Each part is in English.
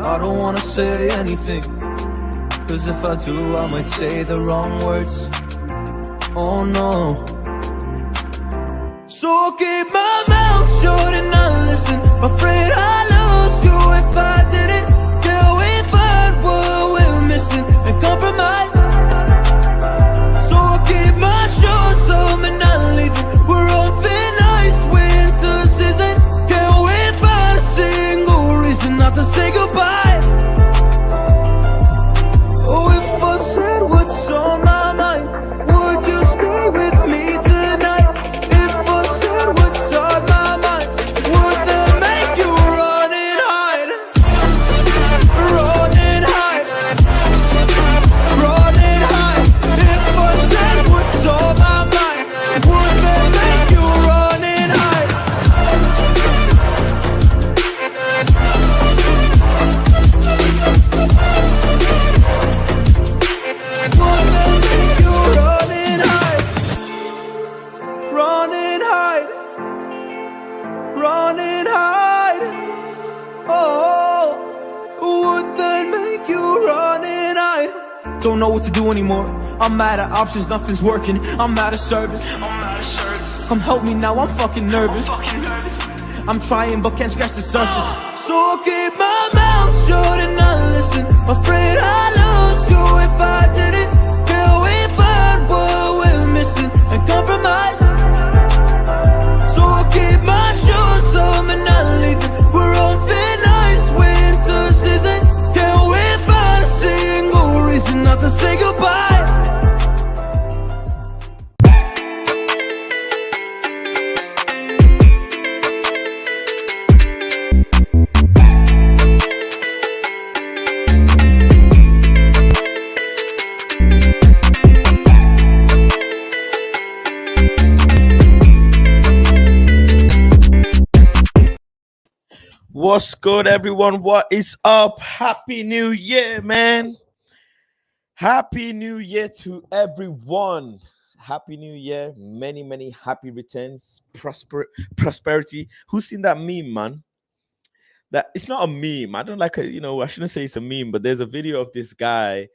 I don't wanna say anything, cause if I do, I might say the wrong words. Oh no. So I'll keep my mouth shut and not listen. Afraid I'd lose you if I didn't. Till we find what we're missing and compromise. So I'll keep my shoes up and not leaving. We're on thin ice, winter season. Can't wait for a single reason not to say goodbye. Oh, if I said what's on my mind, would you stay with me tonight? If I said what's on my mind, would that make you run and hide? Run and hide. Run and hide. If I said what's on my mind, would that make you run and hide? Would that make you run and hide? Run and hide. Run and hide. Oh, would that make you run and hide? Don't know what to do anymore. I'm out of options, nothing's working. I'm out of service. Come help me now, I'm fucking nervous. I'm trying but can't scratch the surface. So I'll keep my mouth shut and not listen. Afraid I'd lose you if I didn't. Till we find what we're missing and compromise. So I'll keep my shoes up and not leaving. We're on thin ice, winter season. Can't wait for a single reason not to say goodbye. What's good, everyone? What is up? Happy New Year, man. Happy New Year to everyone. Happy New Year. Many, many happy returns. Prosperity. Who's seen that meme, man? That it's not a meme. I don't like I shouldn't say it's a meme, but there's a video of this guy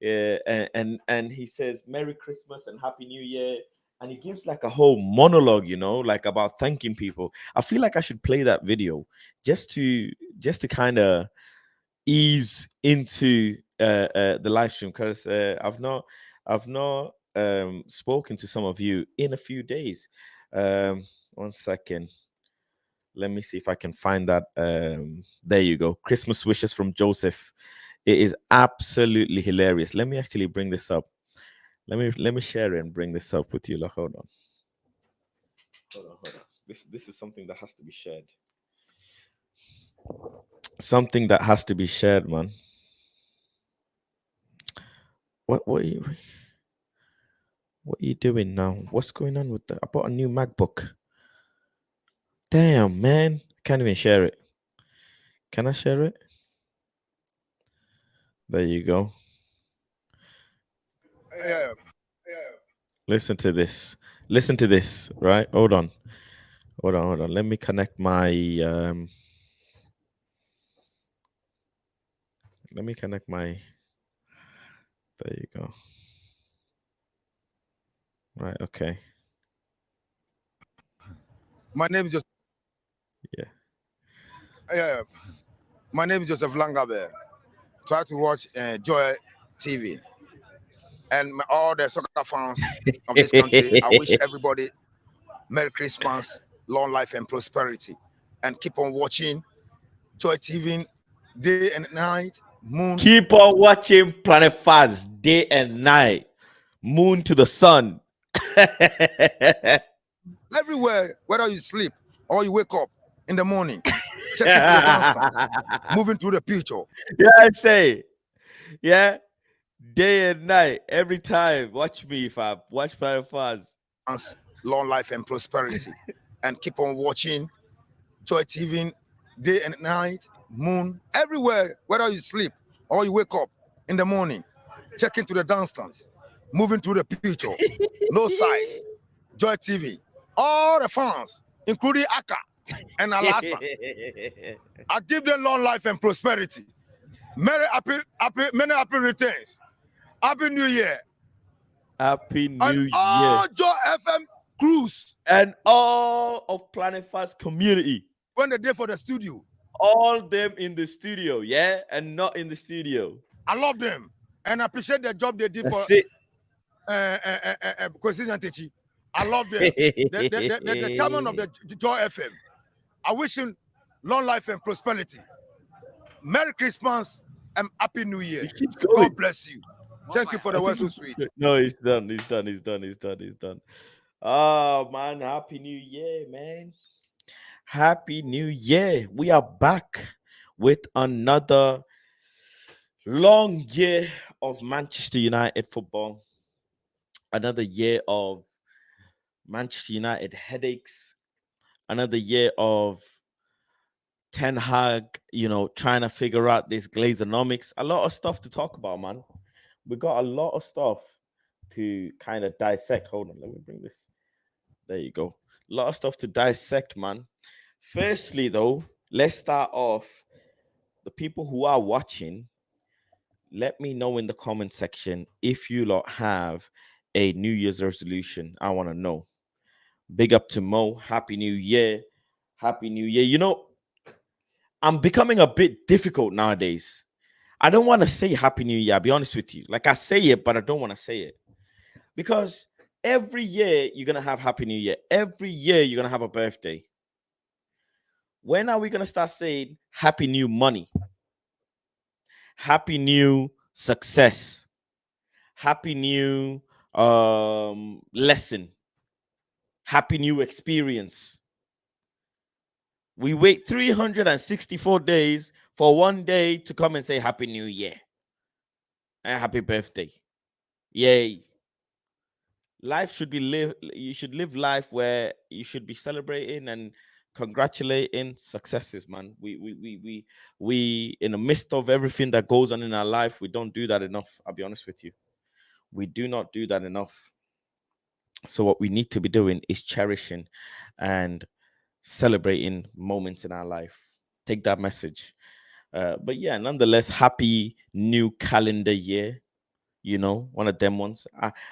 and he says Merry Christmas and Happy New Year. And he gives like a whole monologue, like about thanking people. I feel like I should play that video just to kind of ease into the live stream, because I've not spoken to some of you in a few days. 1 second. Let me see if I can find that. There you go. Christmas wishes from Joseph. It is absolutely hilarious. Let me actually bring this up. Let me share it and bring this up with you. Hold on. This is something that has to be shared. Something that has to be shared, man. What are you doing now? What's going on with that? I bought a new MacBook. Damn, man. I can't even share it. Can I share it? There you go. Yeah. Listen to this, right? Hold on. Let me connect my there you go. Right, okay. My name is Joseph. Yeah. My name is Joseph Langabe. Try to watch Joy TV. And all the soccer fans of this country, I wish everybody Merry Christmas, long life and prosperity. And keep on watching Joy TV day and night, moon. Keep on watching Planet Fast day and night, moon to the sun. Everywhere, whether you sleep or you wake up in the morning, check into the dance, moving through the picture. Yeah, I say. Yeah. Day and night, every time. Watch me, fam. Watch Planet Fast. Long life and prosperity. And keep on watching Joy TV day and night, moon. Everywhere, whether you sleep or you wake up in the morning, check into the dance, moving through the picture. No size. Joy TV. All the fans, including Aka and Alasa. I give them long life and prosperity. Many happy returns. Happy New Year. Happy And New Year. all Joy FM crews. And all of Planet Fast community. When they're there for the studio. All them in the studio, yeah? And not in the studio. I love them. And I appreciate the job they did That's for it. Techi. I love them. The chairman of the Joy FM. I wish him long life and prosperity. Merry Christmas and Happy New Year. He keeps going. God bless you. Thank you for the word so sweet. No, he's done. He's done. Oh, man. Happy New Year, man. Happy New Year. We are back with another long year of Manchester United football. Another year of Manchester United headaches. Another year of Ten Hag, trying to figure out this Glazeronomics. A lot of stuff to talk about, man. We got a lot of stuff to kind of dissect. Hold on, let me bring this. There you go. A lot of stuff to dissect, man. Firstly, though, let's start off. The people who are watching, let me know in the comment section if you lot have a New Year's resolution. I want to know. Big up to Mo. Happy New Year. Happy New Year. I'm becoming a bit difficult nowadays. I don't want to say Happy New Year. I'll be honest with you. Like, I say it, but I don't want to say it. Because every year you're going to have Happy New Year. Every year you're going to have a birthday. When are we going to start saying Happy New Money? Happy New Success? Happy New Lesson? Happy New Experience? We wait 364 days for one day to come and say Happy New Year and Happy Birthday. Yay. Life should be lived. You should live life where you should be celebrating and congratulating successes, man. We in the midst of everything that goes on in our life, we don't do that enough. I'll be honest with you. We do not do that enough. So what we need to be doing is cherishing and celebrating moments in our life. Take that message. But yeah, nonetheless, happy new calendar year. One of them ones.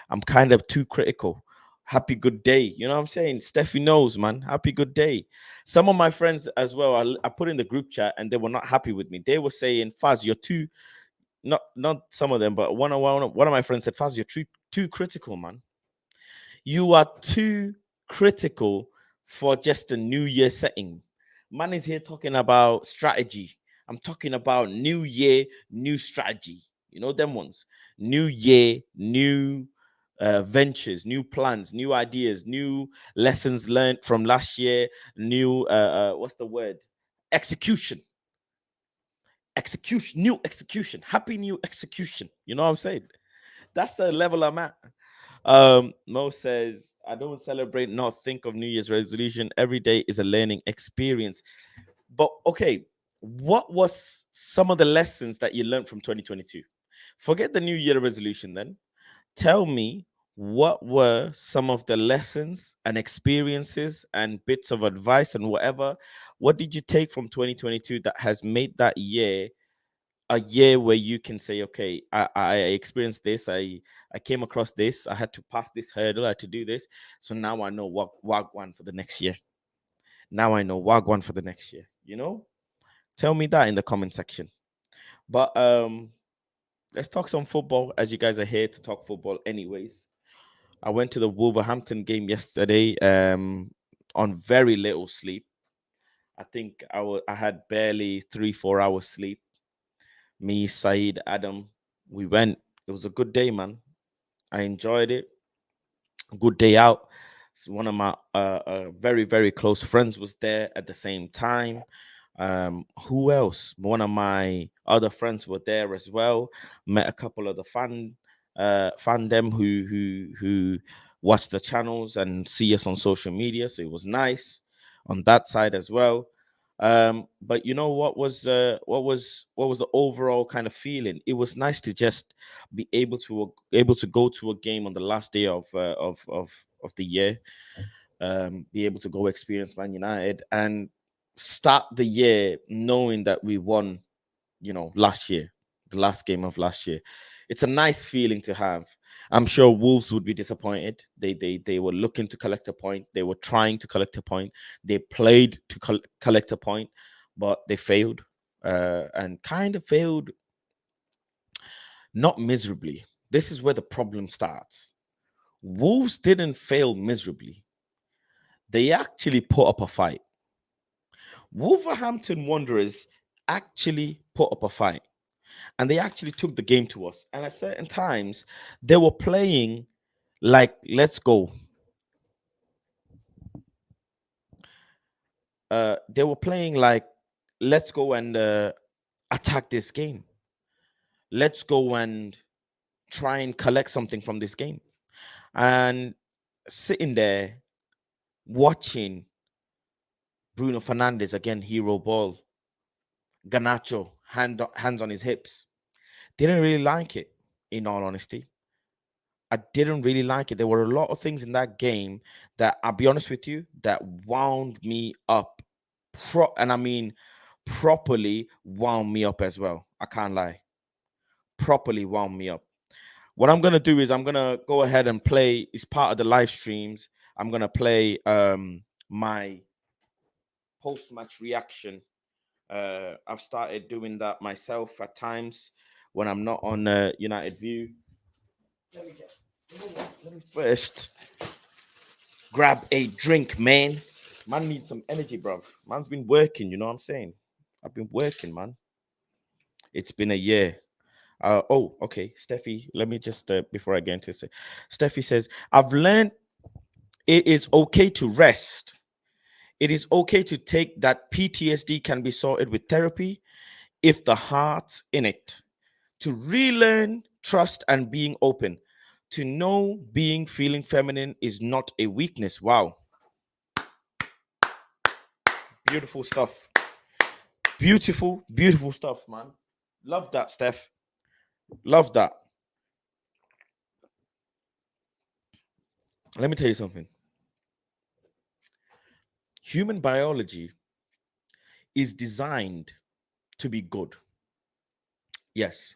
I'm kind of too critical. Happy good day. You know what I'm saying? Steffi knows, man. Happy good day. Some of my friends as well, I put in the group chat and they were not happy with me. They were saying, Faz, you're too, not some of them, but one of my friends said, Faz, you're too critical, man. You are too critical for just a New Year setting. Man is here talking about strategy. I'm talking about New Year, new strategy. You know them ones. New year, new ventures, new plans, new ideas, new lessons learned from last year, new what's the word? Execution. New execution. Happy new execution. You know what I'm saying? That's the level I'm at. Mo says, I don't celebrate nor think of New Year's resolution. Every day is a learning experience. But okay, what was some of the lessons that you learned from 2022? Forget the New Year resolution then. Tell me, what were some of the lessons and experiences and bits of advice and whatever? What did you take from 2022 that has made that year a year where you can say, okay, I experienced this, I came across this, I had to pass this hurdle, I had to do this. So now I know what Wagwan for the next year. Now I know Wagwan for the next year. Tell me that in the comment section. But let's talk some football, as you guys are here to talk football anyways. I went to the Wolverhampton game yesterday on very little sleep. I think I had barely 3-4 hours sleep. Me, Saeed, Adam, we went. It was a good day, man. I enjoyed it. Good day out. So one of my very, very close friends was there at the same time. Who else? One of my other friends were there as well. Met a couple of the fandom who watch the channels and see us on social media. So it was nice on that side as well. But what was the overall kind of feeling? It was nice to just be able to go to a game on the last day of the year, be able to go experience Man United and start the year knowing that we won, last year. the last game of last year. It's a nice feeling to have. I'm sure Wolves would be disappointed. They were looking to collect a point. They were trying to collect a point. They played to collect a point, but they failed, and kind of failed, not miserably. This is where the problem starts. Wolves didn't fail miserably. They actually put up a fight. Wolverhampton Wanderers actually put up a fight, and they actually took the game to us. And at certain times, they were playing like, let's go. They were playing like, let's go and attack this game. Let's go and try and collect something from this game. And sitting there watching Bruno Fernandes, again, hero ball, Garnacho, hands on his hips. Didn't really like it, in all honesty. I didn't really like it. There were a lot of things in that game that, I'll be honest with you, that wound me up. And I mean, properly wound me up as well. I can't lie. Properly wound me up. What I'm going to do is I'm going to go ahead and play, it's part of the live streams. I'm going to play my post-match reaction. I've started doing that myself at times when I'm not on United View. Let me first grab a drink, man. Man needs some energy, bro. Man's been working, you know what I'm saying? I've been working, man. It's been a year. Oh, okay. Steffi, let me just, before I get into it, Steffi says, I've learned it is okay to rest. It is okay to take that PTSD can be sorted with therapy if the heart's in it. To relearn trust and being open. To know feeling feminine is not a weakness. Wow. Beautiful stuff. Beautiful, beautiful stuff, man. Love that, Steph. Love that. Let me tell you something. Human biology is designed to be good. Yes.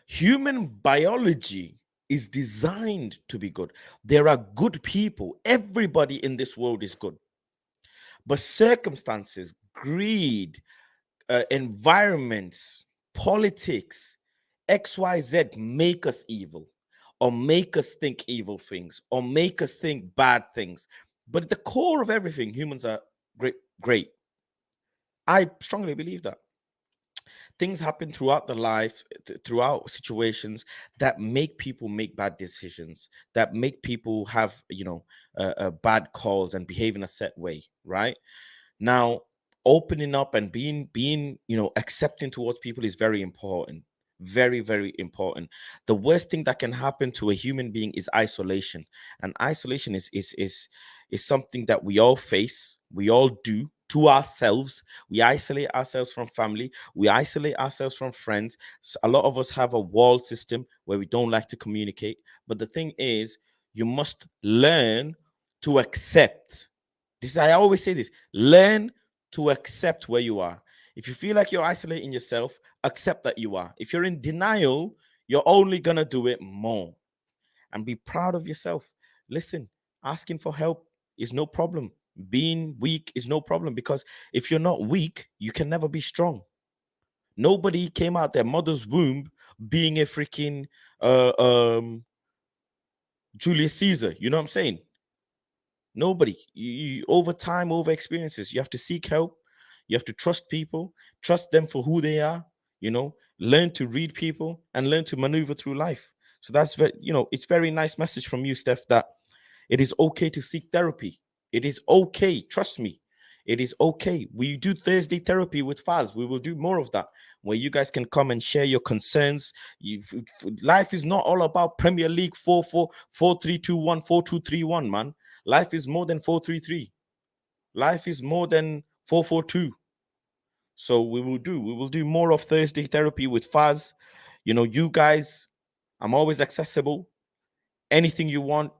Human biology is designed to be good. There are good people. Everybody in this world is good. But circumstances, greed, environments, politics, XYZ make us evil, or make us think evil things, or make us think bad things. But at the core of everything, humans are great. I strongly believe that. Things happen throughout the life, throughout situations that make people make bad decisions, that make people have, bad calls and behave in a set way, right? Now, opening up and being accepting towards people is very important. Very, very important. The worst thing that can happen to a human being is isolation. And isolation is something that we all face, we all do to ourselves. We isolate ourselves from family, we isolate ourselves from friends. So a lot of us have a wall system where we don't like to communicate. But the thing is, you must learn to accept. I always say this: learn to accept where you are. If you feel like you're isolating yourself, accept that you are. If you're in denial, you're only gonna do it more. And be proud of yourself. Listen, asking for help is no problem. Being weak is no problem, because if you're not weak, you can never be strong. Nobody came out their mother's womb being a freaking Julius Caesar. You know what I'm saying? Nobody. You over time, over experiences, you have to seek help. You have to trust people, trust them for who they are, learn to read people and learn to maneuver through life. So that's very, it's very nice message from you, Steph, that it is okay to seek therapy. It is okay. Trust me. It is okay. We do Thursday therapy with Faz. We will do more of that, where you guys can come and share your concerns. Life is not all about Premier League 4-4, 4-3-2-1, 4-2-3-1, man. Life is more than 4-3-3. Life is more than 4-4-2. So we will do more of Thursday therapy with Faz. You guys, I'm always accessible. Anything you want,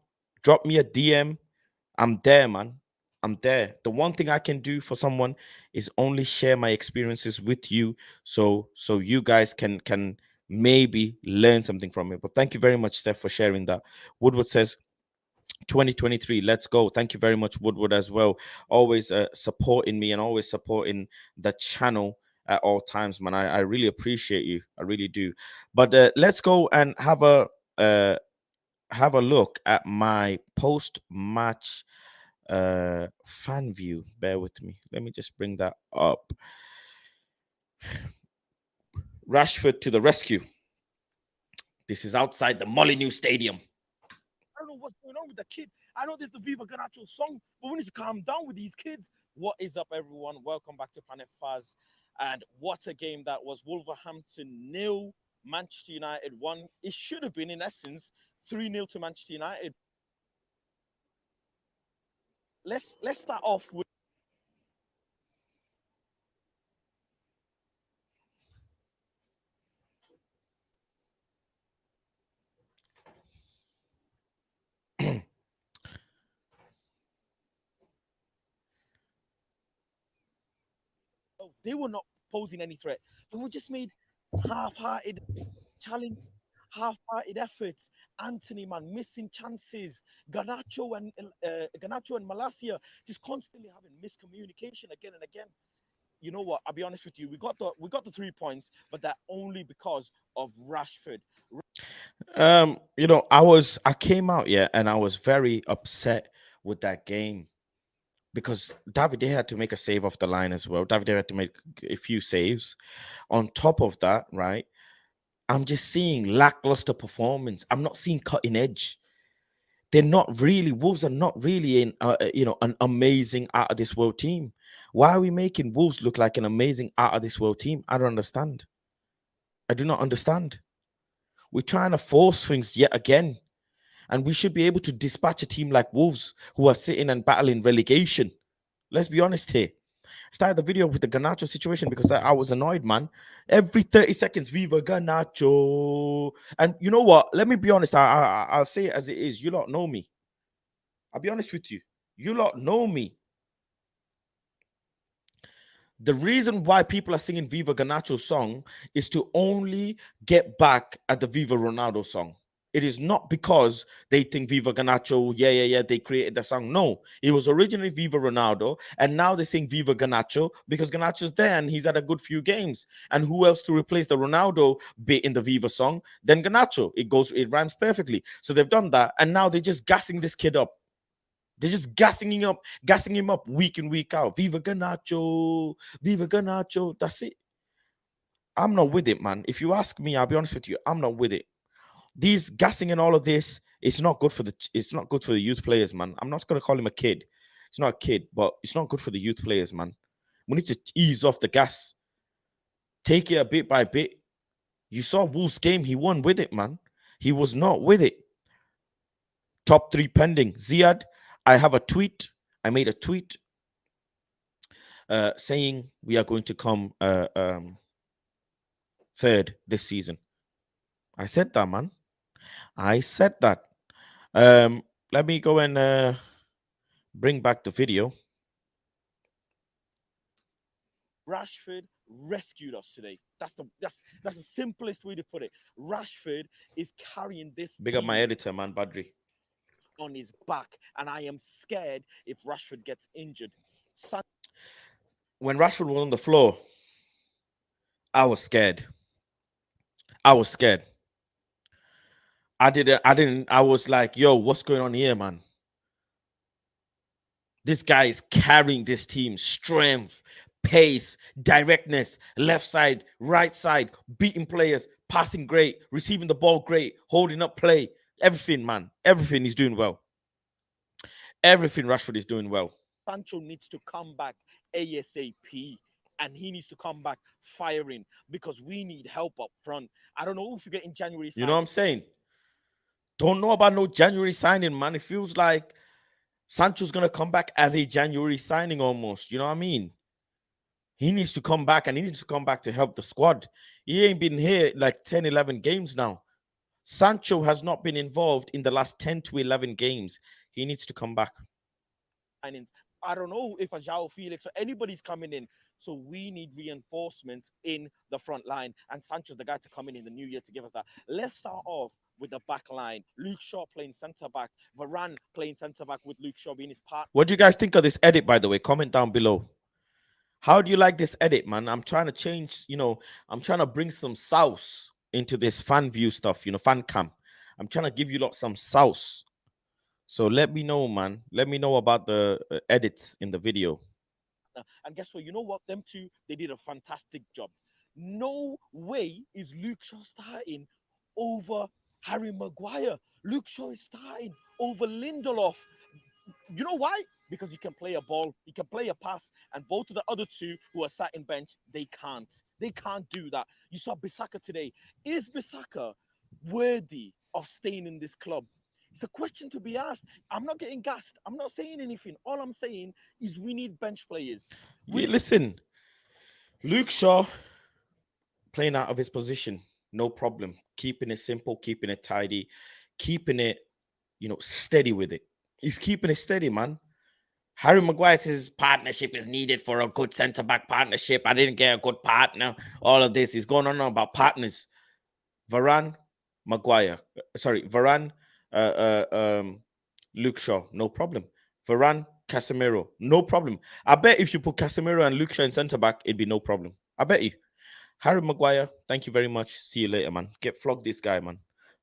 drop me a DM. I'm there, man. I'm there. The one thing I can do for someone is only share my experiences with you, so you guys can maybe learn something from it. But thank you very much, Steph, for sharing that. Woodward says 2023, let's go. Thank you very much, Woodward, as well. Always supporting me and always supporting the channel at all times, man. I really appreciate you. I really do. But let's go and uh, have a look at my post-match fan view. Bear with me. Let me just bring that up. Rashford to the rescue. This is outside the Molineux Stadium. I don't know what's going on with the kid. I know there's the Viva Ganacho song, but we need to calm down with these kids. What is up, everyone? Welcome back to Planet Faz. And what a game that was. Wolverhampton 0, Manchester United 1. It should have been, in essence, 3-0 to Manchester United. Let's start off with they were not posing any threat. They were just made half-hearted challenge, half-hearted efforts. Anthony, man, missing chances. Ganacho and Malacia just constantly having miscommunication again and again. You know what? I'll be honest with you. We got the 3 points, but that only because of Rashford. I came out, yeah, and I was very upset with that game because David had to make a save off the line as well. David had to make a few saves. On top of that, right, I'm just seeing lackluster performance. I'm not seeing cutting edge. They're not really, Wolves are not really in an amazing out of this world team. Why are we making Wolves look like an amazing out of this world team? I don't understand. I do not understand. We're trying to force things yet again. And we should be able to dispatch a team like Wolves who are sitting and battling relegation. Let's be honest here. Started the video with the Garnacho situation because I was annoyed, man. Every 30 seconds, Viva Garnacho. And you know what? Let me be honest. I'll say it as it is. You lot know me. I'll be honest with you. You lot know me. The reason why people are singing Viva Garnacho's song is to only get back at the Viva Ronaldo song. It is not because they think Viva Garnacho, yeah, they created the song. No, it was originally Viva Ronaldo, and now they sing Viva Garnacho because Garnacho's there and he's had a good few games. And who else to replace the Ronaldo bit in the Viva song than Garnacho? It rhymes perfectly. So they've done that, and now they're just gassing this kid up. They're just gassing him up week in, week out. Viva Garnacho, Viva Garnacho. That's it. I'm not with it, man. If you ask me, I'll be honest with you, I'm not with it. These gassing and all of this, it's not good for the youth players, man. I'm not gonna call him a kid. It's not a kid, but it's not good for the youth players, man. We need to ease off the gas. Take it a bit by bit. You saw Wolves' game, he won with it, man. He was not with it. Top 3 pending. Ziad, I have a tweet. I made a tweet saying we are going to come third this season. I said that, man. I said that. Let me go and bring back the video. Rashford rescued us today. That's the simplest way to put it. Rashford is carrying this Big up my editor, man, Badri, on his back, and I am scared if Rashford gets injured. When Rashford was on the floor, I was scared. I was scared. I was like, yo, what's going on here, man? This guy is carrying this team. Strength, pace, directness, left side, right side, beating players, passing great, receiving the ball great, holding up play. Everything, man. Everything he's doing well. Everything Rashford is doing well. Sancho needs to come back ASAP. And he needs to come back firing because we need help up front. I don't know if you get in January. You know what I'm saying? Don't know about no January signing, man. It feels like Sancho's going to come back as a January signing almost. You know what I mean? He needs to come back, and he needs to come back to help the squad. He ain't been here like 10, 11 games now. Sancho has not been involved in the last 10 to 11 games. He needs to come back. I I don't know if a João Felix or anybody's coming in. So we need reinforcements in the front line. And Sancho's the guy to come in the new year to give us that. Let's start off with the back line. Luke Shaw playing centre back. Varane playing centre back with Luke Shaw being his partner. What do you guys think of this edit, by the way? Comment down below. How do you like this edit, man? I'm trying to change, I'm trying to bring some sauce into this fan view stuff, fan cam. I'm trying to give you lot some sauce. So let me know, man. Let me know about the edits in the video. And guess what? You know what? Them two, they did a fantastic job. No way is Luke Shaw starting over Harry Maguire. Luke Shaw is starting over Lindelof. You know why? Because he can play a ball, he can play a pass, and both of the other two who are sat in bench, they can't. They can't do that. You saw Bissaka today. Is Bissaka worthy of staying in this club? It's a question to be asked. I'm not getting gassed. I'm not saying anything. All I'm saying is we need bench players. Listen, Luke Shaw playing out of his position, no problem. Keeping it simple, keeping it tidy, keeping it, steady with it. He's keeping it steady, man. Harry Maguire says partnership is needed for a good centre back partnership. I didn't get a good partner. All of this is going on about partners. Varane, Maguire. Varane, Luke Shaw, no problem. Varane, Casemiro, no problem. I bet if you put Casemiro and Luke Shaw in centre back, it'd be no problem. I bet you. Harry Maguire, thank you very much. See you later, man. Get flogged this guy, man.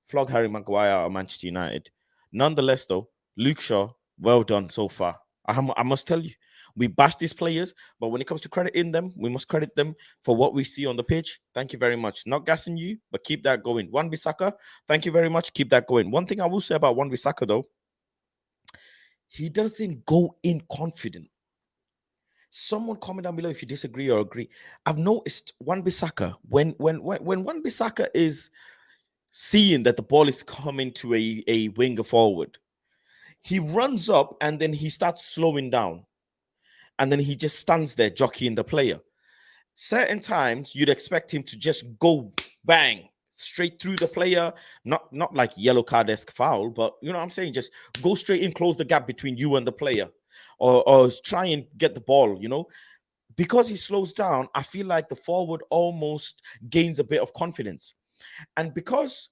Flog Harry Maguire out of Manchester United. Nonetheless, though, Luke Shaw, well done so far. I must tell you, we bash these players, but when it comes to crediting them, we must credit them for what we see on the pitch. Thank you very much. Not gassing you, but keep that going. Wan-Bissaka, thank you very much. Keep that going. One thing I will say about Wan-Bissaka, though, he doesn't go in confident. Someone comment down below if you disagree or agree. I've noticed Wan-Bissaka, when Wan-Bissaka is seeing that the ball is coming to a winger forward, he runs up and then he starts slowing down. And then he just stands there jockeying the player. Certain times you'd expect him to just go bang straight through the player, not like yellow card-esque foul, but you know what I'm saying, just go straight in, close the gap between you and the player, or try and get the ball, because he slows down. I feel like the forward almost gains a bit of confidence. And because,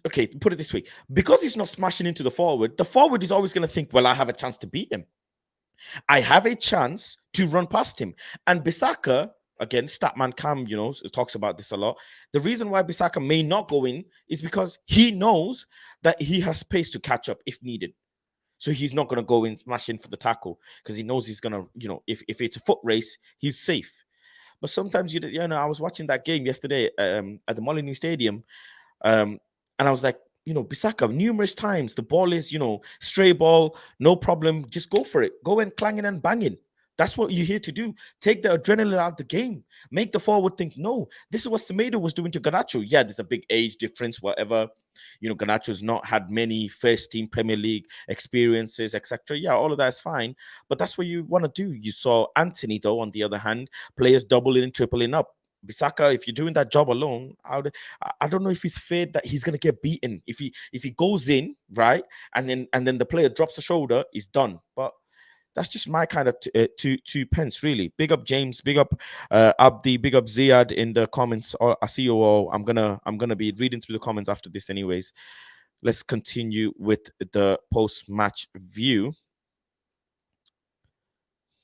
okay, put it this way, because he's not smashing into the forward is always going to think, well, I have a chance to beat him. I have a chance to run past him. And Bissaka, again, Statman Cam, talks about this a lot. The reason why Bissaka may not go in is because he knows that he has space to catch up if needed. So he's not going to go in, smash in for the tackle, because he knows he's going to, if it's a foot race, he's safe. But sometimes, I was watching that game yesterday at the Molineux Stadium, and I was like, Bissaka, numerous times, the ball is, stray ball, no problem. Just go for it. Go and clanging and banging. That's what you're here to do. Take the adrenaline out of the game. Make the forward think, no, this is what Semedo was doing to Garnacho. Yeah, there's a big age difference, whatever. Garnacho's not had many first-team Premier League experiences, etc. Yeah, all of that is fine. But that's what you want to do. You saw Anthony, though, on the other hand, players doubling and tripling up. Bissaka, if you're doing that job alone, I don't know if it's fair that he's gonna get beaten. If he goes in, right, and then the player drops the shoulder, he's done. But that's just my kind of two pence, really. Big up James, big up Abdi, big up Ziad in the comments. I see you all. I'm gonna be reading through the comments after this, anyways. Let's continue with the post-match view.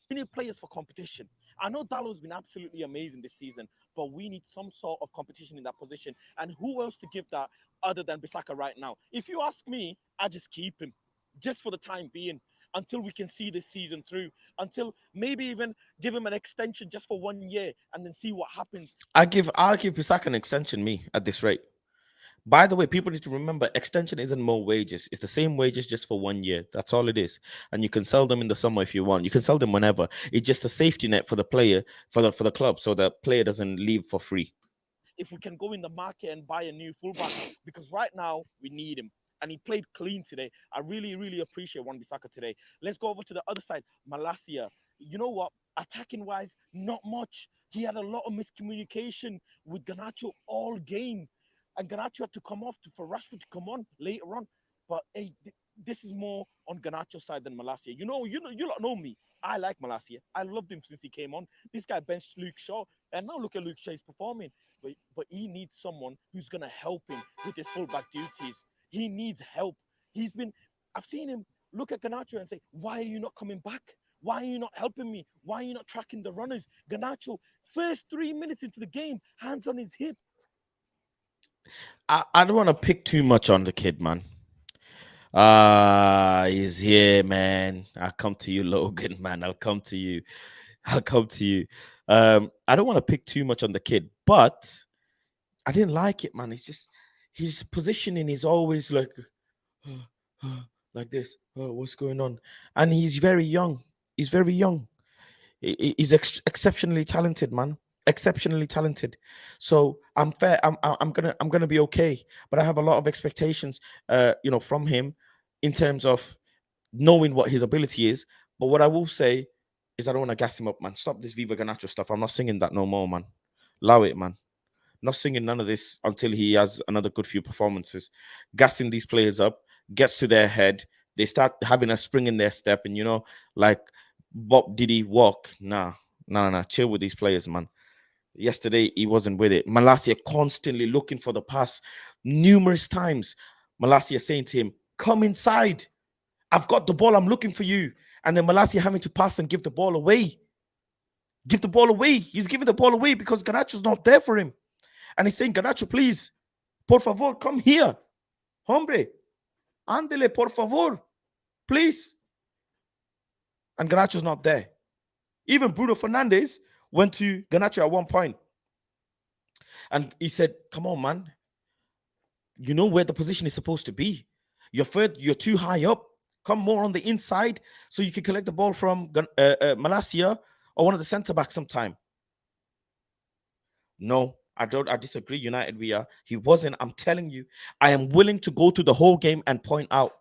We need players for competition. I know Dallow's been absolutely amazing this season, but we need some sort of competition in that position. And who else to give that other than Bissaka right now? If you ask me, I just keep him just for the time being until we can see this season through, until maybe even give him an extension just for 1 year and then see what happens. I'll give Bissaka an extension, me, at this rate. By the way, people need to remember, extension isn't more wages. It's the same wages just for 1 year. That's all it is. And you can sell them in the summer if you want. You can sell them whenever. It's just a safety net for the player, for the club, so the player doesn't leave for free. If we can go in the market and buy a new fullback, because right now we need him. And he played clean today. I really, really appreciate Wan-Bissaka today. Let's go over to the other side. Malacia. You know what? Attacking wise, not much. He had a lot of miscommunication with Garnacho all game. And Garnacho had to come off for Rashford to come on later on. But hey, this is more on Ganacho's side than Malacia. You lot know me. I like Malacia. I loved him since he came on. This guy benched Luke Shaw, and now look at Luke Shaw. He's performing, but he needs someone who's gonna help him with his fullback duties. He needs help. He's been. I've seen him look at Ganacho and say, "Why are you not coming back? Why are you not helping me? Why are you not tracking the runners?" Ganacho, first 3 minutes into the game, hands on his hip. I don't want to pick too much on the kid, man. He's here, man. I'll come to you, Logan, man. I'll come to you. I'll come to you. I don't want to pick too much on the kid, but I didn't like it, man. It's just his positioning is always like like this. What's going on? And he's very young. He's very young. He's exceptionally talented, man. Exceptionally talented. So I'm fair. I'm gonna be okay. But I have a lot of expectations, from him in terms of knowing what his ability is. But what I will say is I don't want to gas him up, man. Stop this Viva Ganacho stuff. I'm not singing that no more, man. Allow it, man. Not singing none of this until he has another good few performances. Gassing these players up gets to their head. They start having a spring in their step, and like Bob did he walk? Nah. Chill with these players, man. Yesterday he wasn't with it. Malacia constantly looking for the pass numerous times. Malacia saying to him, "Come inside. I've got the ball. I'm looking for you." And then Malacia having to pass and give the ball away. Give the ball away. He's giving the ball away because Ganacho's not there for him. And he's saying, "Ganacho, please, por favor, come here. Hombre, ándele, por favor, please." And Ganacho's not there. Even Bruno Fernandes went to Ganacho at one point. And he said, "Come on, man. You know where the position is supposed to be. You're too high up. Come more on the inside so you can collect the ball from Malacia or one of the centre backs sometime." No, I don't. I disagree. United, he wasn't. I'm telling you, I am willing to go to the whole game and point out.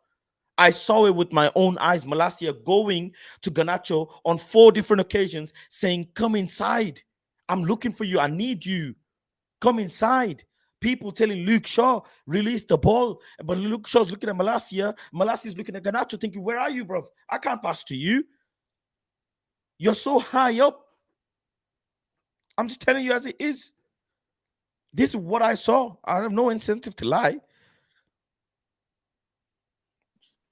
I saw it with my own eyes. Malacia going to Ganacho on 4 different occasions, saying, "Come inside. I'm looking for you. I need you. Come inside." People telling Luke Shaw, "Release the ball." But Luke Shaw's looking at Malacia. Malacia's looking at Ganacho, thinking, "Where are you, bro? I can't pass to you. You're so high up." I'm just telling you as it is. This is what I saw. I have no incentive to lie.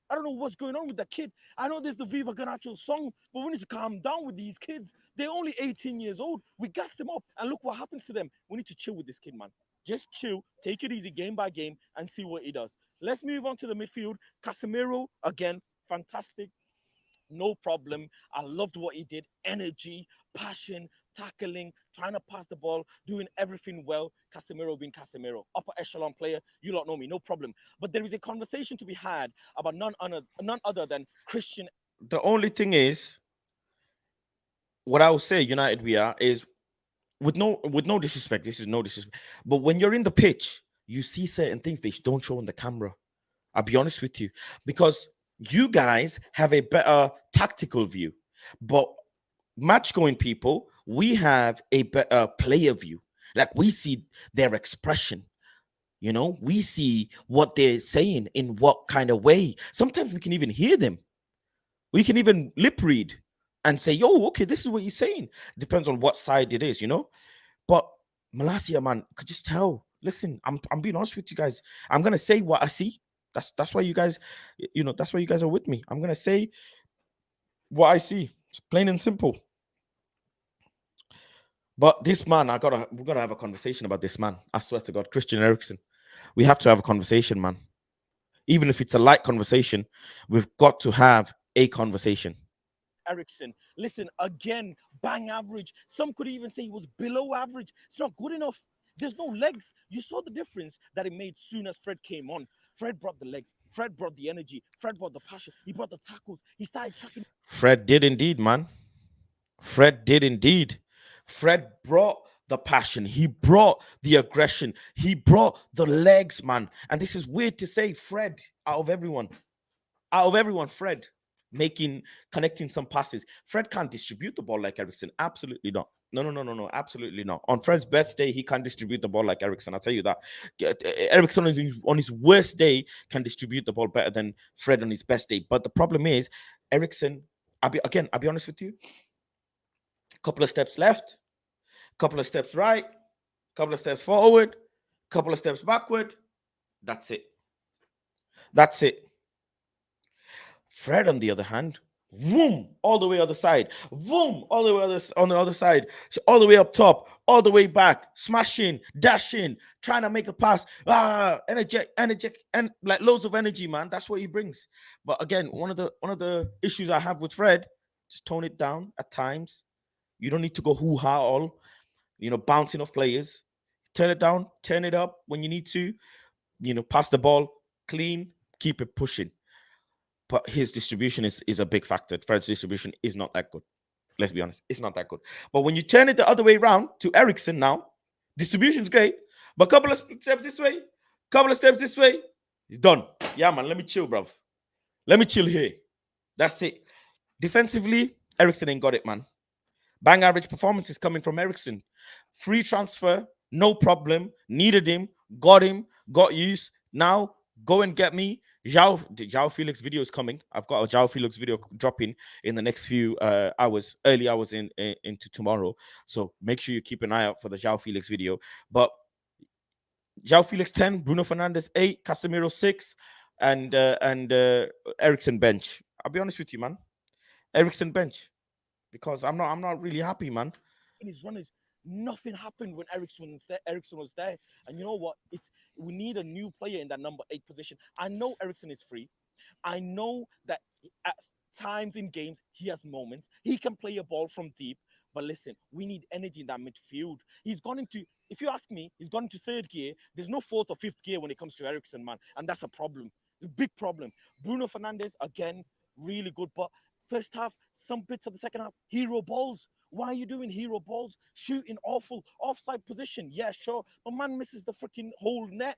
I don't know what's going on with that kid. I know there's the Viva Ganacho song, but we need to calm down with these kids. They're only 18 years old. We gassed them up, and look what happens to them. We need to chill with this kid, man. Just chill, take it easy game by game, and see what he does. Let's move on to the midfield. Casemiro, again, fantastic. No problem. I loved what he did. Energy, passion, tackling, trying to pass the ball, doing everything well. Casemiro being Casemiro, upper echelon player. You lot know me, no problem. But there is a conversation to be had about none other than Christian. The only thing is, what I will say, United is with no disrespect. This is no disrespect, but when you're in the pitch, you see certain things they don't show on the camera. I'll be honest with you, because you guys have a better tactical view, but match going people, we have a better player view. Like we see their expression. We see what they're saying in what kind of way. Sometimes we can even hear them. We can even lip read and say, "Yo, okay, this is what he's saying." Depends on what side it is. But Malacia, man, could just tell. Listen, I'm being honest with you guys. I'm gonna say what I see. That's why you guys, that's why you guys are with me. I'm gonna say what I see. It's plain and simple. But this man, we gotta have a conversation about this man. I swear to God, Christian Eriksen. We have to have a conversation, man. Even if it's a light conversation, we've got to have a conversation. Eriksen, listen, again, bang average. Some could even say he was below average. It's not good enough. There's no legs. You saw the difference that it made soon as Fred came on. Fred brought the legs. Fred brought the energy. Fred brought the passion. He brought the tackles. He started tracking. Fred did indeed, man. Fred did indeed. Fred brought the passion. He brought the aggression. He brought the legs, man. And this is weird to say, Fred, out of everyone, Fred connecting some passes. Fred can't distribute the ball like Eriksen. Absolutely not. No. Absolutely not. On Fred's best day, he can't distribute the ball like Ericsson. I'll tell you that. Ericsson on his worst day can distribute the ball better than Fred on his best day. But the problem is, Ericsson, I'll be honest with you. Couple of steps left, couple of steps right, couple of steps forward, couple of steps backward. That's it. That's it. Fred, on the other hand, boom, all the way other side, boom, all the way on the other side, so all the way up top, all the way back, smashing, dashing, trying to make a pass, energetic, and like loads of energy, man. That's what he brings. But again, one of the issues I have with Fred, just tone it down at times. You don't need to go hoo-ha all, bouncing off players. Turn it down, turn it up when you need to, pass the ball clean, keep it pushing. But his distribution is a big factor. Fred's distribution is not that good. Let's be honest. It's not that good. But when you turn it the other way around to Ericsson now, distribution's great. But a couple of steps this way, couple of steps this way, he's done. Yeah, man, let me chill, bro. Let me chill here. That's it. Defensively, Ericsson ain't got it, man. Bang average performance is coming from Ericsson. Free transfer, no problem. Needed him, got use. Now, go and get me. João Felix video is coming. I've got a João Felix video dropping in the next few early hours into tomorrow. So make sure you keep an eye out for the João Felix video. But João Felix 10, Bruno Fernandes 8, Casemiro 6, and Ericsson bench. I'll be honest with you, man. Ericsson bench. Because I'm not really happy, man. In his runners, nothing happened when Ericsson was there. And you know what? We need a new player in that number 8 position. I know Ericsson is free. I know that at times in games he has moments. He can play a ball from deep. But listen, we need energy in that midfield. He's gone into, if you ask me, he's gone into third gear. There's no fourth or fifth gear when it comes to Ericsson, man. And that's a problem. It's a big problem. Bruno Fernandes, again, really good. But first half, some bits of the second half, hero balls. Why are you doing hero balls? Shooting awful offside position. Yeah, sure. But man misses the freaking whole net.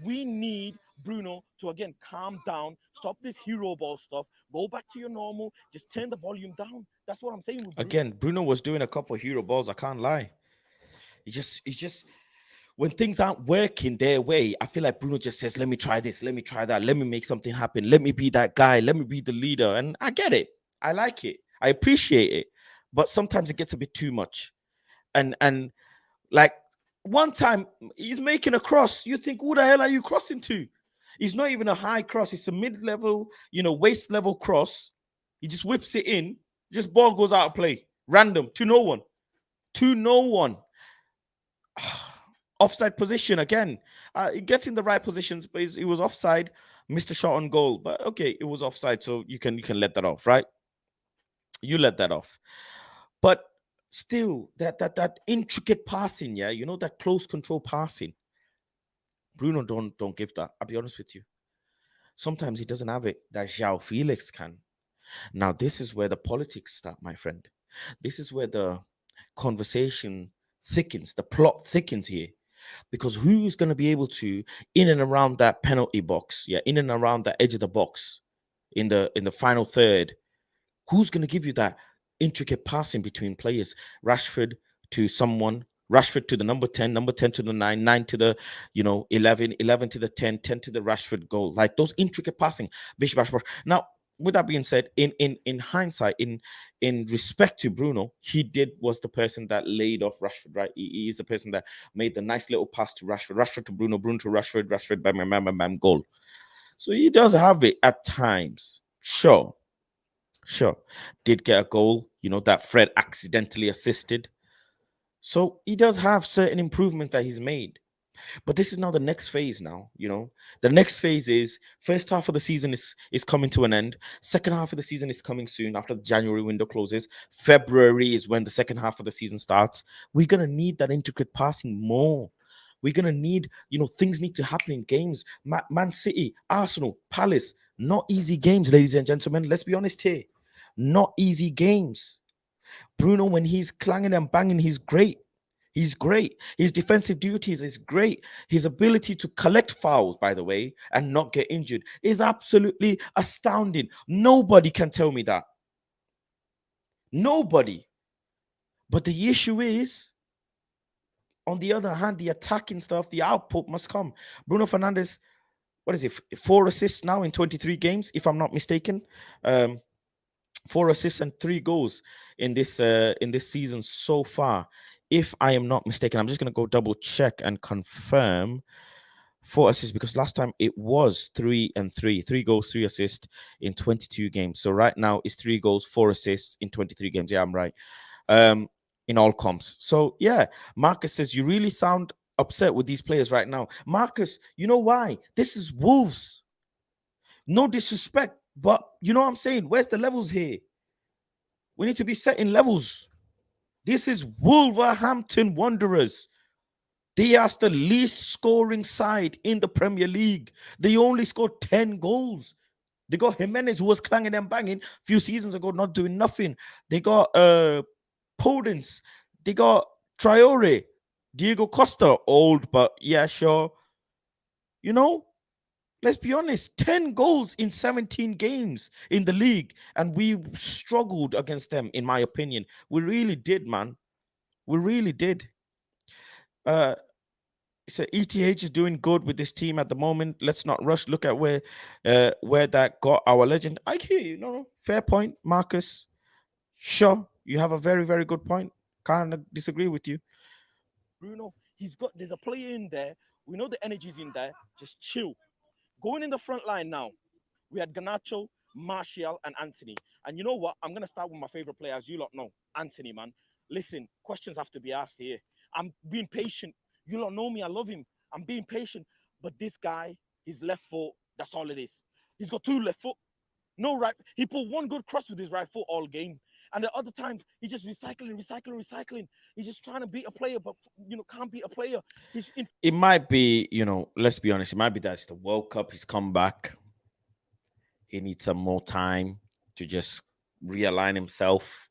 We need Bruno to, again, calm down. Stop this hero ball stuff. Go back to your normal. Just turn the volume down. That's what I'm saying. With Bruno. Again, Bruno was doing a couple of hero balls. I can't lie. It's just when things aren't working their way, I feel like Bruno just says, let me try this, let me try that, let me make something happen, let me be that guy, let me be the leader. And I get it. I like it. I appreciate it. But sometimes it gets a bit too much. And like one time he's making a cross. You think, who the hell are you crossing to? It's not even a high cross. It's a mid-level, waist level cross. He just whips it in. Just ball goes out of play. Random. To no one. To no one. Offside position again. He gets in the right positions, but he was offside. Missed a shot on goal. But okay, it was offside. So you can let that off, right? You let that off. But still, that intricate passing, yeah, that close control passing. Bruno don't give that. I'll be honest with you. Sometimes he doesn't have it that João Felix can. Now, this is where the politics start, my friend. This is where the conversation thickens, the plot thickens here. Because who's going to be able to, in and around that penalty box, in and around the edge of the box, in the final third, who's going to give you that intricate passing between players? Rashford to someone, Rashford to the number 10 to the 9, 9 to the 11, 11 to the 10, 10 to the Rashford goal. Like those intricate passing. Bish, bash, bash. Now, with that being said, in hindsight, in respect to Bruno, he was the person that laid off Rashford, right? He is the person that made the nice little pass to Rashford, Rashford to Bruno, Bruno to Rashford, bam, goal. So he does have it at times. Sure. Did get a goal, that Fred accidentally assisted. So he does have certain improvement that he's made. But this is now the next phase now, The next phase is first half of the season is coming to an end. Second half of the season is coming soon after the January window closes. February is when the second half of the season starts. We're going to need that intricate passing more. We're going to need, things need to happen in games. Man City, Arsenal, Palace, not easy games, ladies and gentlemen. Let's be honest here. Not easy games. Bruno, when he's clanging and banging, he's great. He's great. His defensive duties is great. His ability to collect fouls, by the way, and not get injured is absolutely astounding. Nobody can tell me that. Nobody. But the issue is, on the other hand, the attacking stuff, the output must come. Bruno Fernandes, what is it? 4 assists now in 23 games, if I'm not mistaken. 4 assists and 3 goals in this season so far, if I am not mistaken. I'm just gonna go double check and confirm. 4 assists, because last time it was 3 and 3, 3 goals, 3 assists in 22 games. So right now it's 3 goals, 4 assists in 23 games. Yeah, I'm right. Um, in all comps. So yeah, Marcus says you really sound upset with these players right now. Marcus, you know why? This is Wolves. No disrespect, but you know what I'm saying? Where's the levels here? We need to be setting levels. This is Wolverhampton Wanderers. They are the least scoring side in the Premier League. They only scored 10 goals. They got Jimenez, who was clanging and banging a few seasons ago, not doing nothing. They got Podence. They got Traore. Diego Costa, old, but yeah, sure. You know, let's be honest, 10 goals in 17 games in the league. And we struggled against them, in my opinion. We really did, man. We really did. So ETH is doing good with this team at the moment. Let's not rush. Look at where that got our legend. I hear you. No, fair point, Marcus. Sure, you have a very, very good point. Can't disagree with you. Bruno, there's a player in there. We know the energy's in there. Just chill. Going in the front line now, we had Ganacho, Martial, and Anthony. And you know what? I'm going to start with my favorite player, as you lot know, Anthony, man. Listen, questions have to be asked here. I'm being patient. You lot know me. I love him. I'm being patient. But this guy, his left foot, that's all it is. He's got two left foot. No right. He put one good cross with his right foot all game. And the other times, he's just recycling. He's just trying to beat a player, but, can't beat a player. He's in. It might be, let's be honest, it might be that it's the World Cup. He's come back. He needs some more time to just realign himself.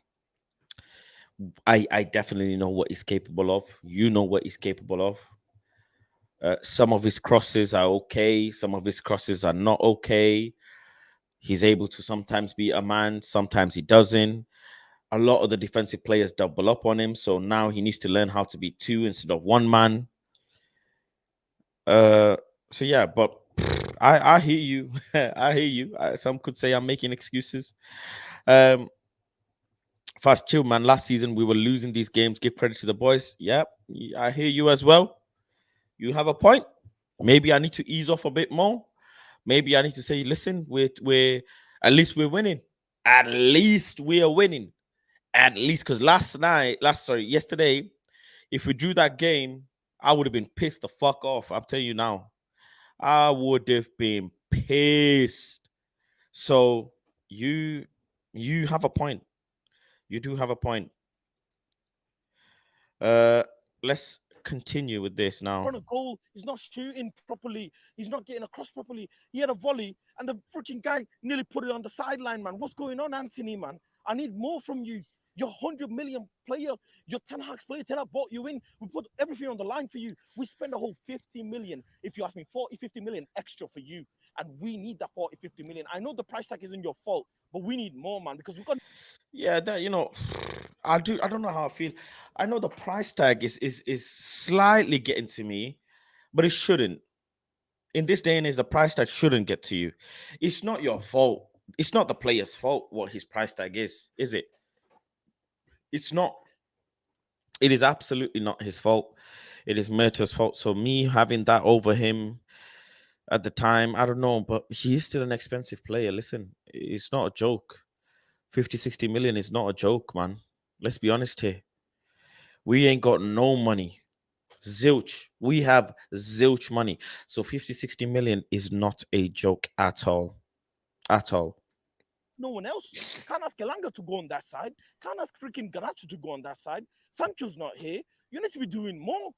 I definitely know what he's capable of. You know what he's capable of. Some of his crosses are okay. Some of his crosses are not okay. He's able to sometimes be a man, sometimes he doesn't. A lot of the defensive players double up on him, so now he needs to learn how to be two instead of one man. So yeah, but I hear you. I hear you. Some could say I'm making excuses. Fast chill, man. Last season we were losing these games. Give credit to the boys. Yep, I hear you as well. You have a point. Maybe I need to ease off a bit more. Maybe I need to say, listen, we're at least we're winning. At least we are winning. At least, because yesterday, if we drew that game, I would have been pissed the fuck off. I'm telling you now. I would have been pissed. So you have a point. You do have a point. Let's continue with this now. Front of goal, he's not shooting properly, he's not getting across properly. He had a volley, and the freaking guy nearly put it on the sideline, man. What's going on, Anthony, man? I need more from you. You're 100 million player. You're Ten Hag's player. Ten Hag bought you in. We put everything on the line for you. We spend a whole 50 million. If you ask me, 40, 50 million extra for you. And we need that 40, 50 million. I know the price tag isn't your fault, but we need more, man, because we've got. Yeah, that I don't know how I feel. I know the price tag is slightly getting to me, but it shouldn't. In this day and age, the price tag shouldn't get to you. It's not your fault. It's not the player's fault what his price tag is it? It's not. It is absolutely not his fault. It is Merta's fault. So me having that over him at the time, I don't know, but he is still an expensive player. Listen, it's not a joke. 50, 60 million is not a joke, man. Let's be honest here. We ain't got no money. Zilch. We have zilch money. So 50, 60 million is not a joke at all. At all. No one else. Can't ask Elanga to go on that side. Can't ask freaking Ganacho to go on that side. Sancho's not here. You need to be doing more.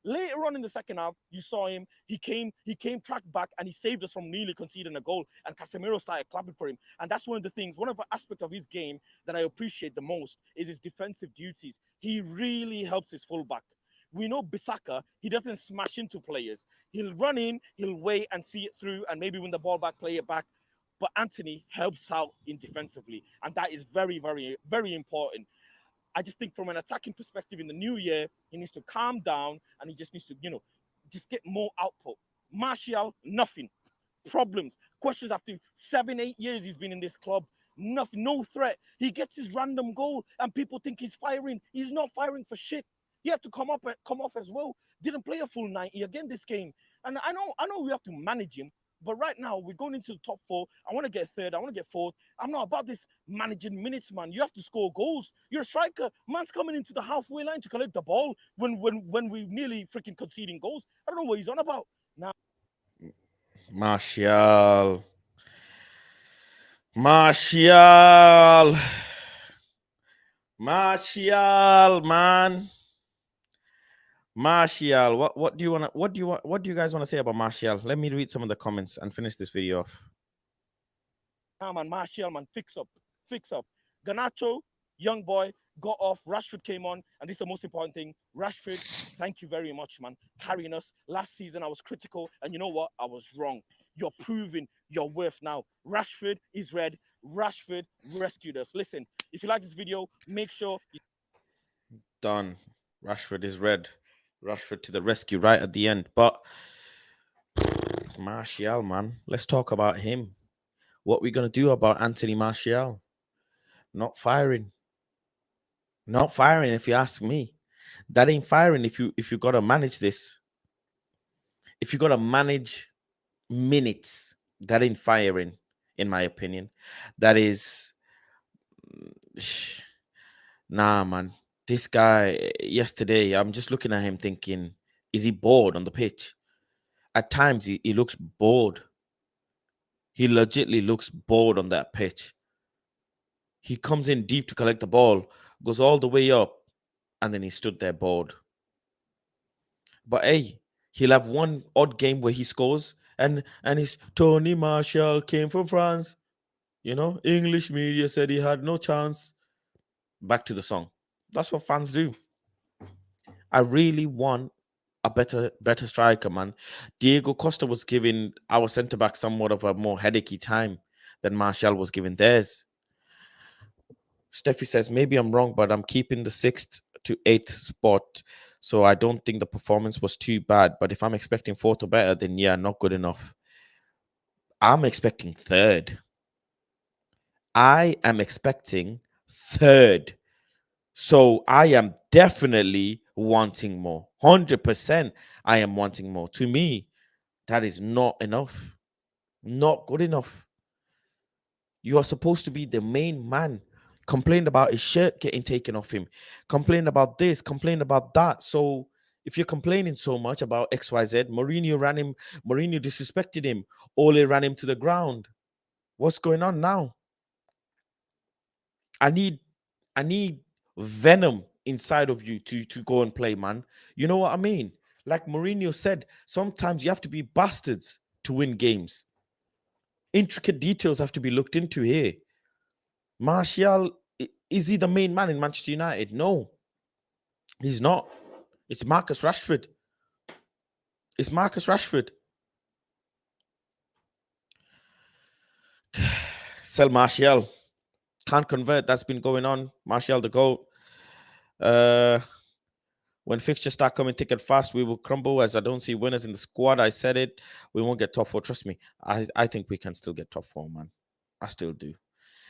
Later on in the second half, you saw him. He came track back, and he saved us from nearly conceding a goal. And Casemiro started clapping for him. And that's one of the things, one of the aspects of his game that I appreciate the most is his defensive duties. He really helps his fullback. We know Bissaka, he doesn't smash into players. He'll run in, he'll wait and see it through, and maybe win the ball back, play it back. But Anthony helps out in defensively, and that is very, very, very important. I just think from an attacking perspective in the new year, he needs to calm down and he just needs to, just get more output. Martial, nothing. Problems, questions after 7, 8 years he's been in this club. Nothing, no threat. He gets his random goal and people think he's firing. He's not firing for shit. He had to come off as well. Didn't play a full 90 again this game. And I know we have to manage him. But right now we're going into the top four. I want to get third. I want to get fourth. I'm not about this managing minutes, man. You have to score goals. You're a striker. Man's coming into the halfway line to collect the ball when we nearly freaking conceding goals. I don't know what he's on about. Now, Martial. Martial. Martial, man. Martial. What do you guys want to say about Martial? Let me read some of the comments and finish this video off. man, Martial, man, fix up. Garnacho, young boy, got off. Rashford came on, and this is the most important thing. Rashford, thank you very much, man, carrying us. Last season, I was critical, and you know what? I was wrong. You're proving your worth now. Rashford is red. Rashford rescued us. Listen, if you like this video, make sure you Done. Rashford is red. Rashford to the rescue right at the end. But Martial, man, let's talk about him. What we gonna do about Anthony Martial? Not firing. Not firing, if you ask me. That ain't firing if you gotta manage this. If you gotta manage minutes, that ain't firing, in my opinion. That is nah, man. This guy yesterday, I'm just looking at him thinking, is he bored on the pitch? At times he looks bored. He legitimately looks bored on that pitch. He comes in deep to collect the ball, goes all the way up, and then he stood there bored. But hey, he'll have one odd game where he scores, and his Tony Martial came from France. English media said he had no chance. Back to the song. That's what fans do. I really want a better striker, man. Diego Costa was giving our centre back somewhat of a more headachy time than Martial was giving theirs. Steffi says, maybe I'm wrong, but I'm keeping the 6th to 8th spot. So I don't think the performance was too bad. But if I'm expecting 4th or better, then yeah, not good enough. I'm expecting 3rd. I am expecting 3rd. So I am definitely wanting more. 100% I am wanting more. To me, that is not enough. Not good enough. You are supposed to be the main man. Complained about his shirt getting taken off him. Complained about this. Complained about that. So if you're complaining so much about XYZ, Mourinho disrespected him. Ole ran him to the ground. What's going on now? I need venom inside of you to go and play, man. You know what I mean? Like Mourinho said, sometimes you have to be bastards to win games. Intricate details have to be looked into here. Martial, is he the main man in Manchester United? No, he's not. It's Marcus Rashford. It's Marcus Rashford. Sell Martial. Can't convert. That's been going on. Martial the GOAT. When fixtures start coming thick and fast, we will crumble as I don't see winners in the squad. I said it. We won't get top 4. Trust me. I think we can still get top 4, man. I still do.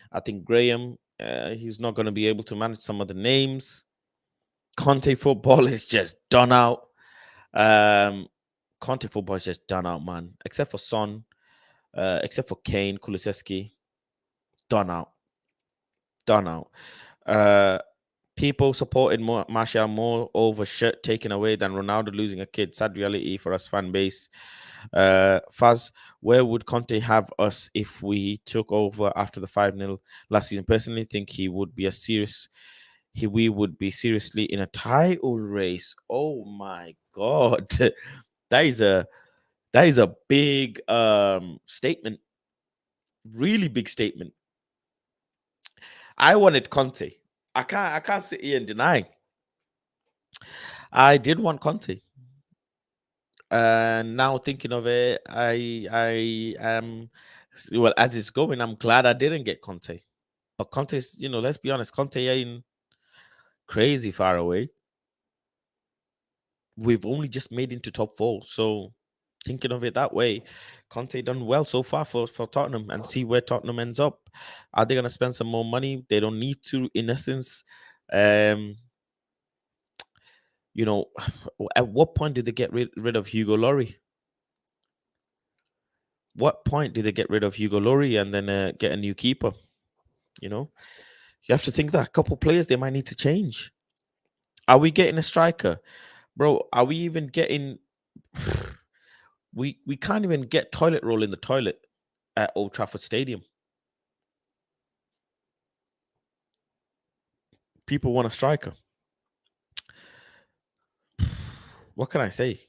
I think Graham, he's not going to be able to manage some of the names. Conte football is just done out. Conte football is just done out, man. Except for Son, except for Kane, Kulusevski. Done out. Done out. People supported Martial more over shirt taken away than Ronaldo losing a kid. Sad reality for us fan base. Faz, where would Conte have us if we took over after the 5-0 last season? Personally, think we would be seriously in a title race. Oh my god. That is a big statement. Really big statement. I wanted Conte. I can't sit here and deny. I did want Conte. And now thinking of it, I am, well, as it's going, I'm glad I didn't get Conte. But Conte's, let's be honest, Conte crazy far away. We've only just made into top 4. So thinking of it that way, Conte done well so far for Tottenham, and see where Tottenham ends up. Are they going to spend some more money? They don't need to, in essence. You know, at what point did they get rid of Hugo Lloris? What point did they get rid of Hugo Lloris and then get a new keeper? You know, you have to think that a couple players they might need to change. Are we getting a striker, bro? Are we even getting? We can't even get toilet roll in the toilet at Old Trafford Stadium. People want a striker. What can I say?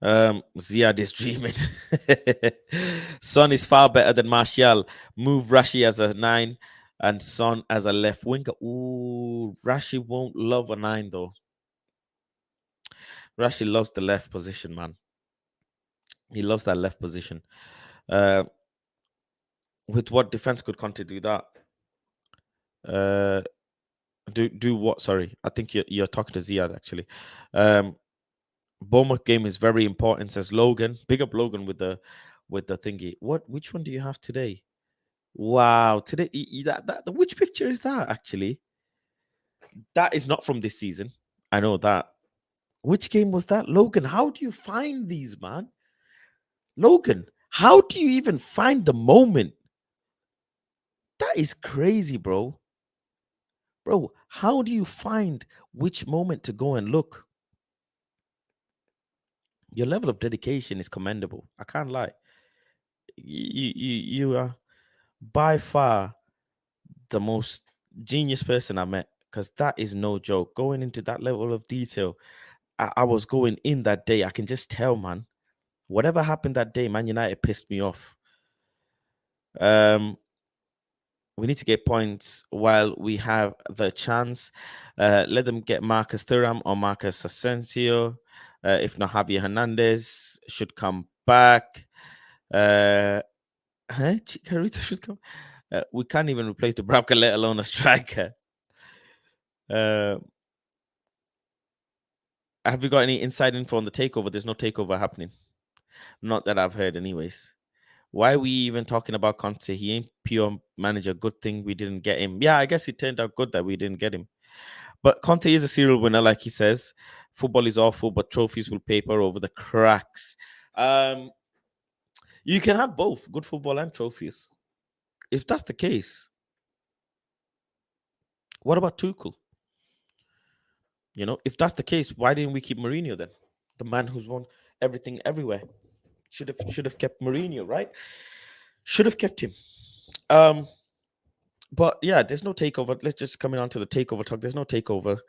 Ziad is dreaming. Son is far better than Martial. Move Rashi as a 9 and Son as a left winger. Ooh, Rashi won't love a 9 though. Rashi loves the left position, man. He loves that left position. With what defense could Conte do that? Do what? Sorry, I think you're talking to Ziad actually. Bournemouth game is very important, says Logan. Big up Logan with the thingy. Which one do you have today? Wow, today which picture is that actually? That is not from this season. I know that. Which game was that, Logan? How do you find these, man? Logan, how do you even find the moment? That is crazy, bro. Bro, how do you find which moment to go and look? Your level of dedication is commendable. I can't lie. You are by far the most genius person I met, because that is no joke. Going into that level of detail, I was going in that day. I can just tell, man. Whatever happened that day, Man United pissed me off. We need to get points while we have the chance. Let them get Marcus Thuram or Marcus Asensio. If not, Javier Hernandez should come back. Chikarito should come. We can't even replace Dubravka, let alone a striker. Have you got any inside info on the takeover? There's no takeover happening. Not that I've heard, anyways. Why are we even talking about Conte? He ain't pure manager. Good thing we didn't get him. Yeah, I guess it turned out good that we didn't get him. But Conte is a serial winner, like he says. Football is awful, but trophies will paper over the cracks. You can have both, good football and trophies. If that's the case, what about Tuchel? You know, if that's the case, why didn't we keep Mourinho then? The man who's won everything everywhere. Should have kept Mourinho, right? Should have kept him. But yeah, there's no takeover. Let's just come in on to the takeover talk. There's no takeover.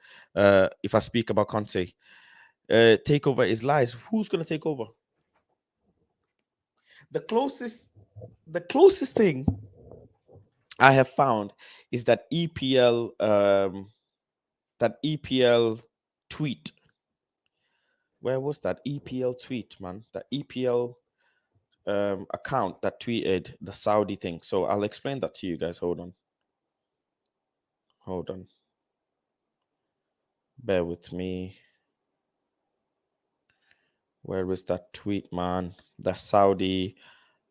If I speak about Conte, takeover is lies. Who's gonna take over? The closest thing I have found is that EPL tweet. Where was that EPL tweet, man? That EPL account that tweeted the Saudi thing. So I'll explain that to you guys. Hold on. Bear with me. Where is that tweet, man? The Saudi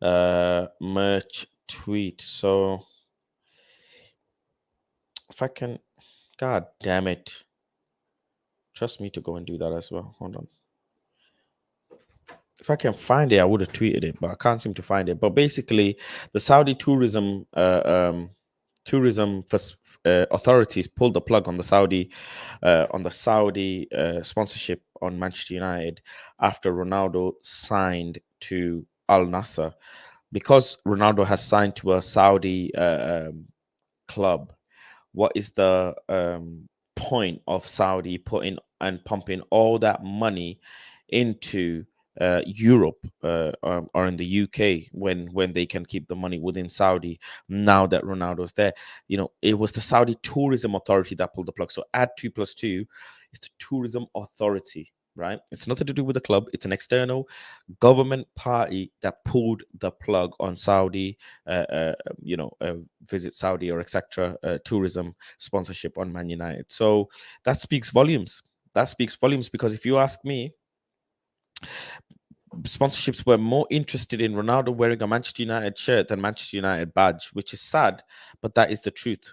merch tweet. So if I can, God damn it. Trust me to go and do that as well. Hold on. If I can find it, I would have tweeted it, but I can't seem to find it. But basically, the Saudi tourism authorities pulled the plug on the Saudi sponsorship on Manchester United after Ronaldo signed to Al Nassr. Because Ronaldo has signed to a Saudi club, what is the point of Saudi putting and pumping all that money into Europe or in the UK when they can keep the money within Saudi now that Ronaldo's there? You know, it was the Saudi Tourism Authority that pulled the plug. So add 2 + 2 is the Tourism Authority. right? It's nothing to do with the club. It's an external government party that pulled the plug on Saudi, visit Saudi or etc. Tourism sponsorship on Man United. So that speaks volumes. That speaks volumes because if you ask me, sponsorships were more interested in Ronaldo wearing a Manchester United shirt than Manchester United badge, which is sad, but that is the truth.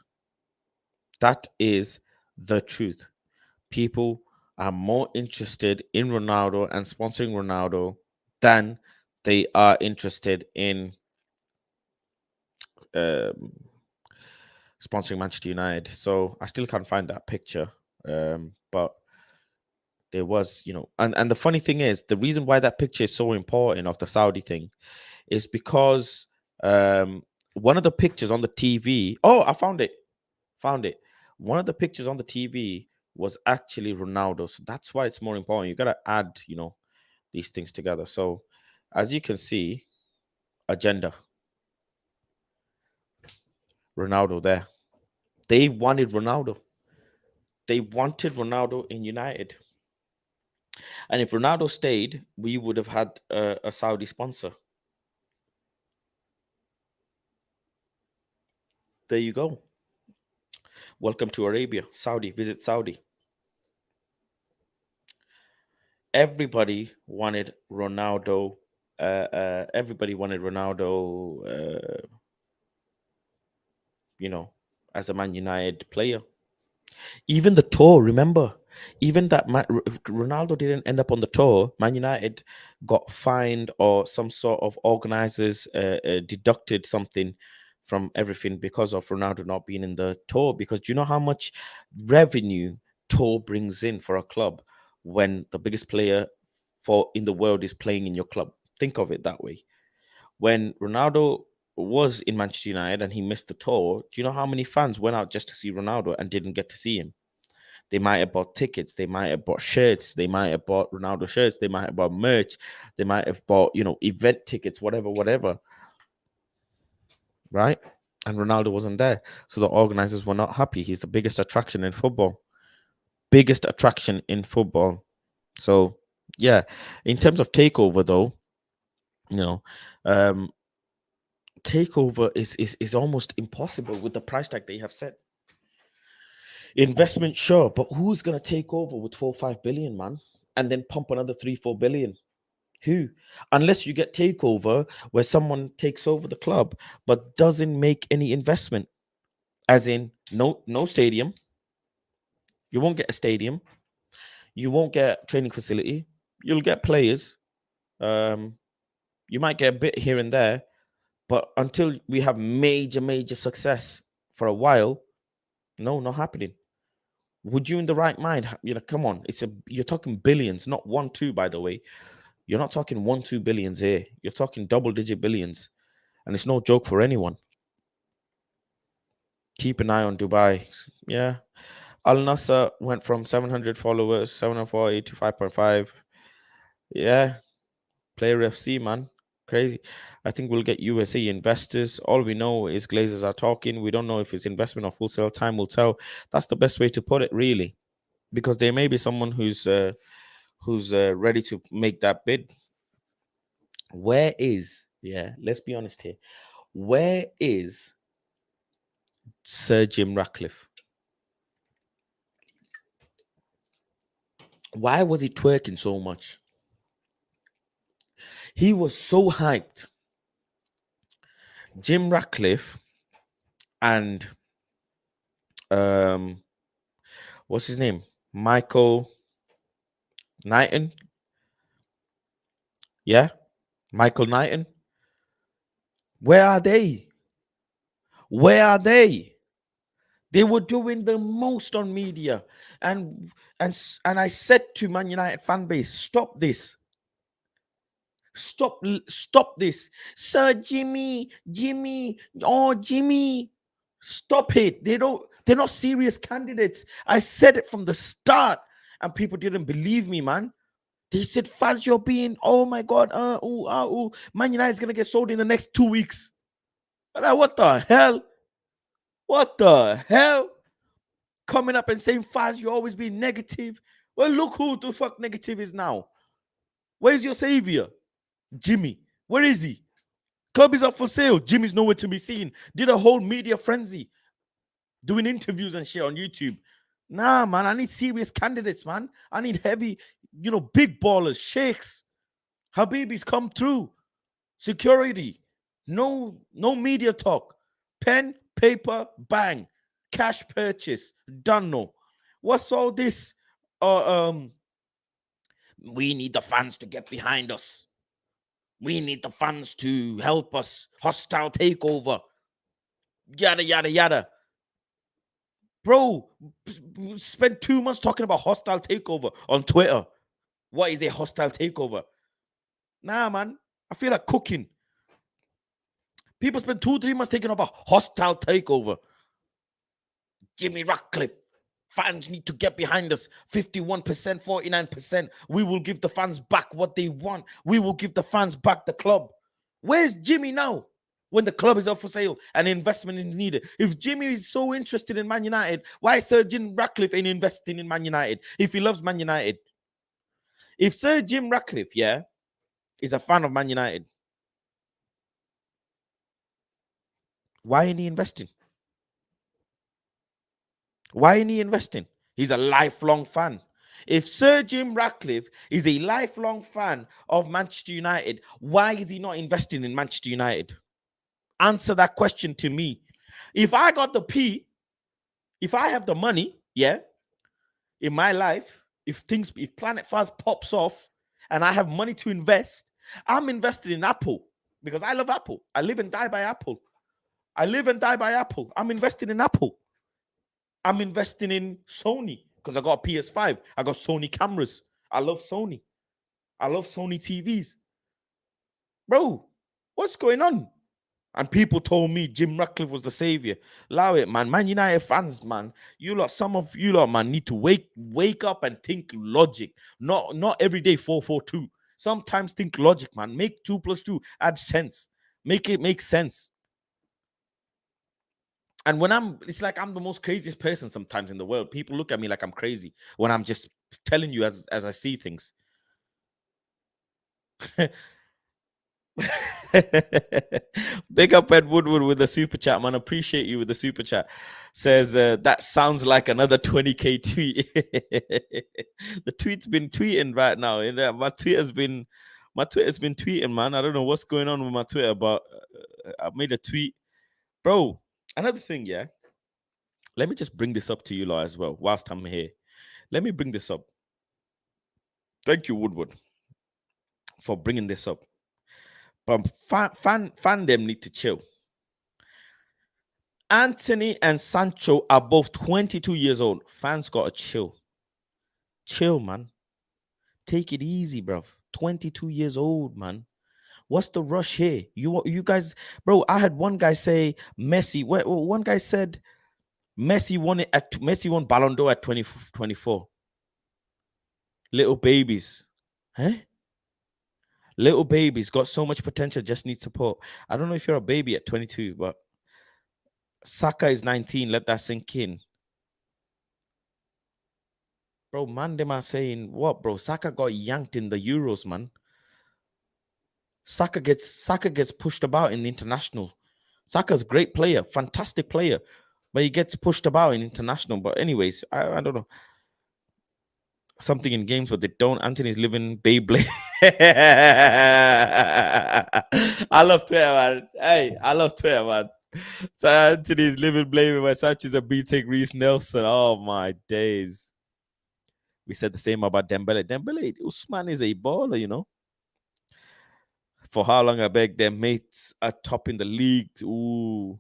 That is the truth. People are more interested in Ronaldo and sponsoring Ronaldo than they are interested in um, sponsoring Manchester United. So I still can't find that picture. But there was, and the funny thing is, the reason why that picture is so important of the Saudi thing is because one of the pictures on the TV. Oh, I found it. Found it. One of the pictures on the TV was actually Ronaldo. So that's why it's more important. You gotta add, these things together. So as you can see, agenda. Ronaldo there. They wanted Ronaldo. They wanted Ronaldo in United. And if Ronaldo stayed, we would have had a Saudi sponsor. There you go. Welcome to Arabia. Saudi. Visit Saudi. Everybody wanted Ronaldo. Everybody wanted Ronaldo. As a Man United player. Even the tour, remember, even that Ronaldo didn't end up on the tour. Man United got fined or some sort of organizers deducted something from everything because of Ronaldo not being in the tour. Because do you know how much revenue tour brings in for a club when the biggest player in the world is playing in your club? Think of it that way. When Ronaldo was in Manchester United and he missed the tour, do you know how many fans went out just to see Ronaldo and didn't get to see him? They might have bought tickets, they might have bought shirts, they might have bought Ronaldo shirts, they might have bought merch, they might have bought, event tickets, whatever. Right? And Ronaldo wasn't there. So the organizers were not happy. He's the biggest attraction in football. Biggest attraction in football. So yeah, in terms of takeover though, takeover is almost impossible with the price tag they have set. Investment, sure, but who's gonna take over with 4-5 billion, man, and then pump another 3-4 billion? Who? Unless you get takeover where someone takes over the club but doesn't make any investment, as in no stadium. You won't get a stadium. You won't get training facility. You'll get players. You might get a bit here and there, but until we have major success for a while, no, not happening. Would you in the right mind? Come on. You're talking billions, not 1-2, by the way. You're not talking 1-2 billions here. You're talking double-digit billions. And it's no joke for anyone. Keep an eye on Dubai. Yeah. Al Nassr went from 700 followers, 740 to 5.5. Yeah. Player FC, man. Crazy. I think we'll get USA investors. All we know is Glazers are talking. We don't know if it's investment or full sale. Time will tell. That's the best way to put it, really. Because there may be someone who's ready to make that bid. Let's be honest here. Where is Sir Jim Ratcliffe? Why was he twerking so much? He was so hyped. Jim Ratcliffe and what's his name? Michael Knighton. Yeah, Michael Knighton. Where are they? Where are they? They were doing the most on media, and I said to Man United fan base, stop this. Stop this. Sir Jimmy, oh Jimmy, stop it. They're not serious candidates. I said it from the start, and people didn't believe me, man. They said Fazio being, oh my god, Man United is gonna get sold in the next 2 weeks. What the hell? What the hell? Coming up and saying Fazio always being negative. Well, look who the fuck negative is now. Where's your savior? Jimmy. Where is he? Club is up for sale. Jimmy's nowhere to be seen. Did a whole media frenzy, doing interviews and shit on YouTube. Nah, man, I need serious candidates, man. I need heavy, big ballers, sheikhs. Habibis come through. Security. No media talk. Pen, paper, bang. Cash purchase. Done. No. What's all this? We need the fans to get behind us. We need the fans to help us. Hostile takeover. Yada, yada, yada. Bro, spend 2 months talking about hostile takeover on Twitter. What is a hostile takeover? Nah, man. I feel like cooking. People spend 2-3 months taking about hostile takeover. Jimmy Ratcliffe. Fans need to get behind us. 51%, 49%. We will give the fans back what they want. We will give the fans back the club. Where's Jimmy now? When the club is up for sale and investment is needed. If Jimmy is so interested in Man United, why Sir Jim Ratcliffe ain't investing in Man United if he loves Man United? If Sir Jim Ratcliffe, is a fan of Man United, why ain't he investing? Why ain't he investing? He's a lifelong fan. If Sir Jim Ratcliffe is a lifelong fan of Manchester United, why is he not investing in Manchester United? Answer that question to me. If I got the P, if I have the money, in my life, if Planet Fast pops off and I have money to invest, I'm invested in Apple because I love Apple. I live and die by Apple. I'm invested in Apple. I'm investing in Sony because I got a PS5. I got Sony cameras. I love Sony. I love Sony TVs. Bro, what's going on? And people told me Jim Ratcliffe was the savior. Allow it, man. Man United fans, man. Some of you lot, man, need to wake up and think logic. Not every day 4-4-2. Sometimes think logic, man. Make 2 + 2 add sense. Make it make sense. And it's like I'm the most craziest person sometimes in the world. People look at me like I'm crazy when I'm just telling you as I see things. Big up Ed Woodward with the super chat, man. Appreciate you with the super chat. Says that sounds like another 20k tweet. The tweet's been tweeting right now. My Twitter's been tweeting, man. I don't know what's going on with my Twitter, but I made a tweet, bro. Another thing, let me just bring this up to you lot as well whilst I'm here. Let me bring this up. Thank you, Woodward, for bringing this up. But fan them need to chill. Anthony and Sancho are both 22 years old. Fans gotta chill. Chill, man. Take it easy, bruv. 22 years old, man. What's the rush here? You guys, bro. I had one guy say Messi. One guy said Messi won Ballon d'Or at 24. Little babies, huh? Little babies got so much potential, just need support. I don't know if you're a baby at 22, but Saka is 19. Let that sink in. Bro, man, them are saying what, bro? Saka got yanked in the Euros, man. Saka gets pushed about in the international. Saka's a great player, fantastic player, but he gets pushed about in international. But anyways, I don't know. Something in games, but they don't. Anthony's living Beyblade. I love Twitter, man. Hey, I love Twitter, man. So Anthony's living Blade with my Sanchez and B-Take Reece Nelson. Oh my days. We said the same about Dembele. Dembele, Usman is a baller, you know. For how long I beg their mates are top in the league. Ooh.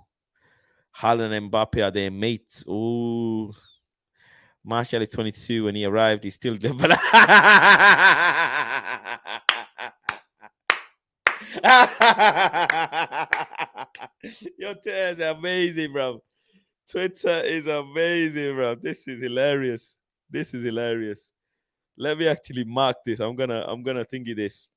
Haaland and Mbappe are their mates. Ooh. Martial is 22. When he arrived, he's still Dembele. Your Twitter is amazing, bro. Twitter is amazing, bro. This is hilarious. Let me actually mark this. I'm gonna thingy this.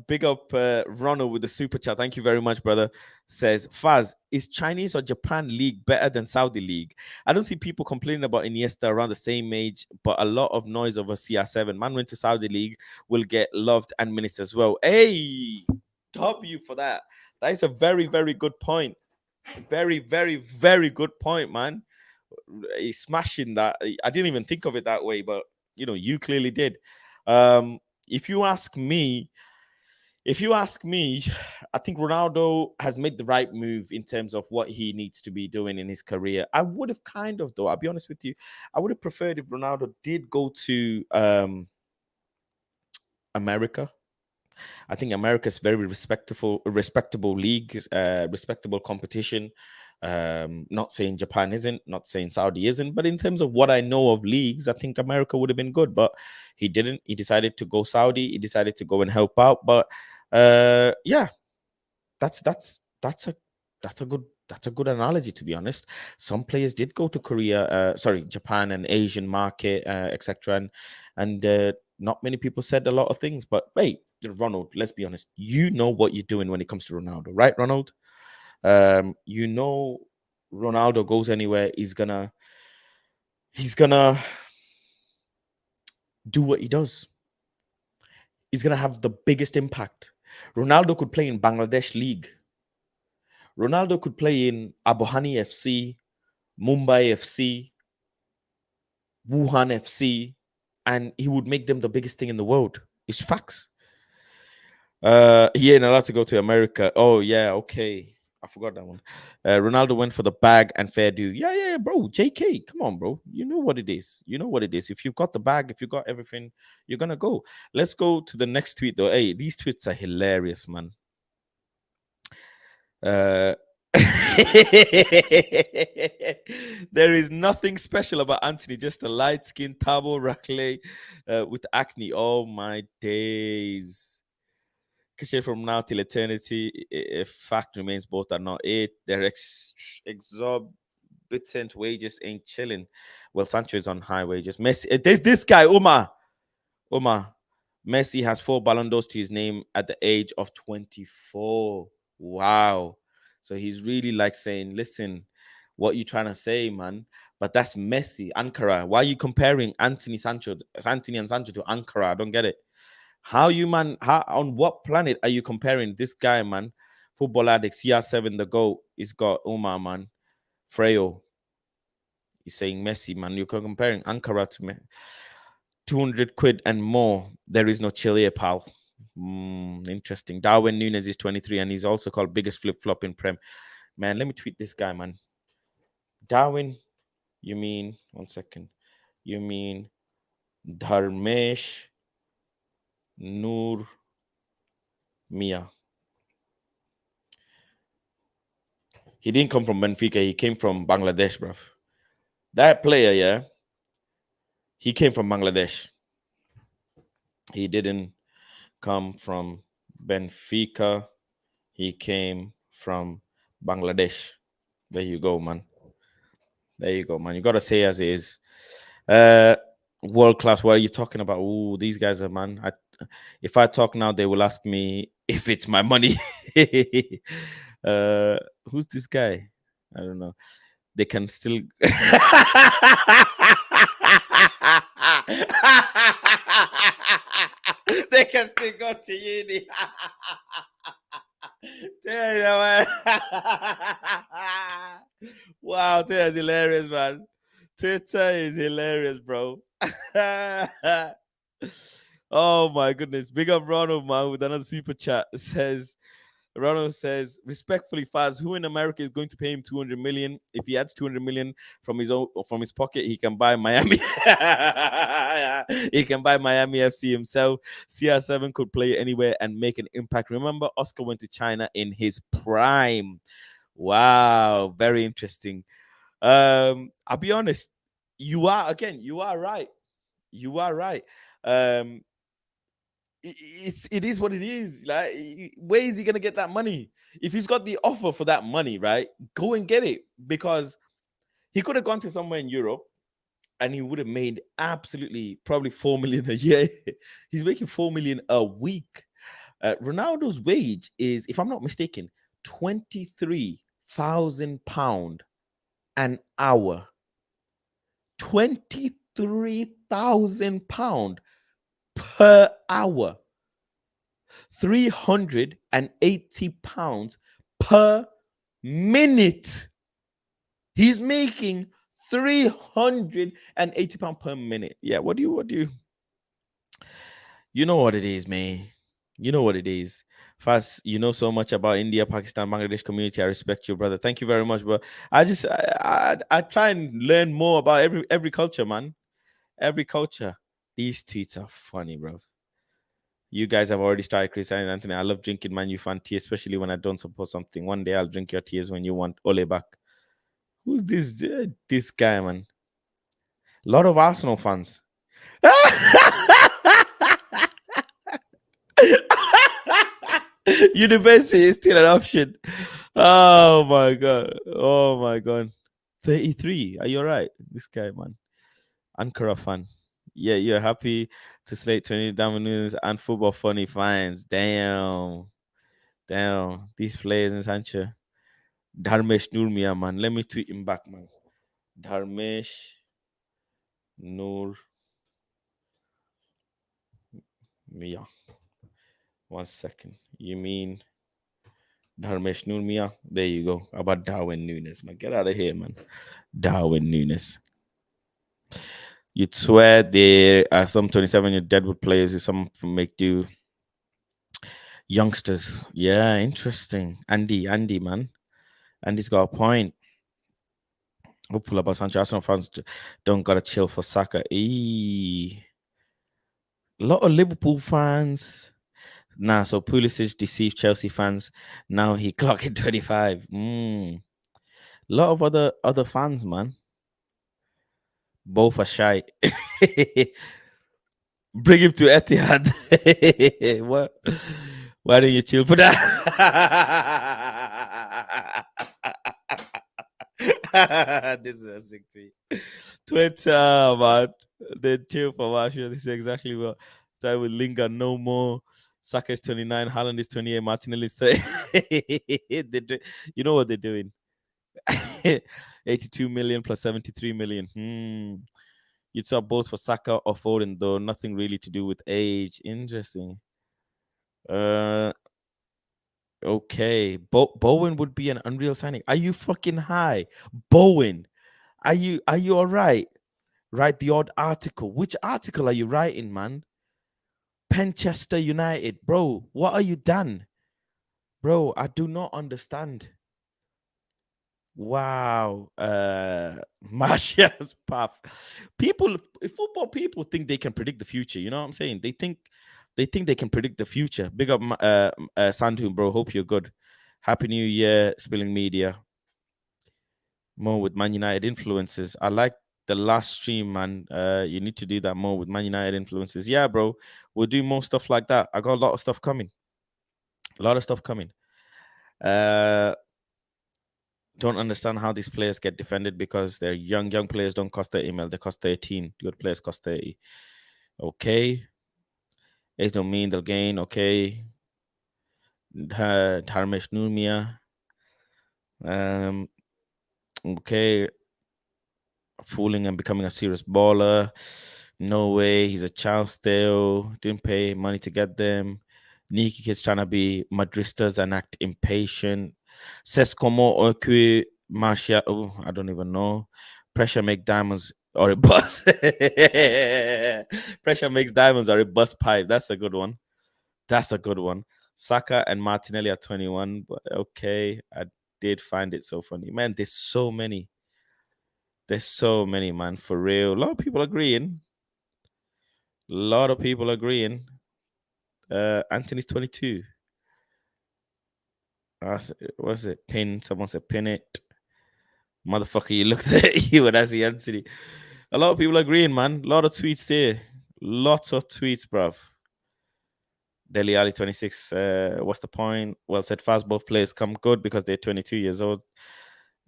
Big up Ronald with the super chat. Thank you very much, brother. Says Faz, is Chinese or Japan league better than Saudi league? I don't see people complaining about Iniesta around the same age, but a lot of noise over CR7. Man went to Saudi league, will get loved and minutes as well. Hey, W for that. That is a very, very good point. Very, very, very good point, man. He's smashing that. I didn't even think of it that way, but you clearly did. If you ask me, I think Ronaldo has made the right move in terms of what he needs to be doing in his career. I would have though, I'll be honest with you, I would have preferred if Ronaldo did go to America. I think America's very respectable league, respectable competition. Not saying Japan isn't, not saying Saudi isn't, but in terms of what I know of leagues, I think America would have been good, but he didn't. He decided to go Saudi. He decided to go and help out. But yeah, that's a good analogy, to be honest. Some players did go to Japan and Asian market, etc. And not many people said a lot of things, but hey, Ronald, let's be honest. You know what you're doing when it comes to Ronaldo, right, Ronald? Ronaldo goes anywhere, he's gonna do what he does. He's gonna have the biggest impact. Ronaldo could play in Bangladesh League. Ronaldo could play in Abohani FC, Mumbai FC, Wuhan FC, and he would make them the biggest thing in the world. It's facts. He ain't allowed to go to America. Oh yeah, okay. I forgot that one. Ronaldo went for the bag and fair due. Yeah, bro. JK, come on, bro. You know what it is. If you've got the bag, if you got everything, you're gonna go. Let's go to the next tweet, though. Hey, these tweets are hilarious, man. There is nothing special about Anthony, just a light-skinned Thabo Rakle with acne. Oh my days. Cliche from now till eternity. If fact remains, both are not it. Their exorbitant wages ain't chilling. Well, Sancho is on high wages. Messi, there's this guy, Omar. Messi has 4 Ballon d'Ors to his name at the age of 24. Wow. So he's really like saying, listen, what you trying to say, man? But that's Messi, Ankara. Why are you comparing Anthony and Sancho to Ankara? I don't get it. On what planet are you comparing this guy, man? Football addict, CR7, the GOAT. He's got Omar, man. Freo. He's saying Messi, man. You're comparing Ankara to me. 200 quid and more. There is no chill here, pal. Interesting. Darwin Núñez is 23 and he's also called biggest flip-flop in Prem. Man, let me tweet this guy, man. Darwin, you mean, one second. You mean Dharmesh Noor Mia. He didn't come from Benfica. He came from Bangladesh, bruv. That player, yeah, he came from Bangladesh. He didn't come from Benfica. He came from Bangladesh. There you go, man. You got to say as it is. World class. What are you talking about? Oh, these guys are, man. If I talk now, they will ask me if it's my money. Who's this guy? I don't know. They can still. They can still go to uni. Wow, Twitter's hilarious, man. Twitter is hilarious, bro. Oh my goodness. Big up Ronald, man, with another super chat. Ronald says, respectfully, Faz, who in America is going to pay him 200 million? If he adds 200 million from his pocket, he can buy Miami. He can buy Miami FC himself. CR7 could play anywhere and make an impact. Remember, Oscar went to China in his prime. Wow, very interesting. I'll be honest. You are right. It is what it is. Like, where is he gonna get that money? If he's got the offer for that money, right? Go and get it, because he could have gone to somewhere in Europe and he would have made absolutely probably 4 million a year. He's making 4 million a week. Ronaldo's wage is, if I'm not mistaken, £23,000 an hour. £23,000 per hour. £380 per minute. He's making £380 per minute. Yeah, what do you? You know what it is, man. You know what it is. Fast, you know so much about India, Pakistan, Bangladesh community. I respect you, brother. Thank you very much, bro. I try and learn more about every culture, man. Every culture. These tweets are funny, bro. You guys have already started criticizing Anthony. I love drinking Man U fan tea, especially when I don't support something. One day I'll drink your tears when you want Ole back. Who's this guy, man? A lot of Arsenal fans. University is still an option. Oh my god. Oh my god. 33. Are you alright? This guy, man. Ankara fan. Yeah, you're happy to slate 20 Dominoes and football funny fines. Damn. Damn. These players in Sancho. Dharmesh Nurmia, man. Let me tweet him back, man. Dharmesh Nur Mia. 1 second. You mean Dharmesh Nurmia? There you go. How about Darwin Nunes, man? Get out of here, man. Darwin Nunes. You'd swear there are some 27-year Deadwood players who some make do. Youngsters. Yeah, interesting. Andy, man. Andy's got a point. Hopeful about Sancho. Arsenal fans don't gotta chill for Saka. A lot of Liverpool fans. Nah, so Pulisic deceived Chelsea fans. Now he clocking 25. A lot of other fans, man. Both are shy. Bring him to Etihad. What? Why don't you chill for that? This is a sick tweet. Twitter, man. Then chill for Marshall. This is exactly what. So I will linger no more. Saka is 29, Haaland is 28, Martinelli is 30. You know what they're doing? 82 million plus 73 million. You'd swap both for Saka or Foden, though nothing really to do with age. Interesting. Okay. Bowen would be an unreal signing. Are you fucking high? Bowen. Are you all right? Write the odd article. Which article are you writing, man? Penchester United. Bro, what are you done? Bro, I do not understand. Wow. Martia's path. Football people think they can predict the future. You know what I'm saying? They think they can predict the future. Big up Sandhoon, bro. Hope you're good. Happy New Year, Spilling Media. More with Man United influences. I like the last stream, man. You need to do that more with Man United influences. Yeah, bro. We'll do more stuff like that. I got a lot of stuff coming. Don't understand how these players get defended because they're young players don't cost 30 mil. They cost 13. Good players cost 30. Okay. It don't mean they'll gain. Okay. Dharmesh Nurmia. Okay. Fooling and becoming a serious baller. No way. He's a child still. Didn't pay money to get them. Niki kids trying to be Madristas and act impatient. Says como que Marcia. Oh, I don't even know. Pressure make diamonds or a bus. Pressure makes diamonds or a bus pipe. That's a good one. Saka and Martinelli are 21. But okay, I did find it so funny. Man, there's so many. Man, for real. A lot of people agreeing. Anthony's 22. What's it? Pin. Someone said pin it. Motherfucker, you looked at you when I see Anthony. A lot of people agreeing, man. A lot of tweets there. Lots of tweets, bruv. Deli Ali 26. What's the point? Well said fast. Both players come good because they're 22 years old.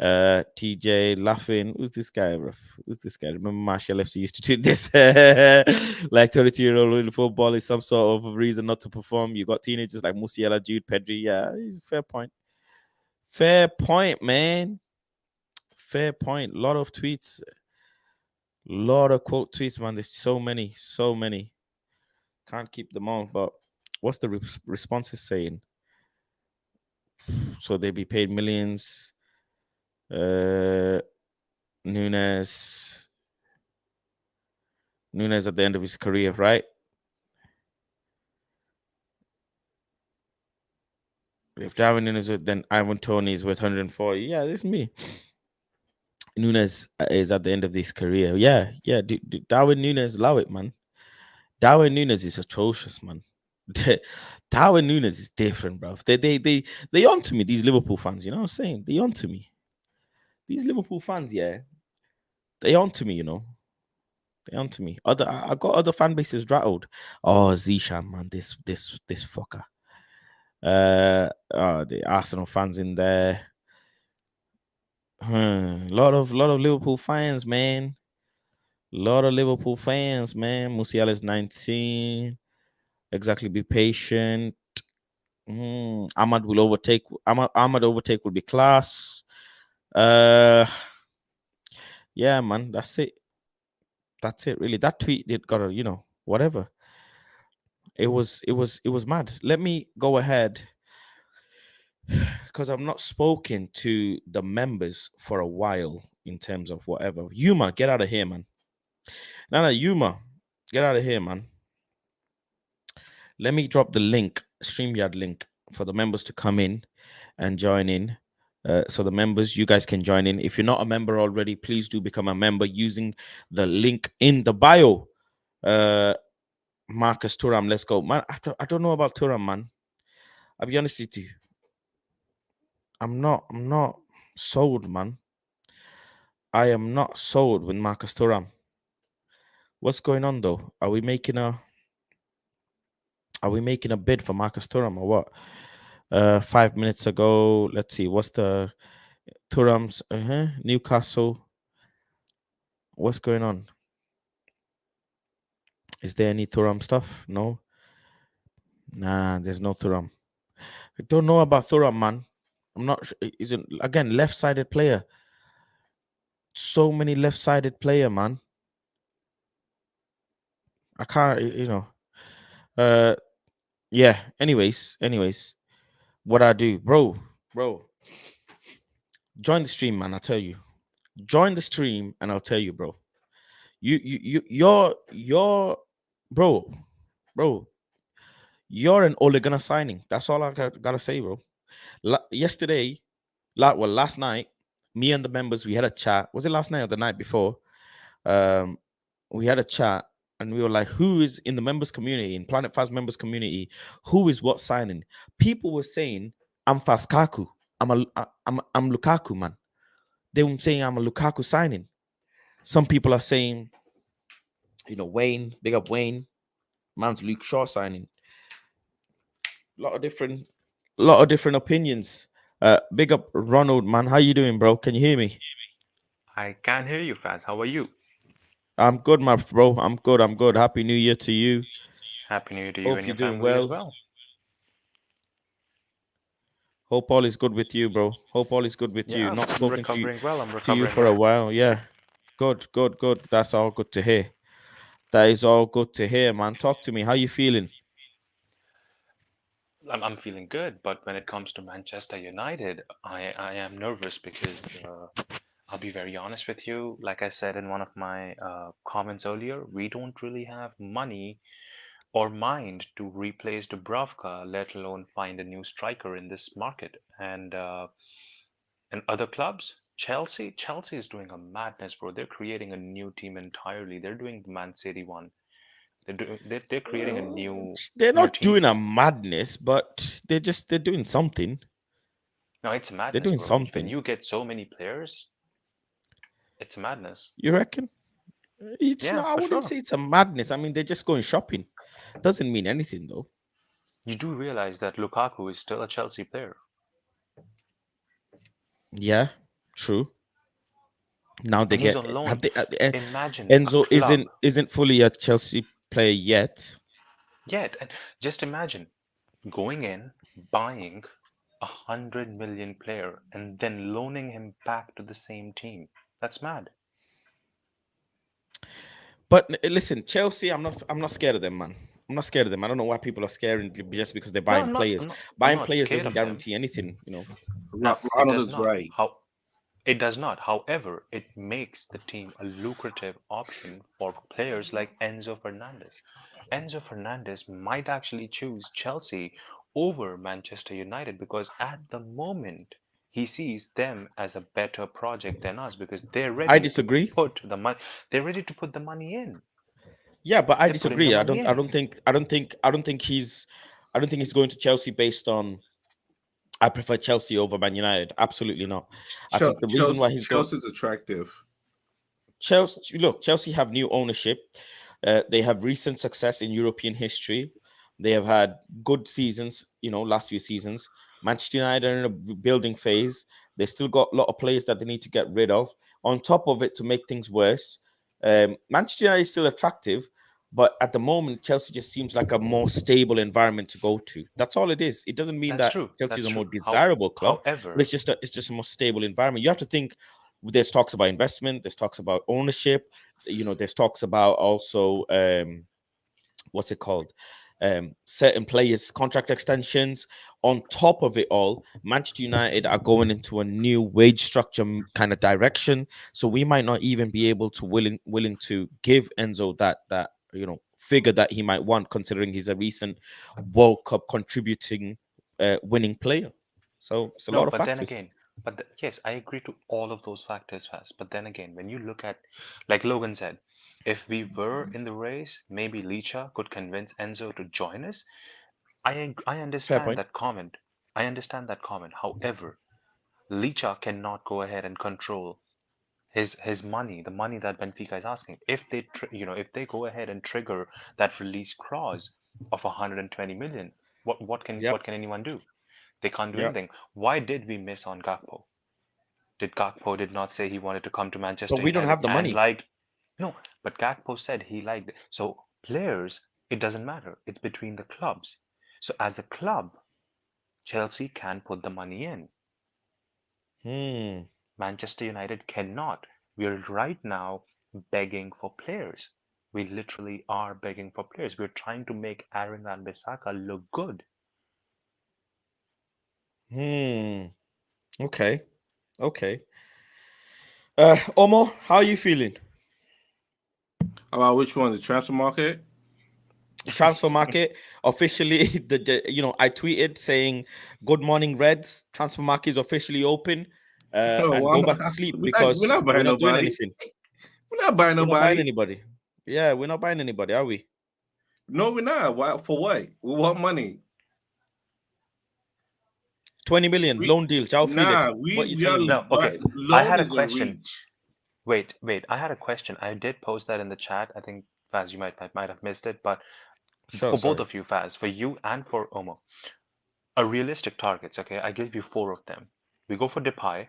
TJ laughing. Who's this guy, bruv? Who's this guy? Remember Marshall FC used to do this? Like 22-year-old in football is some sort of reason not to perform. You got teenagers like Musiala, Jude, Pedri. Yeah, it's a fair point. Fair point, man. Fair point. Lot of tweets. Lot of quote tweets, man. There's so many, so many. Can't keep them all. But what's the responses saying? So they be paid millions. Nunes at the end of his career, right? If Darwin Nunes is then Ivan Toney is worth 140. Yeah, this is me. Nunes is at the end of his career. Yeah. Darwin Nunes, allow it, man. Darwin Nunes is atrocious, man. Darwin Nunes is different, bro. They onto me, these Liverpool fans, you know what I'm saying? They onto me. These Liverpool fans, yeah. They onto me, you know. They onto me. I got other fan bases rattled. Oh, Zishan, man, this fucker. The Arsenal fans in there. Lot of Liverpool fans, man. Lot of Liverpool fans, man. Musiala's 19. Exactly, be patient. Ahmad will overtake. Ahmad overtake will be class. Yeah, man, that's it. That's it, really. That tweet did got a, whatever. It was mad. Let me go ahead because I've not spoken to the members for a while in terms of whatever. Yuma, get out of here, man. No, Yuma, get out of here, man. Let me drop the link, StreamYard link, for the members to come in and join in. So the members, you guys can join in. If you're not a member already, please do become a member using the link in the bio. Marcus Thuram, let's go, man. I don't know about Thuram, man. I'll be honest with you. I'm not sold, man. I am not sold with Marcus Thuram. What's going on though? Are we making a bid for Marcus Thuram or what? 5 minutes ago, let's see. What's the Thuram's Newcastle? What's going on? Is there any Thuram stuff? No. Nah, there's no Thuram. I don't know about Thuram, man. I'm not sure. Isn't again left-sided player. So many left-sided player, man. I can't, yeah. Anyways, what I do, bro. Join the stream, man. I'll tell you. Join the stream, and I'll tell you, bro. You're bro. You're an Ole Gunnar signing. That's all I gotta say, bro. Last night, me and the members, we had a chat. Was it last night or the night before? We had a chat and we were like, who is in the members community, in Planet Fast members community, who is what signing? People were saying, I'm Faskaku. I'm Lukaku, man. They were saying I'm a Lukaku signing. Some people are saying, Wayne, big up Wayne. Man's Luke Shaw signing. A lot of different opinions. Big up Ronald, man. How you doing, bro? Can you hear me? I can hear you, Faz. How are you? I'm good, my bro. I'm good. Happy New Year to you. Happy New Year to you Hope and you're your doing family well. as well. Hope all is good with you, bro. Hope all is good with you. I'm Not spoken recovering well. I'm to you recovering for a well. while. Yeah. Good. That's all good to hear. That is all good to hear, man. Talk to me. How you feeling? I'm feeling good, but when it comes to Manchester United, I am nervous because I'll be very honest with you. Like I said in one of my comments earlier, we don't really have money or mind to replace Dubravka, let alone find a new striker in this market. And other clubs, Chelsea is doing a madness, bro. They're creating a new team entirely. They're doing the Man City one. They're creating a They're new not doing team. a madness, but they're doing something. No, it's a They're madness, doing bro. When something. you get so many players, it's a madness. You reckon? It's Yeah, not. I for wouldn't sure. say it's a madness. I mean, they're just going shopping. Doesn't mean anything though. You do realize that Lukaku is still a Chelsea player. Yeah. True. Now they and he's get on loan. have they Imagine a Enzo club isn't fully a Chelsea player yet. yet, and just imagine going in, buying 100 million player, and then loaning him back to the same team. That's mad. But listen, Chelsea, I'm not scared of them, man. I'm not scared of them. I don't know why people are scared just because they're No, buying players. I'm Buying not players scared doesn't of them. guarantee anything, you know. No, it Ronald does is not. right. How it does not. However, it makes the team a lucrative option for players like Enzo Fernandez. Enzo Fernandez might actually choose Chelsea over Manchester United because at the moment he sees them as a better project than us because they're I ready to disagree. put the money. They're ready to put the money in. Yeah, but I They're putting the disagree. money in. I don't think he's going to Chelsea based on I prefer Chelsea over Man United. Absolutely not. I think the reason why he's going Chelsea's attractive. Chelsea, look, Chelsea have new ownership. They have recent success in European history. They have had good seasons, last few seasons. Manchester United are in a building phase. They still got a lot of players that they need to get rid of. On top of it, to make things worse, Manchester United is still attractive, but at the moment, Chelsea just seems like a more stable environment to go to. That's all it is. It doesn't mean That's that true. Chelsea is That's a true. more desirable club, but However, it's just a more stable environment. You have to think there's talks about investment, there's talks about ownership, there's talks about also what's it called, certain players contract extensions. On top of it all, Manchester United are going into a new wage structure kind of direction, so we might not even be able to willing to give Enzo that figure that he might want, considering he's a recent World Cup contributing winning player. So it's a no, lot of but then factors. again, yes, I agree to all of those factors fast. But then again, when you look at, like Logan said, if we were in the race, maybe Licha could convince Enzo to join us. I Fair understand point. that comment. I understand that comment. However, Licha cannot go ahead and control his money, the money that Benfica is asking. If they if they go ahead and trigger that release clause of 120 million, Yep. what can anyone do? They can't do Yep. anything. Why did we miss on Gakpo? Did not say he wanted to come to But Manchester we don't United have the and money. liked? No, but Gakpo said he liked it. So players, it doesn't matter. It's between the clubs. So as a club, Chelsea can put the money in. Hmm. Manchester United cannot. We're right now begging for players. We literally are begging for players. We're trying to make Aaron Wan-Bissaka look good. Hmm. Okay. Okay. Omo, how are you feeling? About which one? The transfer market? Transfer market officially. I tweeted saying, "Good morning, Reds. Transfer market is officially open." Oh, And well, go back to sleep we're because not we're buying not doing nobody. anything. We're not buying We're not buying nobody. anybody. Yeah, we're not buying anybody, are we? No, we're not. Why? For what? We want money. 20 million We loan deal. João Felix. nah. What you We are telling me? No, okay. I loan had a is a question. reach. Wait. I had a question. I did post that in the chat. I think Faz, you might have missed it, but Sure, for both sorry. of you, Faz, for you and for Omo, a realistic targets. Okay, I give you four of them. We go for Depay.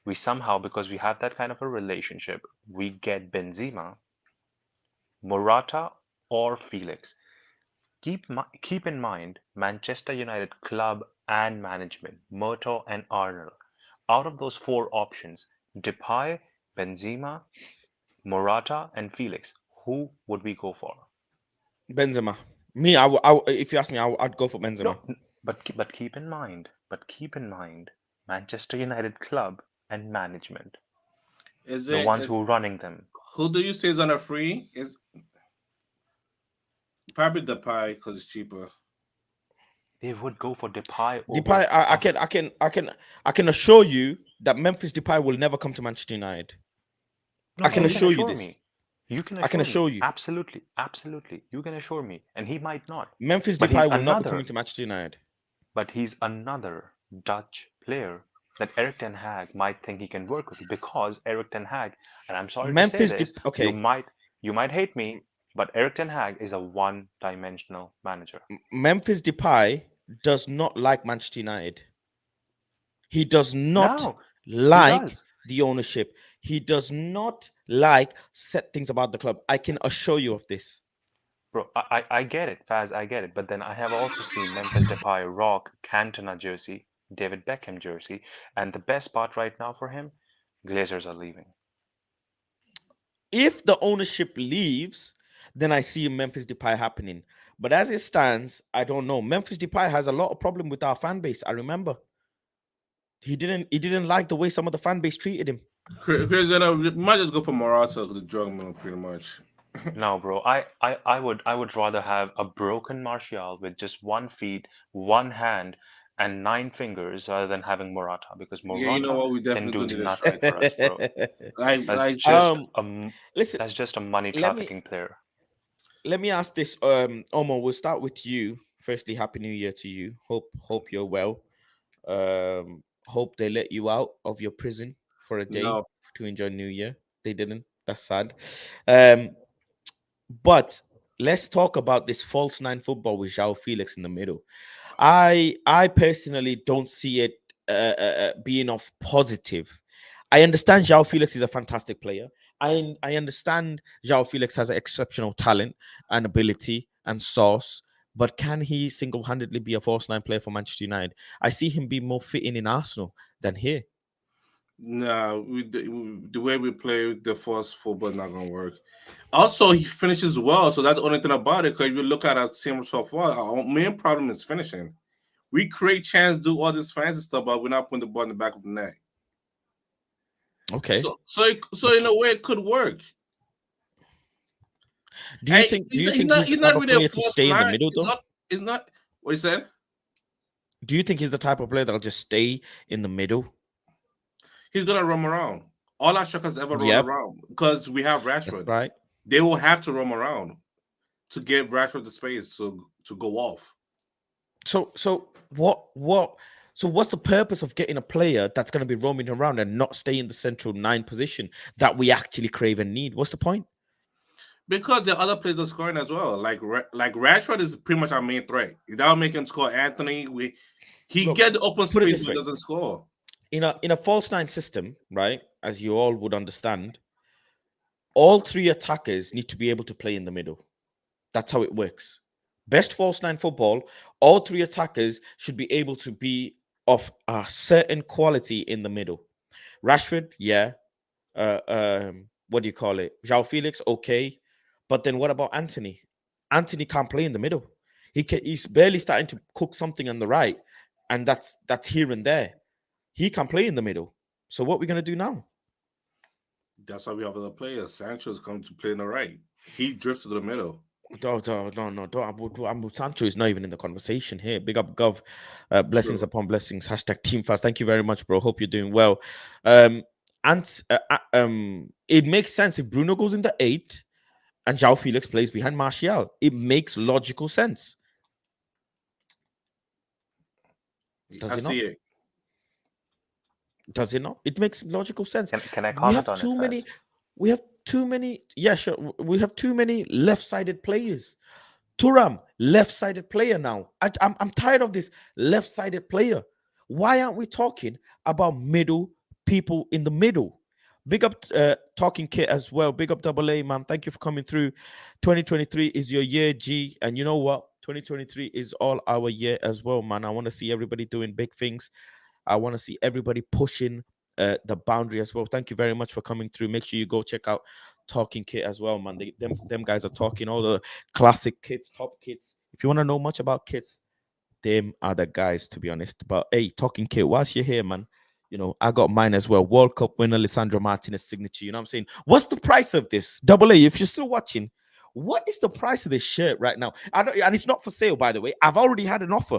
We somehow, because we have that kind of a relationship, we get Benzema, Morata, or Felix. Keep in mind Manchester United club and management, Murto and Arnold. Out of those four options, Depay, Benzema, Morata, and Felix, who would we go for? Benzema. Me, if you ask me, I'd go for Benzema. No, but keep in mind, Manchester United club and management, Is the it? ones who are running them. Who do you say is on a free? Is probably the pie because it's cheaper. They would go for Depay over. Depay, I can assure you that Memphis Depay will never come to Manchester United. No, I can you can assure you assure this. me. You can I can assure me. assure you. Absolutely, absolutely. You can assure me, and he might not. Memphis But he's Depay will not be another. coming to Manchester United. But he's another Dutch player that Eric Ten Hag might think he can work with because Eric Ten Hag, and I'm sorry to say this, Okay. you might hate me, but Eric Ten Hag is a one-dimensional manager. Memphis Depay does not like Manchester United. He does not No, like does. the ownership. He does not like set things about the club. I can assure you of this. Bro, I get it, Faz, I get it. But then I have also seen Memphis Depay rock Cantona jersey, David Beckham jersey, and the best part right now for him, Glazers are leaving. If the ownership leaves, then I see Memphis Depay happening. But as it stands, I don't know. Memphis Depay has a lot of problem with our fan base. I remember he didn't like the way some of the fan base treated him. Chris, we might just go for Morata because the drug mill, pretty much. No, bro, I would rather have a broken Martial with just 1 feet, 1 hand, and 9 fingers rather than having Morata because Yeah, you know Morata what? We can definitely do do need a nothing striker. for us, bro. Like, That's like, just um, a m- listen, that's just a money let me trafficking player. let me ask this. Omar, we'll start with you. Firstly, happy New Year to you. Hope you're well. Hope they let you out of your prison for a day no, to enjoy New Year. They didn't. That's sad. Um, but let's talk about this false nine football with João Felix in the middle. I personally don't see it being of positive. I understand João Felix is a fantastic player. I understand João Felix has exceptional talent and ability and sauce, but can he single-handedly be a false nine player for Manchester United? I see him be more fitting in Arsenal than here. no. The way we play the first football not gonna work. Also, he finishes well, so that's the only thing about it. Because if you look at our team so far, our main problem is finishing. We create chance, do all this fancy stuff, but we're not putting the ball in the back of the net. Okay. So in a way, it could work. Do you Hey, think do you think not, he's the he's type not of really a player to false stay in the nine. middle though? It's not what he said. Do you think he's the type of player that'll just stay in the middle? He's gonna roam around. All our strikers ever roam Yep, around because we have that's Rashford. right. They will have to roam around to give Rashford the space to go off. So what's the purpose of getting a player that's going to be roaming around and not stay in the central nine position that we actually crave and need? What's the point? Because the other players are scoring as well. Like Rashford is pretty much our main threat. That'll make him score. Anthony, he Look, get the open put it space this but way: doesn't score. in a false nine system, right? As you all would understand, all three attackers need to be able to play in the middle. That's how it works. Best false nine football, all three attackers should be able to be of a certain quality in the middle. Rashford, yeah. What do you call it? João Felix, okay. But then what about Anthony? Anthony can't play in the middle. He's barely starting to cook something on the right, and that's here and there. He can play in the middle. So what are we gonna do now? That's why we have other players. Sancho's come to play in the right. He drifts to the middle. No. Sancho is not even in the conversation here. Big up, Gov. Blessings True. upon blessings. Hashtag Team Fast. Thank you very much, bro. Hope you're doing well. And it makes sense if Bruno goes in the 8 and João Felix plays behind Martial. It makes logical sense. Does I it not? see it. Does it not? It makes logical sense. Can I We comment have on it, too many. Faz? We have too many. Yeah, sure. We have too many left-sided players. Turam, left-sided player now. I'm tired of this left-sided player. Why aren't we talking about middle people in the middle? Big up Talking Kit as well. Big up Double A, man. Thank you for coming through. 2023 is your year, G. And you know what? 2023 is all our year as well, man. I want to see everybody doing big things. I want to see everybody pushing the boundary as well. Thank you very much for coming through. Make sure you go check out Talking Kit as well, man. Them guys are talking all the classic kits, top kits. If you want to know much about kits, them are the guys, to be honest. But hey, Talking Kit, whilst you're here, man, you know, I got mine as well. World Cup winner, Lisandro Martinez signature. You know what I'm saying? What's the price of this? Double A, if you're still watching, what is the price of this shirt right now? And it's not for sale, by the way. I've already had an offer.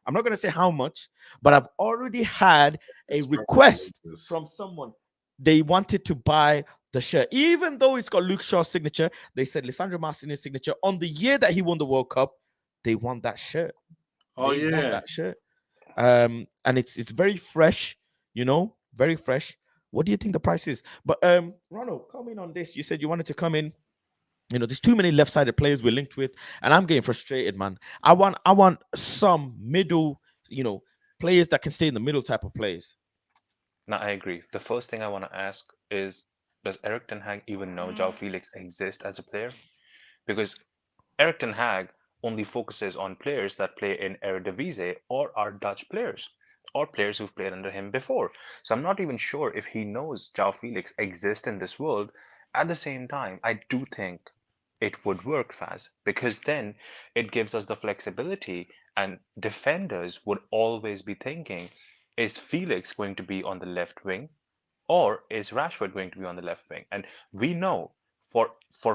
I'm not going to say how much, but I've already had a request from someone. They wanted to buy the shirt, even though it's got Luke Shaw's signature. They said Lisandro Martinez's signature on the year that he won the World Cup. They want that shirt. Oh They want yeah. that shirt. And it's very fresh, you know, very fresh. What do you think the price is? But Ronald, come in on this. You said you wanted to come in. You know, there's too many left-sided players we're linked with, and I'm getting frustrated, man. I want some middle, you know, players that can stay in the middle type of players. Now, I agree. The first thing I want to ask is, does Eric Ten Hag even know João Felix exists as a player? Because Eric Ten Hag only focuses on players that play in Eredivisie or are Dutch players or players who've played under him before. So I'm not even sure if he knows João Felix exists in this world. At the same time, I do think it would work, Faz, because then it gives us the flexibility, and defenders would always be thinking, is Felix going to be on the left wing or is Rashford going to be on the left wing? And we know for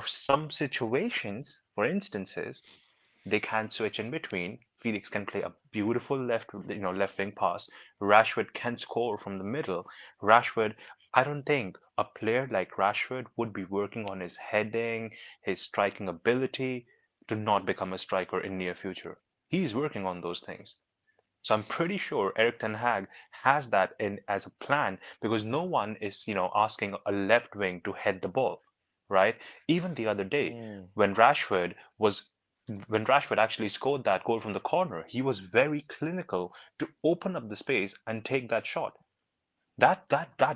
some situations, for instances, they can switch in between. Felix can play a beautiful left wing pass. Rashford can score from the middle. Rashford, I don't think a player like Rashford would be working on his heading, his striking ability to not become a striker in near future. He's working on those things. So I'm pretty sure Eric Ten Hag has that in as a plan because no one is, asking a left wing to head the ball, right? Even the other day Mm. when Rashford was when Rashford actually scored that goal from the corner, he was very clinical to open up the space and take that shot. That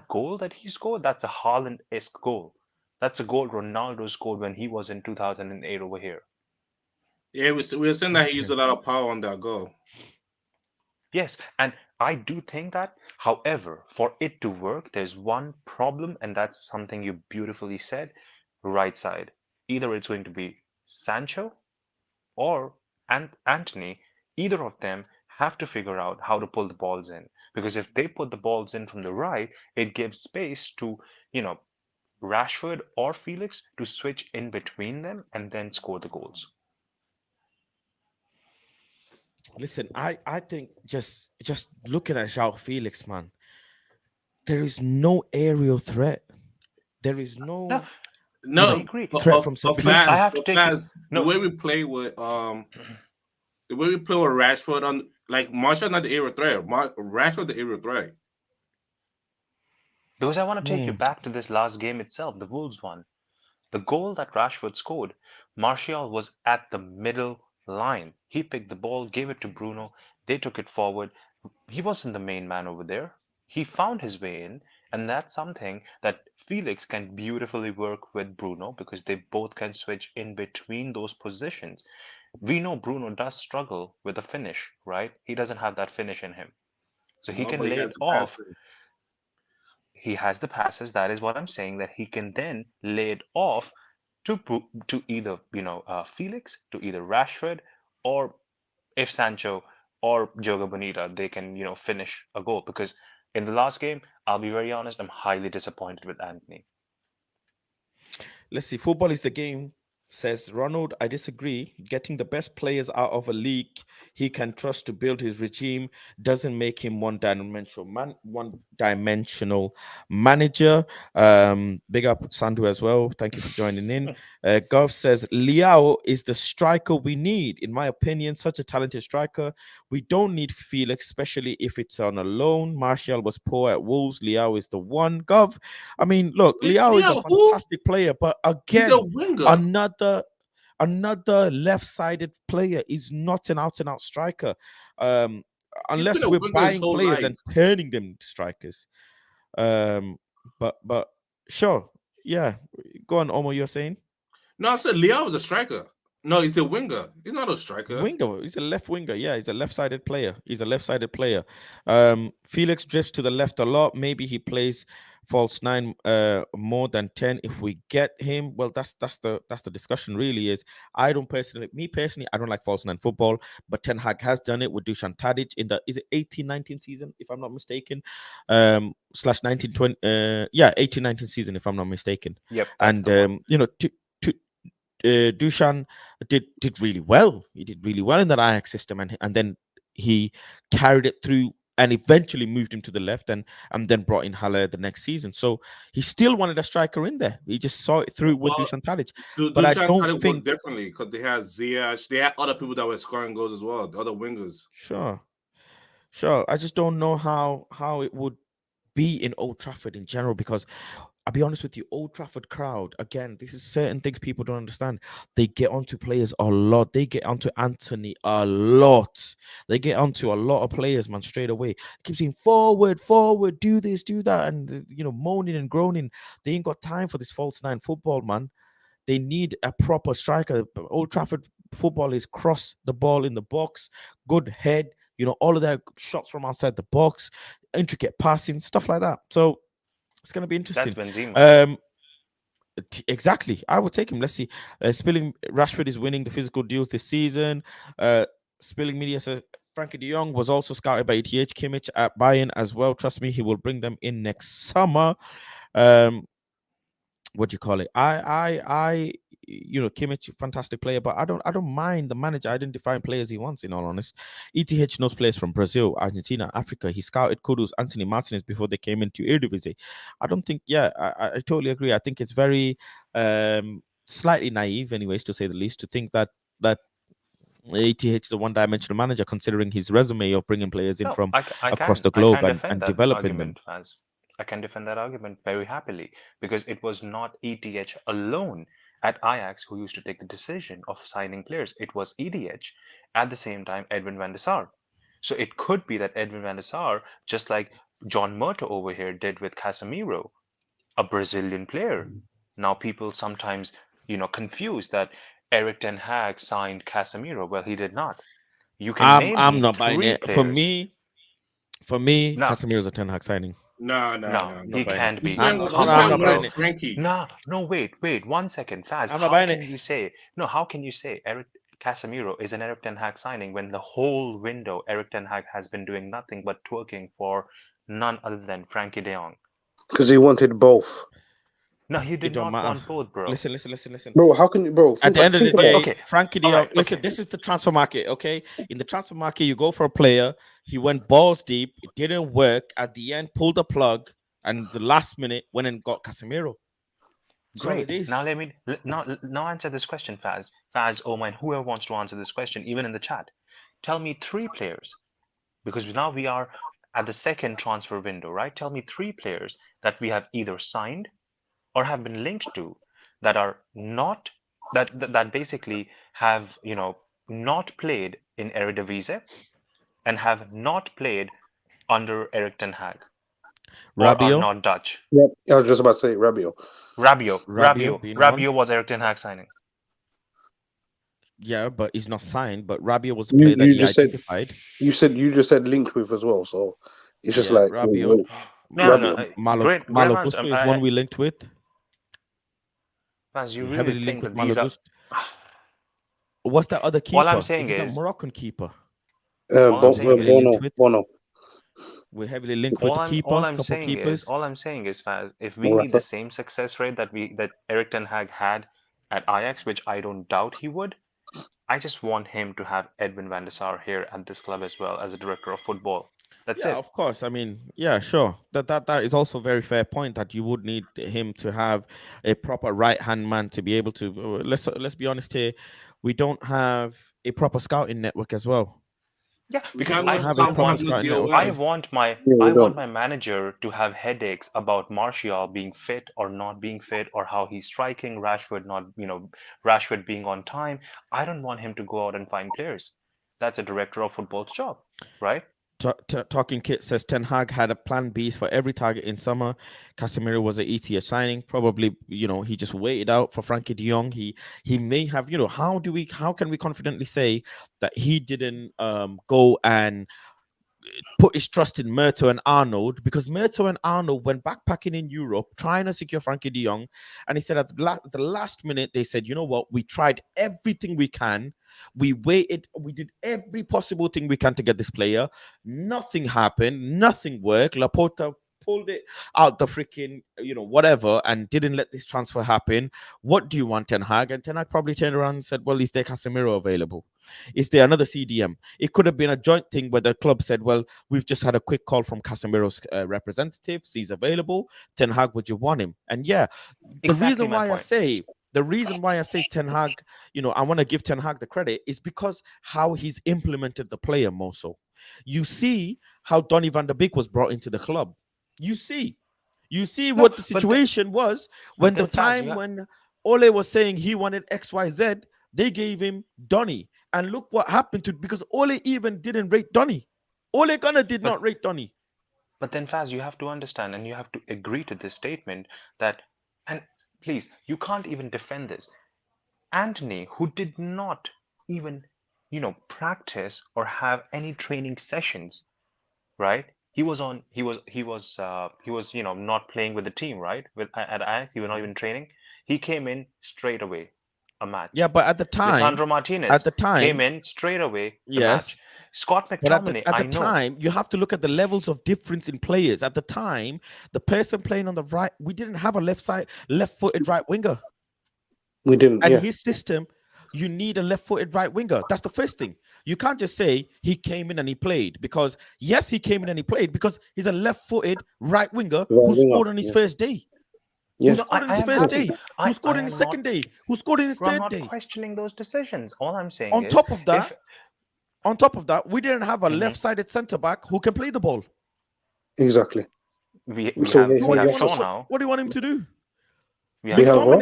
goal that he scored, that's a Haaland-esque goal. That's a goal Ronaldo scored when he was in 2008 over here. Yeah, we were saying that he used Okay. a lot of power on that goal. Yes, and I do think that. However, for it to work, there's one problem, and that's something you beautifully said, right side. Either it's going to be Sancho or Anthony. Either of them have to figure out how to pull the balls in. Because if they put the balls in from the right, it gives space to, you know, Rashford or Felix to switch in between them and then score the goals. Listen, I think just looking at João Felix, man, there is no aerial threat. There is No, no, you I No, know, agree. threat from set Because I pieces. have to take you. The No, way we play with Rashford on like Marshall not the aerial threat, Rashford the aerial threat. because I want to take you Hmm. back to this last game itself, the Wolves one. The goal that Rashford scored, Martial was at the middle line. He picked the ball, gave it to Bruno. They took it forward. He wasn't the main man over there. He found his way in, and that's something that Felix can beautifully work with Bruno because they both can switch in between those positions. We know Bruno does struggle with the finish, right? He doesn't have that finish in him. So he No, can but he lay has it the pass. off. He has the passes. That is what I'm saying. That he can then lay it off to either Felix, to either Rashford, or if Sancho or Joga Bonita they can finish a goal. Because in the last game, I'll be very honest, I'm highly disappointed with Anthony. Let's see. Football is the game, says Ronald. I disagree. Getting the best players out of a league he can trust to build his regime doesn't make him one dimensional manager. Big up Sandu as well. Thank you for joining in. Gov says Liao is the striker we need. In my opinion, such a talented striker. We don't need Felix, especially if it's on a loan. Martial was poor at Wolves. Liao is the one. Gov, I mean, look, Liao is a Yeah, who? fantastic player, but He's a again, winger. another left-sided player is not an out-and-out striker. Um, He's been unless a we're winger his buying whole players life. and turning them into strikers. But sure, yeah. Go on, Omo. You're saying No, I'm saying Leo is a striker. No, he's a winger. He's not a striker. winger. He's a left winger. Yeah, he's a left-sided player. Felix drifts to the left a lot. Maybe he plays false nine more than 10 if we get him. Well, that's the discussion really is. Me personally, I don't like false nine football, but Ten Hag has done it with Dusan Tadic in the is it 18-19 season, if I'm not mistaken. Slash 1920 yeah, 18-19 season, if I'm not mistaken. Yep, that's And the one. to Dushan did really well. He did really well in that Ajax system, and then he carried it through and eventually moved him to the left, and then brought in Haller the next season. So he still wanted a striker in there. He just saw it through with Well, Dusan Tadic. But I Dusan don't tried to work think differently because they had Ziyech. They had other people that were scoring goals as well. The other wingers. sure, I just don't know how it would be in Old Trafford in general because I'll be honest with you, Old Trafford crowd, again, this is certain things people don't understand. They get onto players a lot. They get onto Anthony a lot. They get onto a lot of players, man, straight away. Keep saying forward, forward, do this, do that, and moaning and groaning. They ain't got time for this false nine football, man. They need a proper striker. Old Trafford football is cross the ball in the box, good head, all of that shots from outside the box, intricate passing, stuff like that. So it's going to be That's interesting. Benzema. Exactly. I would take him. Let's see. Spilling Rashford is winning the physical deals this season. Spilling Media says Frankie de Jong was also scouted by ETH Kimmich at Bayern as well. Trust me, he will bring them in next summer. What do you call it? Kimmich, fantastic player, but I don't mind the manager identifying players he wants. In all honest, ETH knows players from Brazil, Argentina, Africa. He scouted Kudus, Anthony Martinez before they came into Eredivisie. I don't think. Yeah, I totally agree. I think it's very slightly naive, anyways, to say the least, to think that ETH is a one-dimensional manager, considering his resume of bringing players in No, from I across can the I globe can and defend that developing them. argument as I can defend that argument very happily because it was not ETH alone at Ajax who used to take the decision of signing players. It was EDH at the same time Edwin van der Sar. So it could be that Edwin van der Sar, just like John Murto over here did with Casemiro, a Brazilian player. Now people sometimes, confuse that Eric Ten Hag signed Casemiro. Well, he did not. You can name I'm me not buying three it. For players. me, No, Casemiro's a Ten Hag signing. No, no, no, no, I'm no. not he buying it. can't This be. man, No, Come this I'm man on, not buying wanted bro. it. Frankie. No, no, wait, 1 second, Faz. I'm not How buying can it. you say no? How can you say Eric Casemiro is an Eric Ten Hag signing when the whole window Eric Ten Hag has been doing nothing but twerking for none other than Frankie De Jong? Because he wanted both. No, he It did don't not matter. want both, bro. Listen. Bro, how can you, bro? At the end of the Think about it. day, Okay, Frankie De all Jong. right, Listen, okay. this is the transfer market, okay? In the transfer market, you go for a player. He went balls deep. It didn't work. At the end, pulled the plug, and the last minute went and got Casemiro. That's all it Great. Now is. let me now answer this question, Faz, Oman, whoever wants to answer this question, even in the chat. Tell me three players, because now we are at the second transfer window, right? Tell me three players that we have either signed or have been linked to that are not that basically have not played in Eredivisie and have not played under Erik ten Hag or are Rabio, not Dutch. Yep. I was just about to say Rabiot. Rabio being one. Rabio was Erik ten Hag signing. Yeah, but he's not signed. But Rabio was the You player that you he just said identified. you just said linked with as well. So it's just Yeah, like Rabio. No. Rabiot. Great Malo answer. Gusto is one we linked with. Faz, you We really heavily linked think with that Malo these are? Gusto. What's that other All I'm keeper? saying Is it that is, Moroccan keeper? all I'm saying is, linked with. Bono. We're heavily linked with the keeper, couple keepers. all I'm saying is, Faz, if we need the Morata. same success rate that Erik ten Hag had at Ajax, which I don't doubt he would, I just want him to have Edwin van der Sar here at this club as well as a director of football. That's Yeah, it. of course. I mean, yeah, sure. That is also a very fair point that you would need him to have a proper right hand man to be able to. Let's be honest here. We don't have a proper scouting network as well. Yeah, We because have We don't no have a scout proper partner scouting deal network. I with. want my Yeah, we I want don't. my manager to have headaches about Martial being fit or not being fit or how he's striking, Rashford being on time. I don't want him to go out and find players. That's a director of football's job, right? Talking Kit says Ten Hag had a plan B for every target in summer. Casemiro was an ETH signing. Probably, he just waited out for Frankie de Jong. He may have, how can we confidently say that he didn't go and put his trust in Murto and Arnold, because Murto and Arnold went backpacking in Europe trying to secure Frankie de Jong. And he said at the last minute, they said, you know what? We tried everything we can. We waited. We did every possible thing we can to get this player. Nothing happened. Nothing worked. Laporta pulled it out the freaking, whatever, and didn't let this transfer happen. What do you want, Ten Hag? And Ten Hag probably turned around and said, well, is there Casemiro available? Is there another CDM? It could have been a joint thing where the club said, well, we've just had a quick call from Casemiro's representatives. He's available. Ten Hag, would you want him? And yeah, Exactly my point. the reason why I say Ten Hag, I want to give Ten Hag the credit is because how he's implemented the player more so. You see how Donny van der Beek was brought into the club. You see You see No, what the but the- situation was when the then, Faz, time when Ole was saying he wanted XYZ, they gave him Donny. And look what happened to, because Ole even didn't rate Donny. Ole Gunnar did But- not rate Donny. But then, Faz, you have to understand and you have to agree to this statement that, and please, you can't even defend this. Anthony, who did not even, practice or have any training sessions, right? He was not playing with the team, right? At Ajax, he was not even training. He came in straight away, a match. Yeah, but at the time, Lisandro Martinez came time, in straight away, the yes. match. Scott But at McTominay, the I know. time, you have to look at the levels of difference in players. At the time, the person playing on the right, we didn't have a left-footed right winger. We didn't. And Yeah. his system, you need a left-footed right winger. That's the first thing. You can't just say he came in and he played, because yes, he came in and he played because he's a left-footed right winger who winger, scored on his yeah. first day. Yeah. Who scored on his am first happy. day? Who scored in his second day? Who scored in his I'm third not day? questioning those decisions. All I'm saying On is, top of that, if we didn't have a Mhm. left-sided centre back who can play the ball. Exactly. we So have, he- we he have has to- Shaw now, What do you want him to do? we have have what?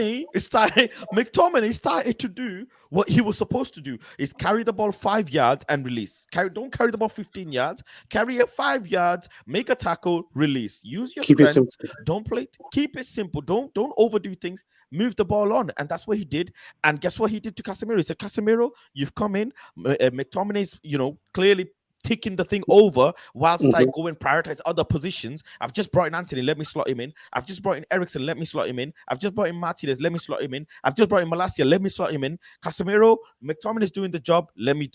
McTominay started to do what he was supposed to do: is carry the ball 5 yards and release. Don't carry the ball 15 yards. Carry it 5 yards, make a tackle, release. Use your Keep it strength. simple. Don't play. Keep it simple. Don't overdo things. Move the ball on, and that's what he did. And guess what he did to Casemiro? He said, "Casemiro, you've come in. McTominay's, clearly taking the thing over whilst I go and prioritize other positions. I've just brought in Anthony, let me slot him in. I've just brought in Ericsson, let me slot him in. I've just brought in Martinez, let me slot him in. I've just brought in Malacia, let me slot him in. Casemiro, McTominay is doing the job. Let me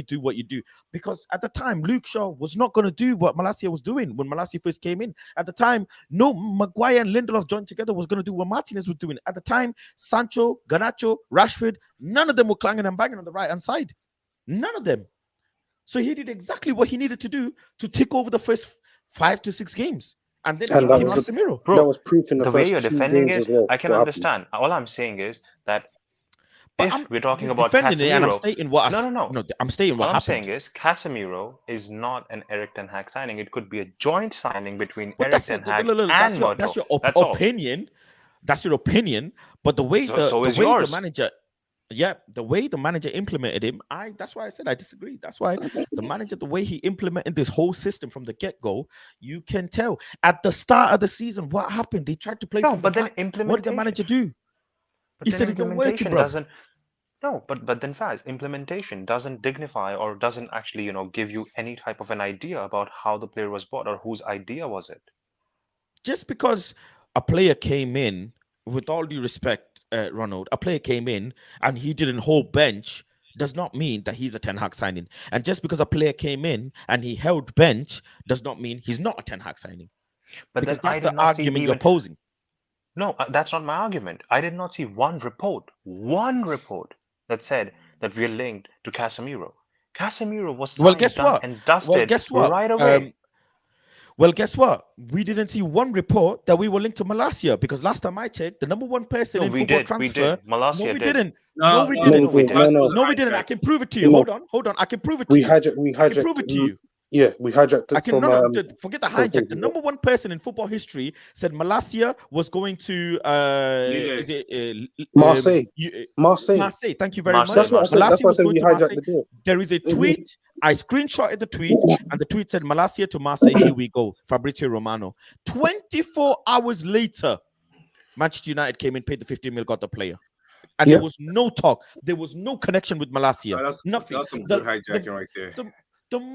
do what you do." Because at the time, Luke Shaw was not going to do what Malacia was doing when Malacia first came in. At the time, no, Maguire and Lindelof joined together was going to do what Martinez was doing. At the time, Sancho, Garnacho, Rashford, none of them were clanging and banging on the right-hand side. None of them. So he did exactly what he needed to do to take over the first 5 to 6 games. And then And he that came was Casemiro. Bro, that was proof in the the way first you're 2 defending games it, as well. I can what happened. understand. All I'm saying is that But if I'm we're talking just about defending it, and I'm Casemiro, stating what no. I'm stating what All I'm happened. saying is Casemiro is not an Eric Ten Hag signing. It could be a joint signing between But Eric that's Ten your, Hag that's and your, Murto. that's your That's all. opinion. That's your opinion. But the way So the is way the yours. manager, the way the manager implemented him, that's why I said I disagree. That's why the manager, the way he implemented this whole system from the get-go, you can tell at the start of the season what happened. They tried to play No, from but the then back. What did implementation. the manager do? But He then said it don't work, implementation bro. doesn't. No, but then Faz, implementation doesn't dignify or doesn't actually, give you any type of an idea about how the player was bought or whose idea was it. Just because a player came in, with all due respect, Ronald, a player came in and he didn't hold bench does not mean that he's a Ten Hag signing. And just because a player came in and he held bench does not mean he's not a Ten Hag signing. But Because then I that's did the not see argument you're even. posing. No, that's not my argument. I did not see one report that said that we're linked to Casemiro. Casemiro was Well, signed, guess done, what? and dusted right away. Well, guess what? We didn't see one report that we were linked to Malacia, because last time I checked, the number one person No, in we football did. transfer. Malacia No, we did. didn't. No, we No, didn't. no, we did. No, we didn't. I can prove it to you. Timo. Hold on. I can prove it to We you. hijacked. I can prove it to you. Yeah, we hijacked I it can from. forget the from hijack. The Facebook. number one person in football history said Malacia was going to Lille. is it Marseille. Marseille. Marseille. Thank you very Marseille. much. That's what I said. Malacia That's why I was said going we to hijacked Marseille. the deal. There is a tweet. I screenshotted the tweet, and the tweet said Malacia to Marseille. Here we go. Fabrizio Romano. 24 hours later, Manchester United came in, paid the 15 mil, got the player. And there was no talk. There was no connection with Malacia. Nothing. That's some good hijacking right there.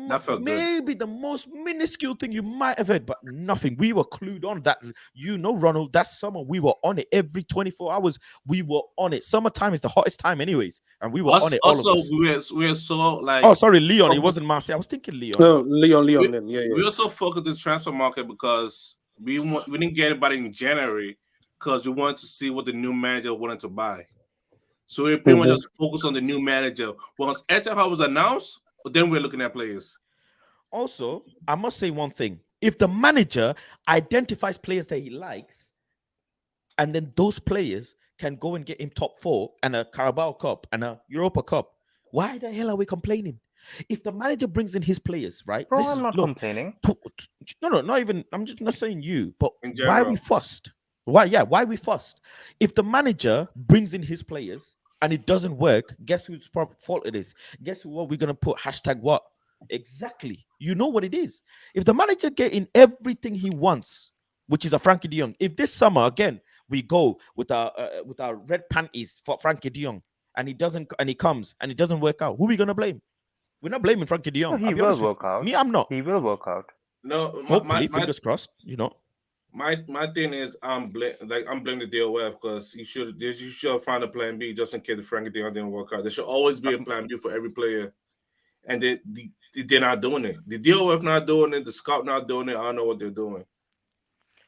That felt Maybe the most minuscule thing you might have heard, but nothing. We were clued on that. Ronald, that summer we were on it. Every 24 hours we were on it. Summertime is the hottest time anyways, and we were on it. Also, all of us. we were so like. Oh, sorry, Leon. It wasn't Marseille. I was thinking Leon. No, Leon. Then We also focused this transfer market because we didn't get anybody in January because we wanted to see what the new manager wanted to buy. So we pretty much just focused on the new manager. Once Etihad was announced, then we're looking at players. Also, I must say one thing. If the manager identifies players that he likes, and then those players can go and get him top 4 and a Carabao Cup and a Europa Cup, why the hell are we complaining? If the manager brings in his players, right? Bro, I'm not complaining. No, not even. I'm just not saying you, but In why are general. we fussed? Why? Yeah, why are we fussed? If the manager brings in his players and it doesn't work, guess whose fault it is? Guess what we're gonna put hashtag what? Exactly. You know what it is. If the manager get in everything he wants, which is a Frankie De Jong, if this summer again we go with our red panties for Frankie De Jong and he doesn't, and he comes and it doesn't work out, who are we gonna blame? We're not blaming Frankie De No, Jong. he I'll be will honest with work out. me, I'm not. He will work out. No, Hopefully, fingers crossed. You know. My thing is I'm blaming the DOF because you should have found a plan B just in case the Frankie De Jong didn't work out. There should always be a plan B for every player, and they're not doing it. The DOF not doing it. The scout not doing it. I don't know what they're doing.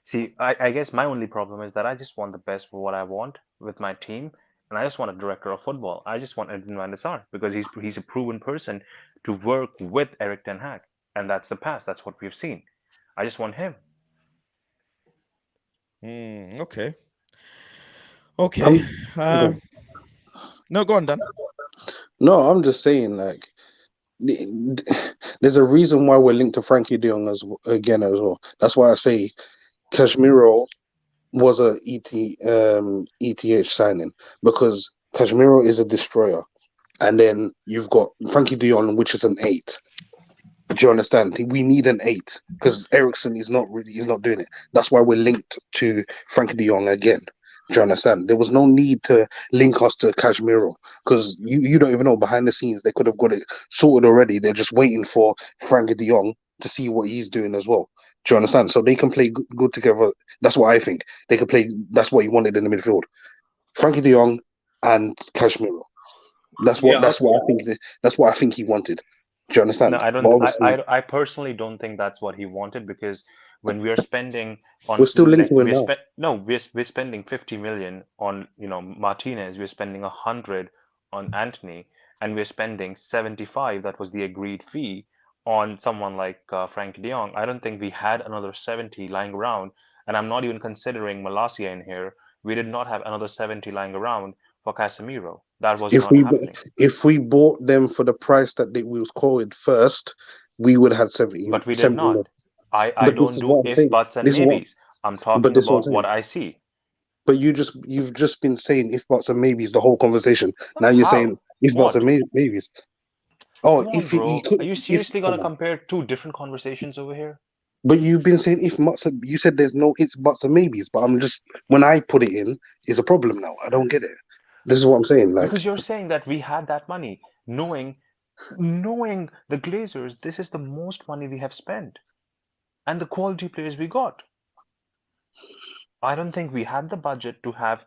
See, I guess my only problem is that I just want the best for what I want with my team, and I just want a director of football. I just want Edwin van der Sar because he's a proven person to work with Eric Ten Hag, and that's the past. That's what we've seen. I just want him. Okay. Okay. No, go on, Dan. No, I'm just saying, like, there's a reason why we're linked to Frankie De Jong as well. That's why I say Casemiro was a ETH signing, because Casemiro is a destroyer, and then you've got Frankie De Jong, which is an 8. Do you understand? We need an 8 because Ericsson is not doing it. That's why we're linked to Frankie De Jong again. Do you understand? There was no need to link us to Casemiro because you don't even know behind the scenes they could have got it sorted already. They're just waiting for Frankie De Jong to see what he's doing as well. Do you understand? So they can play good together. That's what I think. They can play. That's what he wanted in the midfield. Frankie De Jong and Casemiro. That's what I think. That's what I think he wanted. Do you understand? No, I don't. I personally don't think that's what he wanted, because when we are spending on, we're still linked to him now. We're spending 50 million on Martinez. We're spending 100 on Anthony, and we're spending 75. That was the agreed fee on someone like Frankie De Jong. I don't think we had another 70 lying around, and I'm not even considering Malacia in here. We did not have another 70 lying around for Casemiro. That was not happening. If we bought them for the price that we was quoted first, we would have 70. But we did not. Million. I don't do if, buts, and maybes. I'm talking about what I see. But you've just been saying if, buts, and maybes the whole conversation. Now you're saying if, buts, and maybes. Oh, come on, if bro. he could, are you seriously gonna compare two different conversations over here? But you've been saying if, you said there's no ifs, buts, and maybes. But I'm just, when I put it in, it's a problem now. I don't get it. This is what I'm saying. Like, because you're saying that we had that money, knowing the Glazers, this is the most money we have spent, and the quality players we got. I don't think we had the budget to have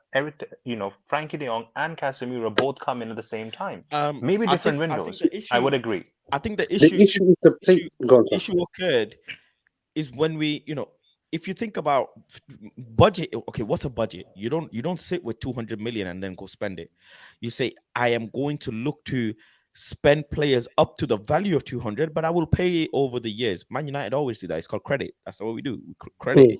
Frankie De Jong and Casemiro both come in at the same time. Maybe different windows. I would agree. I think the issue occurred is when we, if you think about budget, okay, what's a budget? You don't sit with 200 million and then go spend it. You say, I am going to look to spend players up to the value of 200, but I will pay it over the years. Man United always do that. It's called credit. That's what we do. Credit.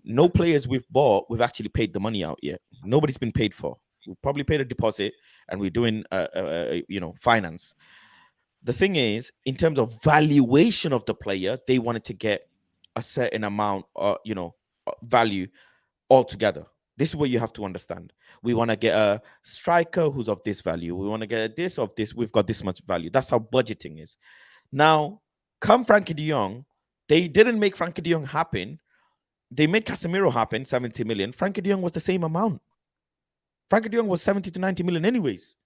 No players we've bought, we've actually paid the money out yet. Nobody's been paid for. We've probably paid a deposit, and we're doing, finance. The thing is, in terms of valuation of the player, they wanted to get a certain amount, value altogether. This is what you have to understand. We want to get a striker who's of this value. We want to get this of this. We've got this much value. That's how budgeting is. Now, come Frankie De Jong, they didn't make Frankie De Jong happen. They made Casemiro happen, 70 million. Frankie De Jong was the same amount. Frankie De Jong was 70 to 90 million anyways.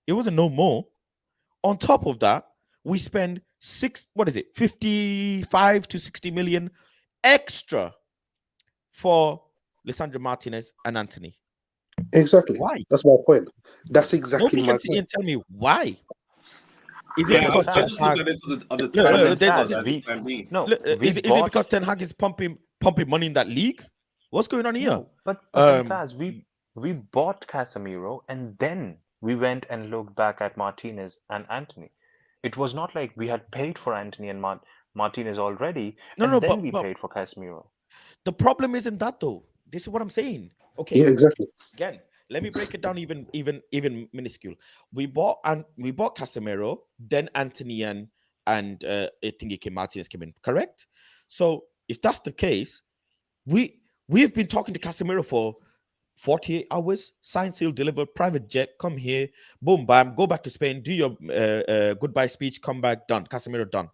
It wasn't no more. On top of that, we spend 55 to 60 million extra for Lisandro Martinez and Anthony. Exactly. Why? That's my point. That's exactly my point. Nobody can tell me why. Is it because Ten Hag is pumping money in that league? What's going on here? No, but we bought Casemiro, and then we went and looked back at Martinez and Anthony. It was not like we had paid for Anthony and Martinez already, then we paid for Casemiro. The problem isn't that, though. This is what I'm saying. Okay. Yeah, exactly. Again, Let me break it down even minuscule. We bought Casemiro, then Anthony and I think it came Martinez came in, correct? So if that's the case, we've been talking to Casemiro for 48 hours, sign, seal, deliver, private jet, come here, boom, bam, go back to Spain, do your goodbye speech, come back, done. Casemiro done.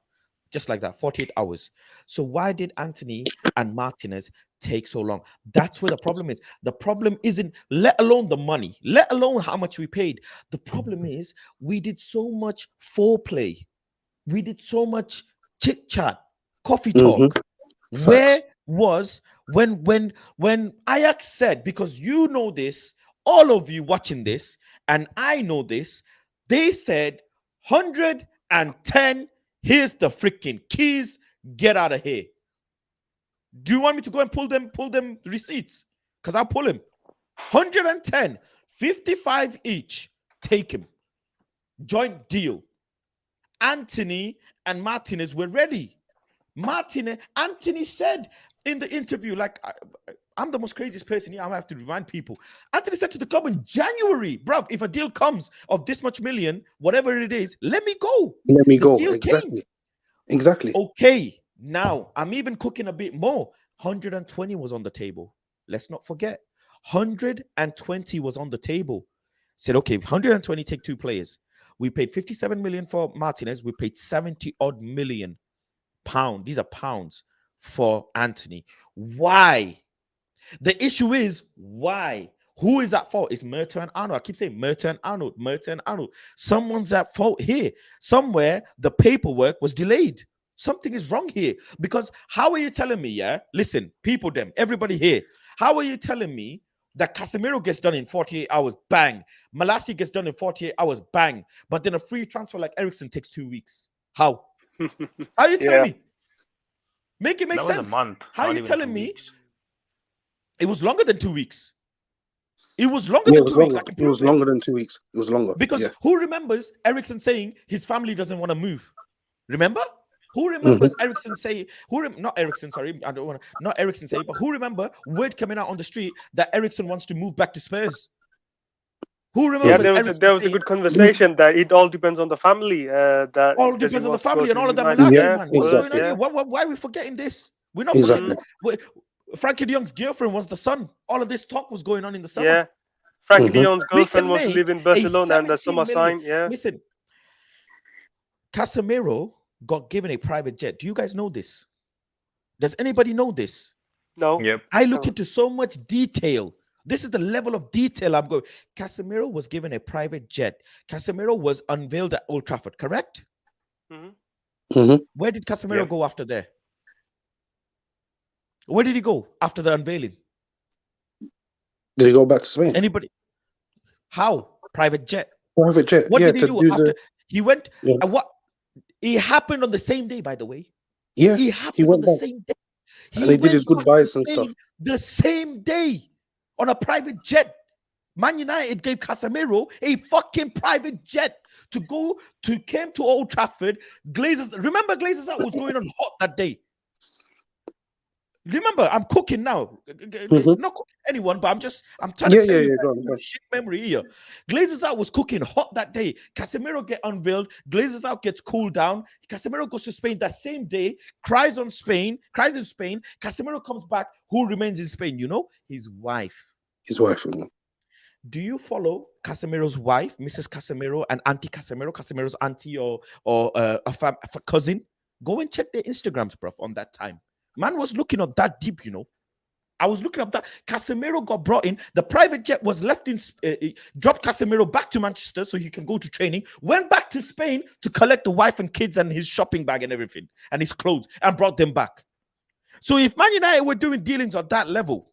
Just like that, 48 hours. So why did Anthony and Martinez take so long? That's where the problem is. The problem isn't, let alone the money, let alone how much we paid. The problem is we did so much foreplay. We did so much chit chat, coffee talk. Where was when Ajax said, because you know this, all of you watching this, and I know this, they said 110, here's the freaking keys, get out of here. Do you want me to go and pull them receipts? Because I'll pull him. 110, 55 each, take him. Joint deal. Anthony and Martinez were ready. Anthony said in the interview, like, I'm the most craziest person here. I have to remind people. Anthony said to the club in January, bruv, if a deal comes of this much million, whatever it is, let me go. Let me go. Deal Exactly. came. Exactly. Okay, now I'm even cooking a bit more. 120 was on the table. Let's not forget. 120 was on the table. Said, okay, 120, take two players. We paid 57 million for Martinez. We paid 70 odd million pound. These are pounds for Anthony. Why? The issue is why? Who is at fault? It's Murta and Arnold. I keep saying Murta and Arnold, Murta and Arnold. Someone's at fault here. Somewhere the paperwork was delayed. Something is wrong here. Because how are you telling me, yeah? Listen, people, them, everybody here. How are you telling me that Casemiro gets done in 48 hours, bang. Malassi gets done in 48 hours, bang. But then a free transfer like Ericsson takes 2 weeks. How? How are you telling me? Make it make That sense. was a month. How are not you even telling 2 me? weeks. It was longer than 2 weeks. It was longer Yeah, than 2 weeks. I can it was prove it. longer than 2 weeks. It was longer. Because yeah. who remembers Ericsson saying his family doesn't want to move? Remember? Who remembers Ericsson say? Not Ericsson? Sorry, I don't want to. Not Ericsson say, but who remember word coming out on the street that Ericsson wants to move back to Spurs? Who remembers? Yeah, there was a good conversation that it all depends on the family. That all does he depends on the want to go family and to all of that United? malarkey, Yeah, man. What's going on exactly. here? Why are we forgetting this? We're not Exactly. forgetting. Frankie de Jong's girlfriend was the son. All of this talk was going on in the summer. Yeah, Frankie de Jong's We girlfriend can wants to make live in a Barcelona and the 17 summer million. sign. Yeah, Listen, Casemiro got given a private jet. Do you guys know this? Does anybody know this? no. Yep. I look into so much detail. This is the level of detail I'm going. Casemiro was given a private jet. Casemiro was unveiled at Old Trafford, correct? Where did Casemiro go after there? Where did he go after the unveiling? Did he go back to Spain? Anybody? How? Private jet. Private jet. What yeah, did he to do after? the, He went. yeah. What? It happened on the same day, by the way. Yeah, It happened on went the back. same day. And they did his went back to goodbyes and Spain stuff. the same day on a private jet. Man United gave Casemiro a fucking private jet came to Old Trafford. Remember Glazers out was going on hot that day. Remember, I'm cooking now. Not cooking anyone, but I'm trying to tell you go on. shit memory here. Glazers out was cooking hot that day. Casemiro get unveiled. Glazers out gets cooled down. Casemiro goes to Spain that same day. Cries in Spain. Casemiro comes back. Who remains in Spain? You know, his wife. His wife. Do you follow Casemiro's wife, Mrs. Casemiro, and Auntie Casemiro, Casemiro's auntie or a cousin? Go and check their Instagrams, bruv, on that time. Man was looking up that deep, you know. I was looking up that Casemiro got brought in. The private jet was left in, dropped Casemiro back to Manchester so he can go to training. Went back to Spain to collect the wife and kids and his shopping bag and everything and his clothes and brought them back. So if Man United were doing dealings at that level,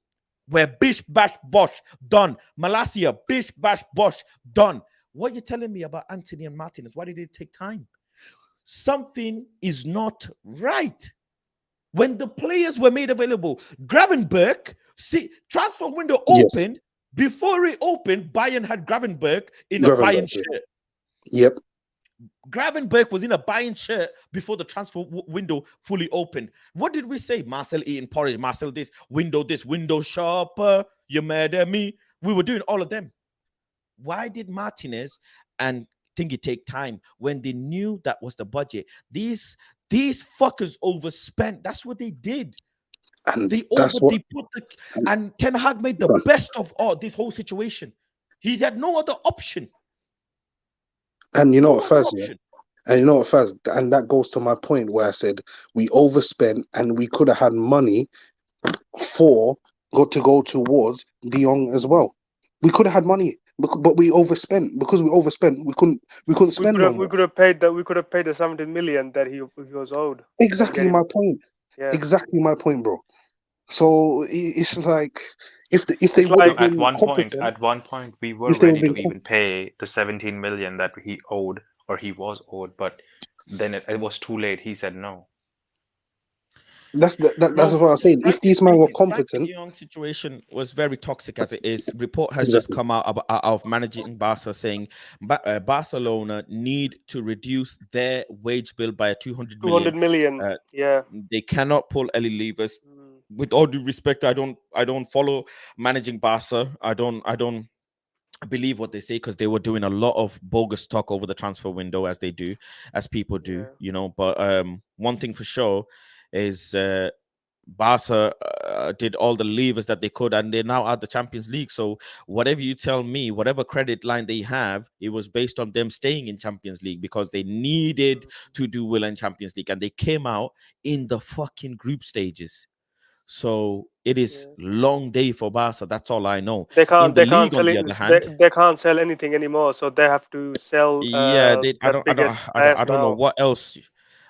where bish bash bosh done, Malacia bish bash bosh done, what you telling me about Anthony and Martinez? Why did it take time? Something is not right. When the players were made available, Gravenberch, transfer window opened. Before it opened, Bayern had Gravenberch in a Bayern shirt. Yep. Gravenberch was in a Bayern shirt before the transfer window fully opened. What did we say? Marcel eating porridge, Marcel this, window shopper, you mad at me? We were doing all of them. Why did Martinez and Thingy take time when they knew that was the budget? These fuckers overspent. That's what they did. And They that's what. put the, and Ten Hag made the best of all this whole situation. He had no other option. And you know No what, other Faz? Yeah? option. And you know what, Faz? And that goes to my point where I said we overspent and we could have had money for to go towards De Jong as well. We could have had money, but we overspent. Because we overspent, we couldn't spend no we more. could have paid the 17 million that he was owed. Exactly Get my him. point. Yeah. Exactly my point, bro. So it's like if they It's would have like At been one point, competent, we were if they would ready have to been even pay the 17 million that he owed or he was owed, but then it was too late. He said no. that's Bro, what I'm saying. If frankly these men were speaking, Frankie competent, de Jong's situation was very toxic as it is. Report has just exactly. come out of managing Barca saying Barcelona need to reduce their wage bill by 200 200 million. million. Yeah. They cannot pull any levers. Mm. With all due respect, I don't follow managing Barca. I don't believe what they say because they were doing a lot of bogus talk over the transfer window as people do, Yeah. But one thing for sure is Barca did all the levers that they could, and they're now at the Champions League. So whatever you tell me, whatever credit line they have, it was based on them staying in Champions League because they needed to do well in Champions League, and they came out in the fucking group stages. So it is long day for Barca. That's all I know. They In can't the they can't league, on sell the it. other hand, They can't sell anything anymore. So they have to sell yeah, the biggest players I don't know now. what else.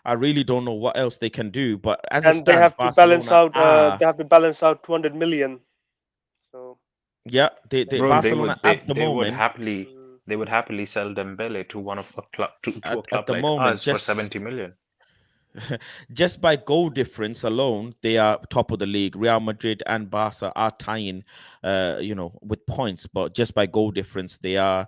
I really don't know what else they can do. But as it And they stands, have to balance Barcelona out. are, They have to balance out 200 million. So yeah, they Bro, Barcelona at the moment, they would happily sell Dembele to one of a club to a at club the like moment, us for 70 million. just by goal difference alone, they are top of the league. Real Madrid and Barca are tying, with points, but just by goal difference, just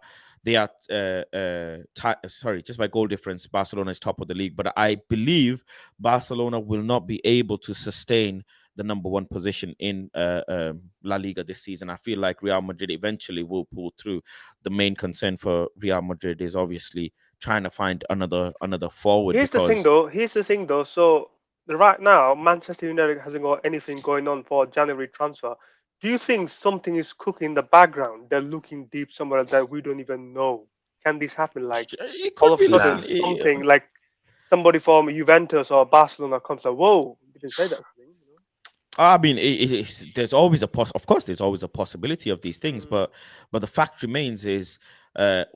by goal difference, Barcelona is top of the league. But I believe Barcelona will not be able to sustain the number one position in La Liga this season. I feel like Real Madrid eventually will pull through. The main concern for Real Madrid is obviously trying to find another forward here's the thing, because though. So right now, Manchester United hasn't got anything going on for January transfer. Do you think something is cooking in the background? They're looking deep somewhere that we don't even know. Can this happen? Like it all could of a be. sudden, Listen, Nah. something like somebody from Juventus or Barcelona comes like, "Whoa, didn't say that thing." I mean, there's always of course, there's always a possibility of these things, Mm. but the fact remains is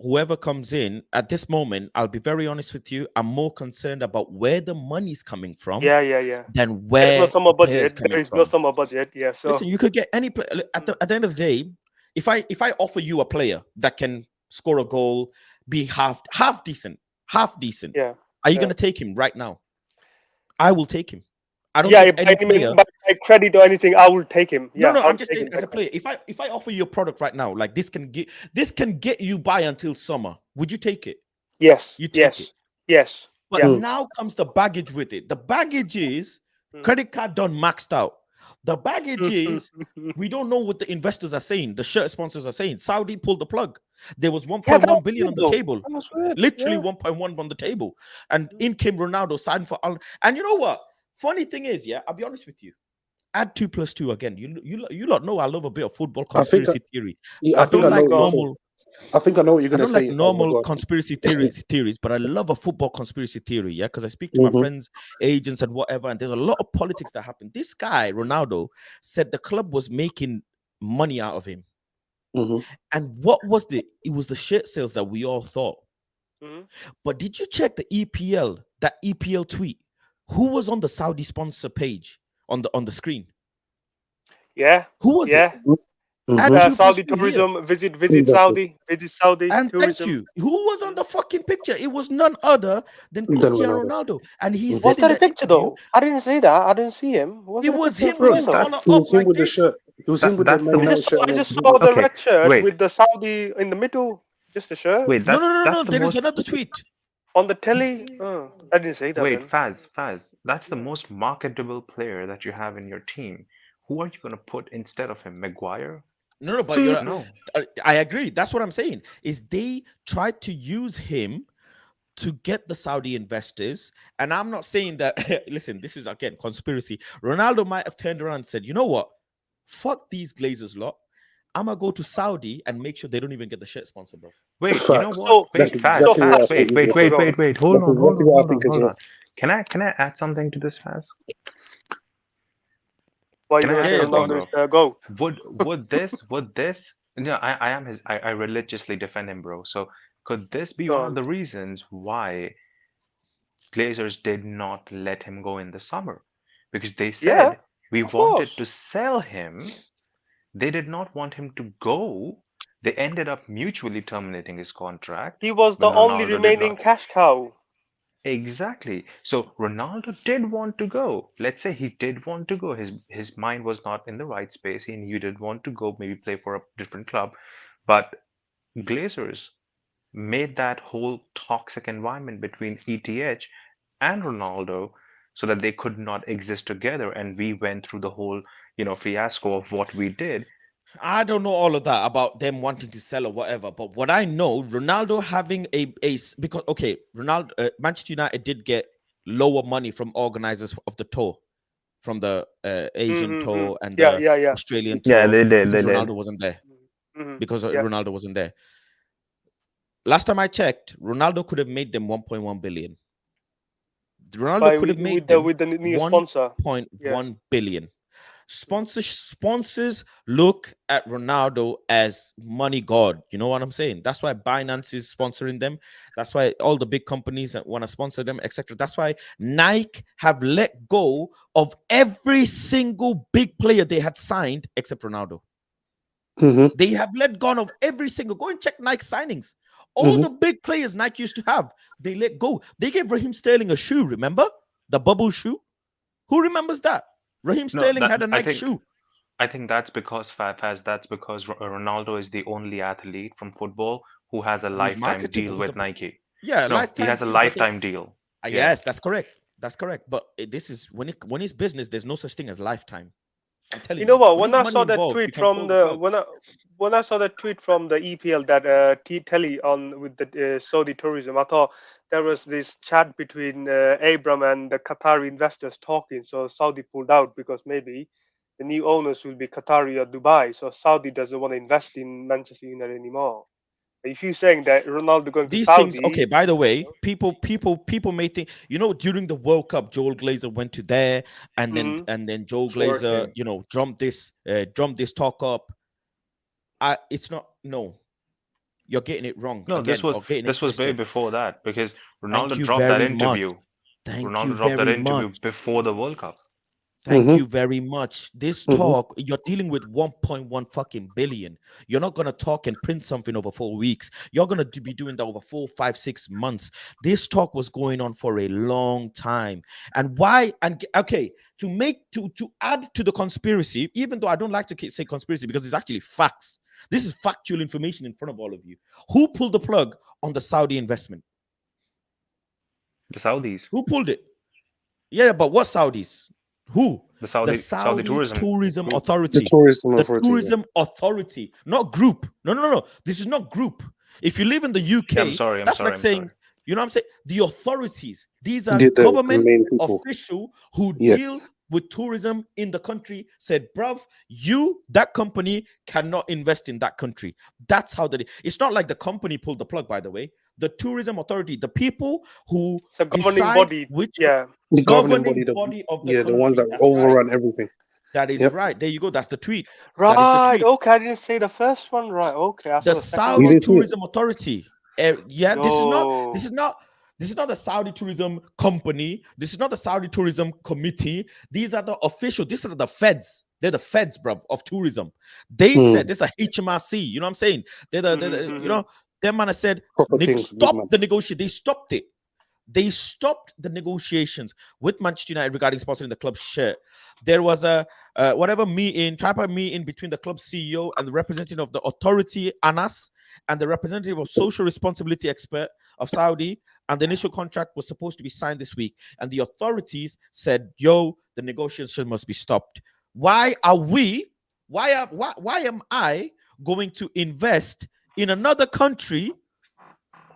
whoever comes in at this moment, I'll be very honest with you, I'm more concerned about where the money's coming from Yeah. than There's no where summer the player's budget. There coming is no from. summer budget. Yeah. So Listen, you could get any player at the end of the day. If I offer you a player that can score a goal, be half decent, yeah. are you Yeah. gonna take him right now? I will take him. I don't Yeah, take if any player. by credit or anything, I will take him. No, Yeah, no, I'll I'm just take saying him as by a credit. player, if I offer you a product right now, like this can get you by until summer, would you take it? Yes, You take it. yes, yes. But Yeah. now comes the baggage with it. The baggage is credit card done maxed out. The baggage is we don't know what the investors are saying, the shirt sponsors are saying. Saudi pulled the plug. There was Yeah, that 1.1 was billion weird on the though. table. That was weird. Literally Yeah. 1.1 on the table. And in came Ronaldo, signed for and you know what? Funny thing is, yeah, I'll be honest with you. Add 2 plus 2 again. You lot know I love a bit of football I think conspiracy theory. yeah, I I think don't I know like what you're God. saying. normal. I think I know what you're I gonna don't like say, Faz, but normal go on. conspiracy theories, but I love a football conspiracy theory. Yeah, because I speak to my Mhm. friends, agents, and whatever, and there's a lot of politics that happen. This guy, Ronaldo, said the club was making money out of him. Mhm. And what was it was the shirt sales that we all thought. Mhm. But did you check the EPL, that EPL tweet? Who was on the Saudi sponsor page on the screen? Yeah. Who was it? Yeah. Add Mhm. 2 plus Saudi 2 here. tourism visit Exactly. Saudi And thank tourism. you. Who was on the fucking picture? It was none other than Then Cristiano Ronaldo. Ronaldo. And he Mhm. Was said in that a the picture interview, though? I didn't see that. I didn't see him. Was it it a was picture of him with his Bro, Ronaldo? collar that's He up was him like with the this. shirt. He was him with the that's the Man I United most. just shirt I and just the saw the Okay, red shirt wait, with the Saudi in the middle. Just a shirt wait. No, no, no, no, That's no. the There is most. another tweet. on the telly. I didn't see that Wait, then. Faz. That's the most marketable player that you have in your team. Who are you gonna put instead of him? Maguire? No, but you're. No. I agree. That's what I'm saying. Is they tried to use him to get the Saudi investors. And I'm not saying that, listen, this is again conspiracy. Ronaldo might have turned around and said, you know what? Fuck these Glazers lot. I'm gonna go to Saudi and make sure they don't even get the shirt sponsor, bro. Wait, you know Facts. what? So, That's Wait, Faz, so exactly what I Faz, Faz, think wait, is wait, going to wait, go happen. wait, on. wait. Hold That's on, hold exactly on, what I hold think on, is hold going on. Can I add something to this, Faz? Why you Can I gonna add say Yeah, go something, on. Ronaldo is bro? the GOAT? Would this no, I am his I religiously defend him, bro. So could this be Go one of on. the reasons why Glazers did not let him go in the summer? Because they Yeah, said we of wanted to course. sell him. They did not want him to go. They ended up mutually terminating his contract He was the when only Ronaldo did remaining not. cash cow. Exactly. So Ronaldo did want to go. Let's say he did want to go. His mind was not in the right space. He did want to go, maybe play for a different club. But Glazers made that whole toxic environment between ETH and Ronaldo so that they could not exist together. And we went through the whole, fiasco of what we did. I don't know all of that about them wanting to sell or whatever, but what I know, Ronaldo having because okay, Ronaldo, Manchester United did get lower money from organizers of the tour, from the Asian Mm-hmm. tour and Yeah, the yeah, yeah. Australian Yeah, tour they did. They because did. Ronaldo wasn't there. Mm-hmm. Because Yeah. Ronaldo wasn't there. Last time I checked, Ronaldo could have made them 1.1 billion. Ronaldo By could have made with the them with the new sponsor. Yeah. 1.1 billion. Sponsors look at Ronaldo as money god. You know what I'm saying? That's why Binance is sponsoring them. That's why all the big companies that want to sponsor them, etc. That's why Nike have let go of every single big player they had signed except Ronaldo. Mm-hmm. They have let go of every single. Go and check Nike signings. All Mm-hmm. the big players Nike used to have, they let go. They gave Raheem Sterling a shoe. Remember the bubble shoe? Who remembers that? Raheem No, Sterling had a Nike shoe. I think that's because Faz, that's because Ronaldo is the only athlete from football who has a Who's lifetime marketable? deal with Nike. Yeah, No, he lifetime has a deal. But lifetime deal. Yeah. yes, that's correct. That's correct. But this is when it's business. There's no such thing as lifetime. I'm You telling know you. what? When When it's I money saw that involved, you tweet can from pull the the plug. when I saw that tweet from the EPL that Telly on with the Saudi tourism, I thought there was this chat between Abram and the Qatari investors talking. So Saudi pulled out because maybe the new owners will be Qatari or Dubai. So Saudi doesn't want to invest in Manchester United anymore. If you're saying that Ronaldo going to These things, okay. Saudi, By the way, people may think, during the World Cup, Joel Glazer went to there, and then hmm Joel Glazer, Twerking. drummed this talk up. It's not. No, you're getting it wrong No, again, or getting it this was way twisted. before that because Thank Ronaldo you dropped that very much. interview. Thank you Ronaldo dropped that very interview much. before the World Cup. Thank Mm-hmm. you very much. This Mm-hmm. talk, you're dealing with 1.1 fucking billion. You're not gonna talk and print something over 4 weeks. You're gonna be doing that over 4, 5, 6 months. This talk was going on for a long time. And why? And okay, to add to the conspiracy, even though I don't like to say conspiracy because it's actually facts. This is factual information in front of all of you. Who pulled the plug on the Saudi investment? The Saudis, Who pulled it? Yeah, but what Saudis? Who? the The Saudi Saudi tourism Tourism group. The Authority. tourism The authority. Yeah. Tourism Authority, not group. No, no, no, no. This is not group. If you live in the Yeah, I'm UK, sorry. I'm that's sorry. like I'm saying, sorry. you know what I'm saying? The authorities. These are The government main people. official who Yeah. deal with tourism in the country said, bruv, that company cannot invest in that country. That's how it's not like the company pulled the plug, by the way. The tourism authority, the people who it's a governing decide body. which Yeah. The governing governing body. body of the The ones country. that That's right. overrun everything. That is Yep. right. There you go. That's the tweet. That is the Right. tweet. Okay, I didn't say the first one. Right. Okay, I The saw the second You Saudi one. didn't see it. Tourism Authority. Yeah, this is not. This Yo. is not. This is not the Saudi Tourism Company. This is not the Saudi Tourism Committee. These are the official. These are the feds. They're the feds, bro, of tourism. They said this is the HMRC. You know what I'm saying? Mm-hmm. Their man has said, Proper things, big stop man. the negotiation. They stopped it. They stopped the negotiations with Manchester United regarding sponsoring the club's shirt. There was a tripartite meeting between the club CEO and the representative of the authority, Anas, and the representative of social responsibility expert of Saudi. And the initial contract was supposed to be signed this week. And the authorities said, yo, the negotiation must be stopped. Why are we Why am I going to invest in another country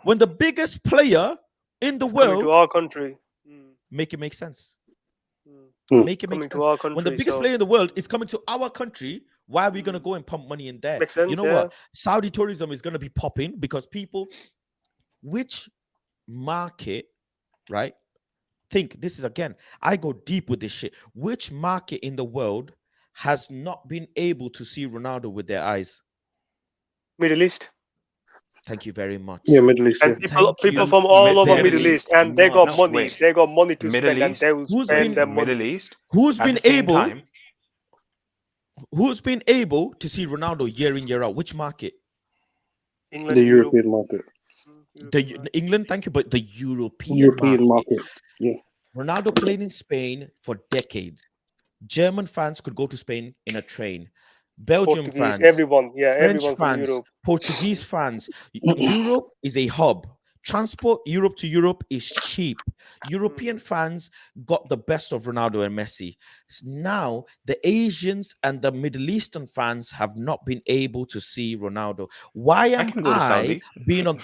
when the biggest player in the Coming to world our country. make it make sense? Mm. Make it make Coming to sense. our When the country. biggest So player in the world is coming to our country, why are we going to go and pump money in there? makes You sense, know yeah. what? Saudi tourism is going to be popping because people, which market, right? Think this is again, I go deep with this shit. Which market in the world has not been able to see Ronaldo with their eyes? Middle East. Thank you very much. Yeah, Middle East. Yeah. And people Thank people you from all over very Middle Middle East. East, and they got much. No, money. wait. They got money to Middle spend, and East. they will Who's spend been their Middle money. East. Who's At been the same able time, to see Ronaldo year in year out? Which market? England, The Europe. European market. European market. England, thank you, but the European European market. market. Yeah. Ronaldo played in Spain for decades. German fans could go to Spain in a train. Belgium Portuguese, fans, everyone, yeah, French everyone from fans, Europe. Portuguese fans. Europe is a hub. Transport Europe to Europe is cheap. European fans got the best of Ronaldo and Messi. Now, the Asians and the Middle Eastern fans have not been able to see Ronaldo. Why I am can go to I Saudi. being on?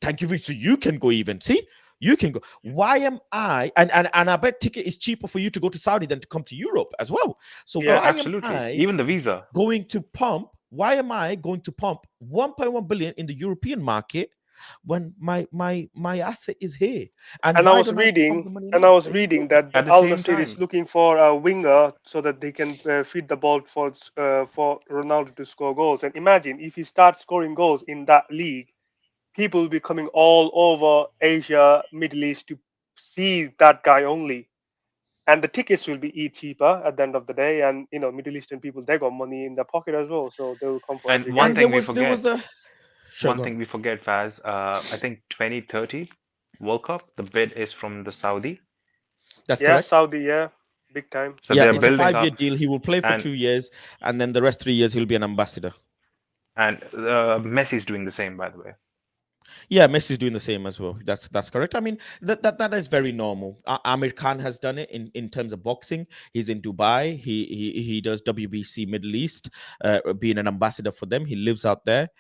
Thank you, Rich. So you can go even. See, you can go. Why am I? And I bet ticket is cheaper for you to go to Saudi than to come to Europe as well. So Yeah. Oh, why am absolutely. I Even the visa. going to pump? Why am I going to pump 1.1 billion in the European market when my asset is here? And And I why was don't I pump reading, the money and I in was the reading Europe? that At the Al same Nassr is time, looking for a winger so that they can feed the ball for Ronaldo to score goals. And imagine if he starts scoring goals in that league, people will be coming all over Asia, Middle East to see that guy only. And the tickets will be cheaper at the end of the day. And Middle Eastern people, they got money in their pocket as well, so they will come for and every one And game. there thing we was forget, a sure, go on. Faz, I think 2030 World Cup, the bid is from the Saudi. That's Yeah, correct. Saudi, yeah, big time. So Yeah, they're it's a building 5-year up, deal. He will play for and 2 years, and then the rest 3 years he'll be an ambassador. Messi's doing the same, by the way. Yeah, Messi is doing the same as well. That's correct. I mean, that is very normal. Amir Khan has done it in terms of boxing. He's in Dubai. He does WBC Middle East, being an ambassador for them. He lives out there.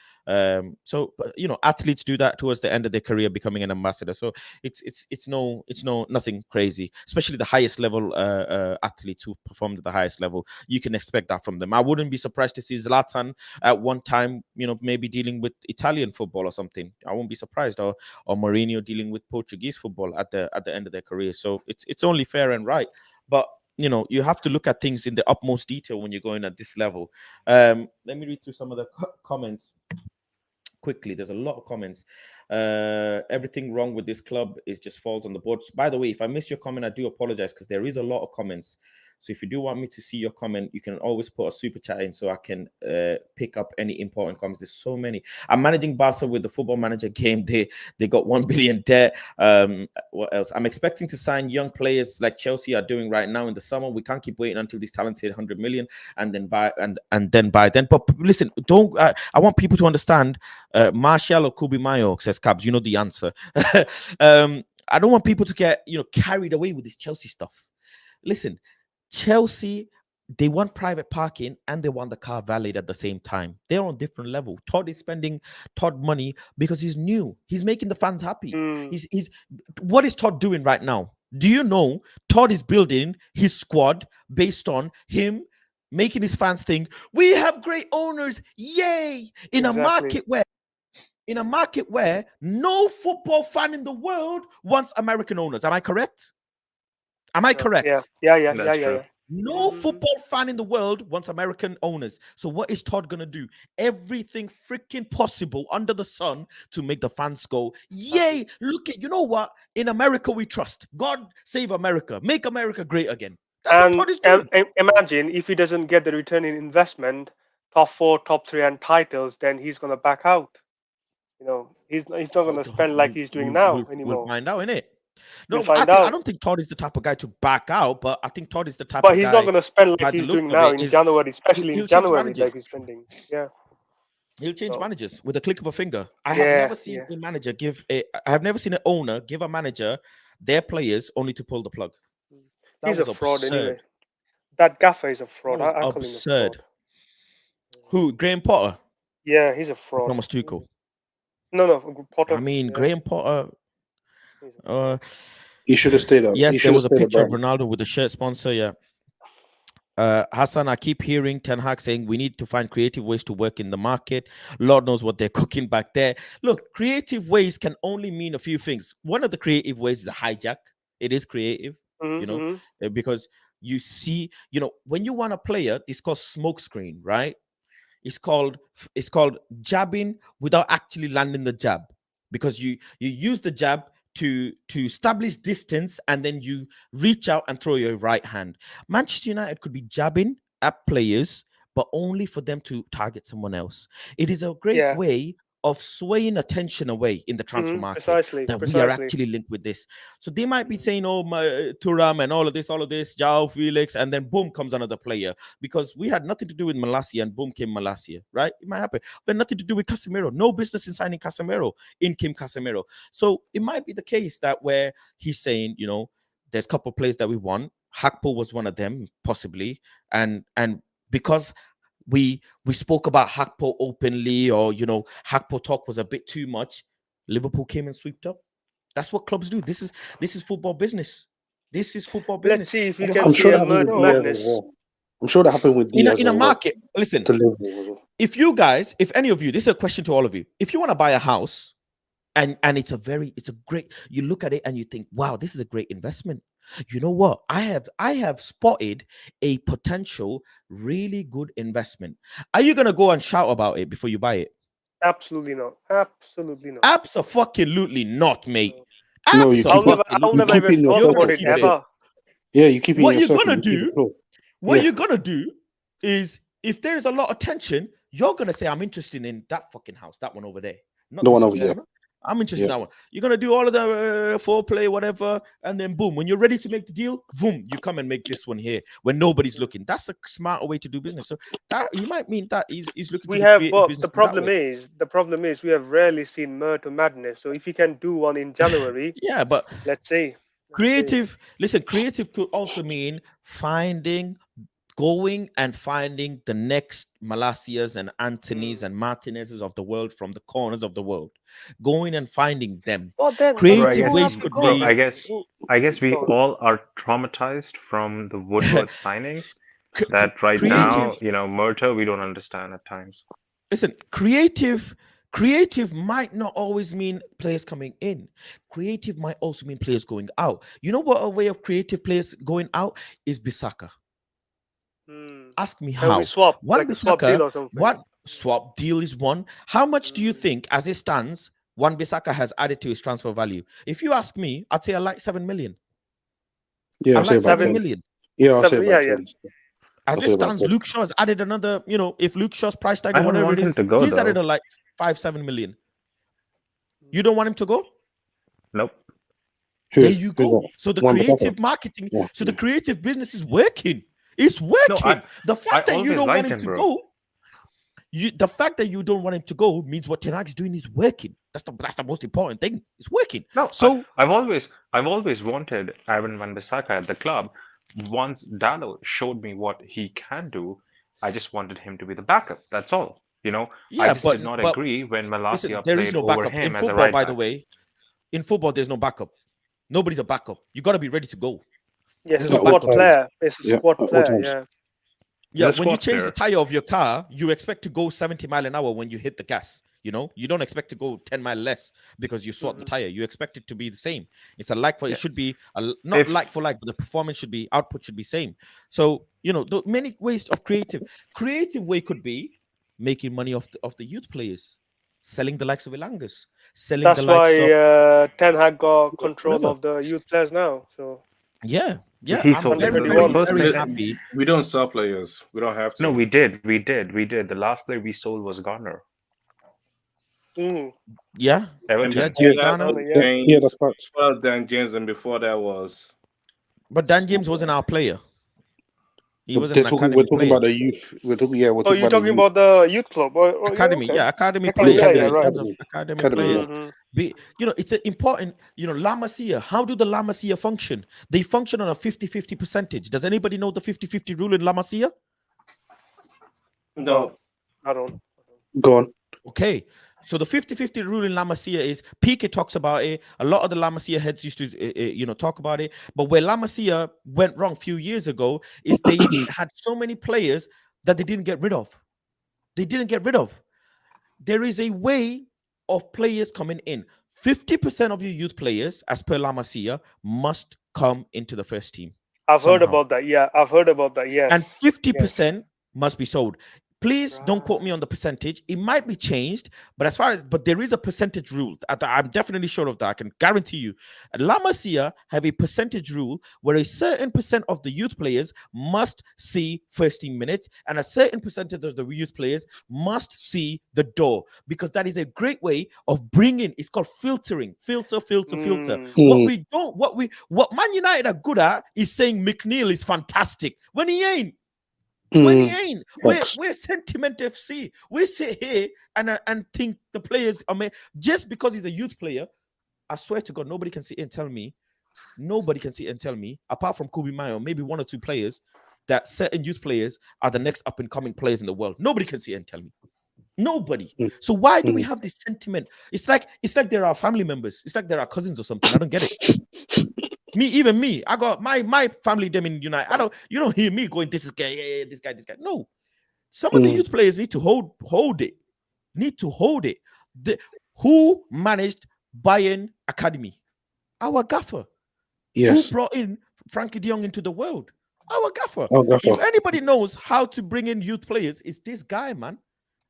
So athletes do that towards the end of their career, becoming an ambassador. So it's nothing crazy. Especially the highest level athletes who performed at the highest level, you can expect that from them. I wouldn't be surprised to see Zlatan at one time, maybe dealing with Italian football or something. I won't be surprised, or Mourinho dealing with Portuguese football at the end of their career. So it's only fair and right. But you have to look at things in the utmost detail when you're going at this level. Let me read through some of the comments quickly. There's a lot of comments. Everything wrong with this club is just falls on the board. By the way, if I miss your comment, I do apologize, because there is a lot of comments. So if you do want me to see your comment, you can always put a super chat in so I can pick up any important comments. There's so many. I'm managing Barca with the football manager game. They got 1 billion debt. What else? I'm expecting to sign young players like Chelsea are doing right now in the summer. We can't keep waiting until these talents hit 100 million and then buy and then buy then. But listen, don't. I want people to understand. Martial or Kubi Mayo, says Cabs. You know the answer. I don't want people to get carried away with this Chelsea stuff. Listen, Chelsea, they want private parking and they want the car valet at the same time. They're on different level. Todd is spending money because he's new. He's making the fans happy. He's what is Todd doing right now? Do you know Todd is building his squad based on him making his fans think we have great owners? Yay! In a market where no football fan in the world wants American owners. Am I correct? Am I correct? Yeah. That's true. No football fan in the world wants American owners. So what is Todd going to do? Everything freaking possible under the sun to make the fans go, yay, look at, you know what? In America, we trust. God save America. Make America great again. That's what Todd is doing. And imagine if he doesn't get the return in investment, top 4, top 3, and titles, then he's gonna back out. He's not gonna spend like he's doing now anymore. We'll find out, innit? No, We'll find I out. don't think Todd is the type of guy to back out, but I think Todd is the type But of he's guy, not gonna spend by like the he's look doing of now it, in is January, especially he'll in change January, managers. like he's spending. Yeah. He'll change So, managers with a click of a finger. I have never seen a manager I have never seen an owner give a manager their players only to pull the plug. That he's a was fraud absurd. anyway. That gaffer is a That fraud. was I call him a fraud. absurd. Who? Graham Potter, Yeah, he's a fraud. Thomas Tuchel. No, Potter. I mean, yeah, Graham Potter. he's a fraud. He should have stayed up. Yes, He there should have was a stayed at picture of Brighton. Ronaldo with the shirt sponsor. Yeah. Hassan, I keep hearing Ten Hag saying we need to find creative ways to work in the market. Lord knows what they're cooking back there. Look, creative ways can only mean a few things. One of the creative ways is a hijack. It is creative, you know, because you see, when you want a player, it's called smokescreen, right? It's called jabbing without actually landing the jab, because you use the jab to establish distance, and then you reach out and throw your right hand. Manchester United could be jabbing at players, but only for them to target someone else. It is a great Yeah. way of swaying attention away in the transfer market, Precisely. that we are actually linked with this. So they might be saying, oh, my Thuram and all of this, João Felix, and then boom comes another player, because we had nothing to do with Malacia, and boom came Malacia, right? It might happen, but nothing to do with Casemiro. No business in signing Casemiro. In came Casemiro. So it might be the case that where he's saying, there's a couple players that we want. Hakpo was one of them, possibly, and because we spoke about Hakpo openly, or Hakpo talk was a bit too much, Liverpool came and swept up. That's what clubs do. This is football business. This is football business. Let's see if we You can have see sure a that happened with madness. Diaz as well. I'm sure that happened with Diaz in a as well, market. Listen, to Liverpool as well. if any of you, this is a question to all of you. If you want to buy a house, and it's a great, you look at it and you think, wow, this is a great investment. You know what? I have spotted a potential really good investment. Are you gonna go and shout about it before you buy it? Absolutely not. Absolutely not. Absolutely not, mate. No, you keep I'll never keep it even in talk yourself about to it keep it. ever. Yeah, you keep it in What you're yourself. gonna and you keep do? it close. What Yeah. you're gonna do is, if there's a lot of tension, you're gonna say, I'm interested in that fucking house, that one over there. Not The this one over one. there. I'm interested in that one. You're gonna do all of the foreplay, whatever, and then boom, when you're ready to make the deal, boom, you come and make this one here when nobody's looking. That's a smarter way to do business. So that you might mean that he's looking to do creative business. The problem is we have rarely seen Murder Madness. So if you can do one in January, yeah, but let's see. Creative could also mean going and finding the next Malacias and Antonys and Martinezes of the world from the corners of the world, going and finding them. Well, then, Creative who ways have could we Bro, be. I guess we Go on. all are traumatized from the Woodward signings. That right creative, now, Murta, we don't understand at times. Listen, creative might not always mean players coming in. Creative might also mean players going out. You know what a way of creative players going out is? Bissaka. Ask me how. We swap, One like Bissaka, a swap deal or something. What swap deal is one? How much do you think, as it stands, one Bissaka has added to his transfer value? If you ask me, I'd say I like 7 million. Yeah, I'll I say like about 7 10. million. Yeah, I'll say Seven, about yeah, 10. As I'll it say about stands, 10. Luke Shaw's added another, if Luke Shaw's price tag I or don't whatever want it him is, to go, he's added though. like 5-7 million. You don't want him to go? Nope. Who? There you Who's go. that? So the Wan creative Bissaka? marketing, Yeah. so the creative business is working. It's working. The fact that you always don't want liked him him, to bro. go, the fact that you don't want him to go means what Ten Hag is doing is working. That's the most important thing. It's working. No, So I've always wanted Aaron Van Bissaka at the club. Once Dallo showed me what he can do, I just wanted him to be the backup. That's all. I yeah, just did not agree when listen, Malacia there is played no over backup him in as a football. right By back. the way, in football, there's no backup. Nobody's a backup. You got to be ready to go. Yes, There's a no squad backup. player. It's a Yeah, squad at all player. times. Yeah. Yeah, You're a when you squad change the player. tire of your car, you expect to go 70 miles an hour when you hit the gas. You don't expect to go 10 miles less because you swap the tire. You expect it to be the same. It's a it should be not If- like for like, but the performance output should be same. So the many ways of creative way could be making money off the youth players, selling the likes of Elangas, selling That's the likes why of Ten Hag got control whatever. of the youth players now. So yeah. He I'm sold very, everybody very, wants. very We, happy. we don't sell players. We don't have to. No, we did. The last player we sold was Garner. Yeah, Everton. yeah, And Jimmy that Garner. was Yeah. James, Yeah, that's facts. well, Dan James, and before that was. But Dan James wasn't our player. He But wasn't an academy we're talking player. about the youth. We're talking Oh, about you're the talking youth. about the youth club? Academy, Yeah, okay. academy Academy, players. yeah, In right. terms of academy players, it's important. La Masia. How do the La Masia function? They function on a 50-50 percentage. Does anybody know the 50-50 rule in La Masia? No. I don't. Go on. Okay. So the 50-50 rule in La Masia is Piqué talks about it. A lot of the La Masia heads used to, talk about it. But where La Masia went wrong a few years ago is they had so many players that they didn't get rid of. They didn't get rid of. There is a way of players coming in. 50% of your youth players, as per La Masia, must come into the first team. I've heard somehow. about that. Yeah, I've heard about that. Yes. And 50% must be sold. Please don't quote me on the percentage. It might be changed, but there is a percentage rule. I'm definitely sure of that. I can guarantee you. La Masia have a percentage rule where a certain percent of the youth players must see first team minutes, and a certain percentage of the youth players must see the door, because that is a great way of bringing. It's called filtering. Filter. What Man United are good at is saying McNeil is fantastic when he ain't. When he ain't, we're Sentiment FC. We sit here and think the players are just because he's a youth player. I swear to God, nobody can sit here and tell me. Nobody can sit here and tell me, apart from Kobe Mayo, maybe one or two players, that certain youth players are the next up and coming players in the world. Nobody can sit here and tell me. Nobody. So why do we have this sentiment? It's like they're our family members. It's like they're our cousins or something. I don't get it. Even me, I got my family them in United. You don't hear me going, this is guy, this guy. No. Some of the youth players need to hold it. Need to hold it. Who managed Bayern Academy? Our gaffer. Yes. Who brought in Frankie de Jong into the world? Our gaffer. If anybody knows how to bring in youth players, it's this guy, man.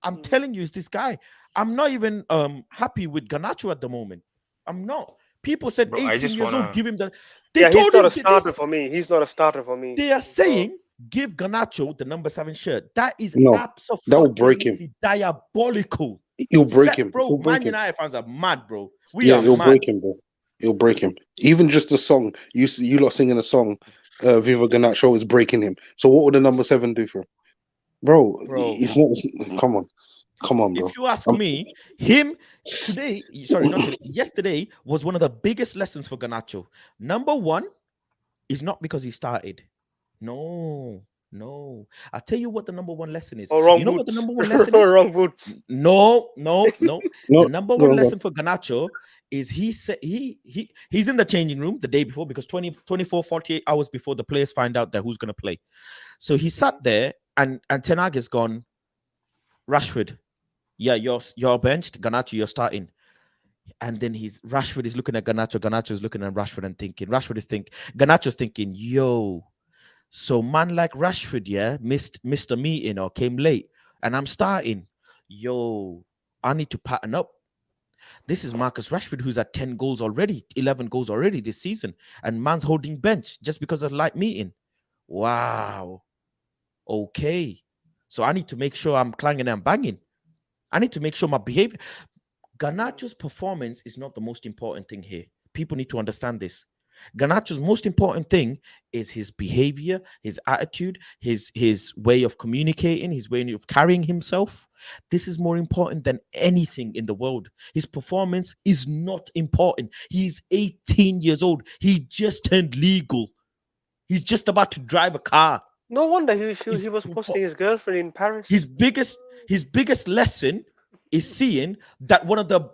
I'm telling you, it's this guy. I'm not even happy with Garnacho at the moment. I'm not. People said 18 years old, give him the. He's not a starter for me. He's not a starter for me. They are saying give Garnacho the number 7 shirt. That is absolutely that will break him. Diabolical. He'll break him, bro. Man United fans are mad, bro. He'll break him, bro. He'll break him. Even just the song you lot singing a song, Viva Garnacho is breaking him. So what would the number 7 do for him, bro? It's not. Come on, bro. If you ask me, yesterday was one of the biggest lessons for Garnacho. Number 1 is not because he started. No. I'll tell you what the number 1 lesson is. What the number 1 lesson is? Wrong boots. No. The number 1 lesson for Garnacho is he's in the changing room the day before, because 48 hours before the players find out that who's going to play. So he sat there and Ten Hag has gone, Rashford, yeah, you're benched. Garnacho, you're starting. And then Rashford is looking at Garnacho. Garnacho is looking at Rashford and thinking. Garnacho's thinking, yo, so man like Rashford, missed a meeting or came late, and I'm starting. Yo, I need to pattern up. This is Marcus Rashford, who's at 10 goals already, 11 goals already this season, and man's holding bench just because of light meeting. Wow. Okay. So I need to make sure I'm clanging and banging. I need to make sure my behavior. Garnacho's performance is not the most important thing here. People need to understand this. Garnacho's most important thing is his behavior, his attitude, his way of communicating, his way of carrying himself. This is more important than anything in the world. His performance is not important. He's 18 years old. He just turned legal. He's just about to drive a car. No wonder he was posting his girlfriend in Paris. His biggest lesson is seeing that one of the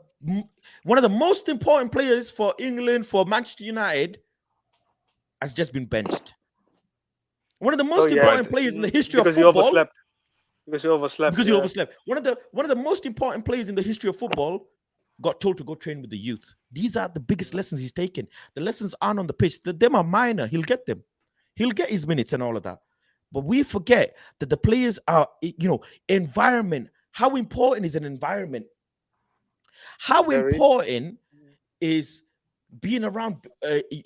most important players for England, for Manchester United, has just been benched. One of the most important players in the history of football. Because he overslept. He overslept. One of the most important players in the history of football got told to go train with the youth. These are the biggest lessons he's taken. The lessons aren't on the pitch. Them are minor. He'll get them. He'll get his minutes and all of that. But we forget that the players are, environment. How important is an environment? How important is being around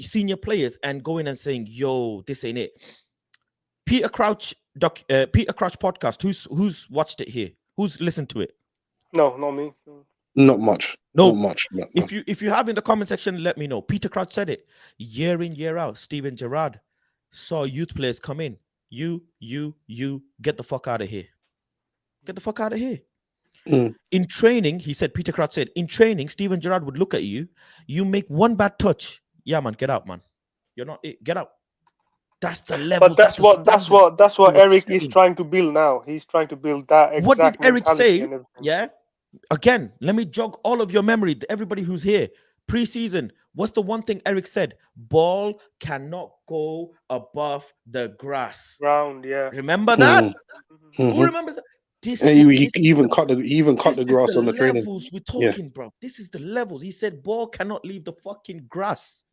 senior players and going and saying, yo, this ain't it? Peter Crouch podcast. Who's watched it here? Who's listened to it? No, not me. Not much. No. Not much. No. If you have in the comment section, let me know. Peter Crouch said it. Year in, year out, Steven Gerrard saw youth players come in. You, get the fuck out of here. Get the fuck out of here. In training, he said, Peter Crouch said, in training, Steven Gerrard would look at you. You make one bad touch. Yeah, man, get out, man. You're not it. Get out. That's the level. But that's what he was Eric is setting. trying to build now. He's trying to build that exact What did Eric mentality say? and everything. Yeah. Again, let me jog all of your memory. Everybody who's here, preseason. What's the one thing Eric said? Ball cannot go above the grass. Ground, yeah. Remember that? Mhm. Who remembers that? This, And he this is even the- cut the this grass is the on the training. levels we're Yeah. talking, bro. This is the levels. He said ball cannot leave the fucking grass.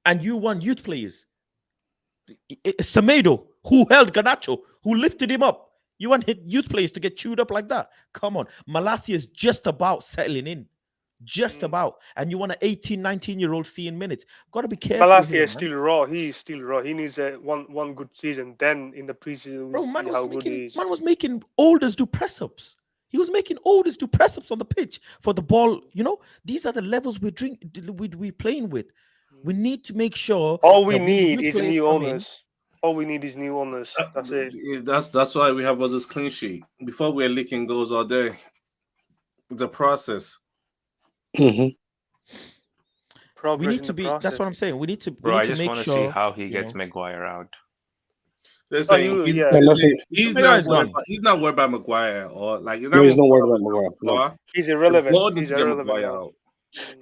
And you won youth players. Semedo, who held Garnacho, who lifted him up. You want youth players to get chewed up like that? Come on. Malacia is just about settling in. Just about. And you want an 18, 19-year-old seeing minutes. Got to be careful Malacia here, is man. still raw. He is still raw. He needs one good season. Then in the preseason, Bro, we'll man see how was good he making is. man was making olders do press-ups. He was making olders do press-ups on the pitch for the ball. You know, these are the levels we're playing with. We need to make sure All we that when the need youth is players new come in, owners. All we need is new owners. That's it. That's why we have all this clean sheet. Before we're leaking goals all day. It's a process. Mhm. Progress we need in to the be. process. That's what I'm saying. We need to. Bro, We I need to just make want to see sure. how he you gets know, Maguire out. They're saying you, he's, yeah. they're Unless saying he- he's Maguire not is worried gone. about, he's not worried about Maguire or like he's No, not he's not worried worried about Maguire. No. Maguire. He's The irrelevant. board needs He's to get irrelevant Maguire now. out.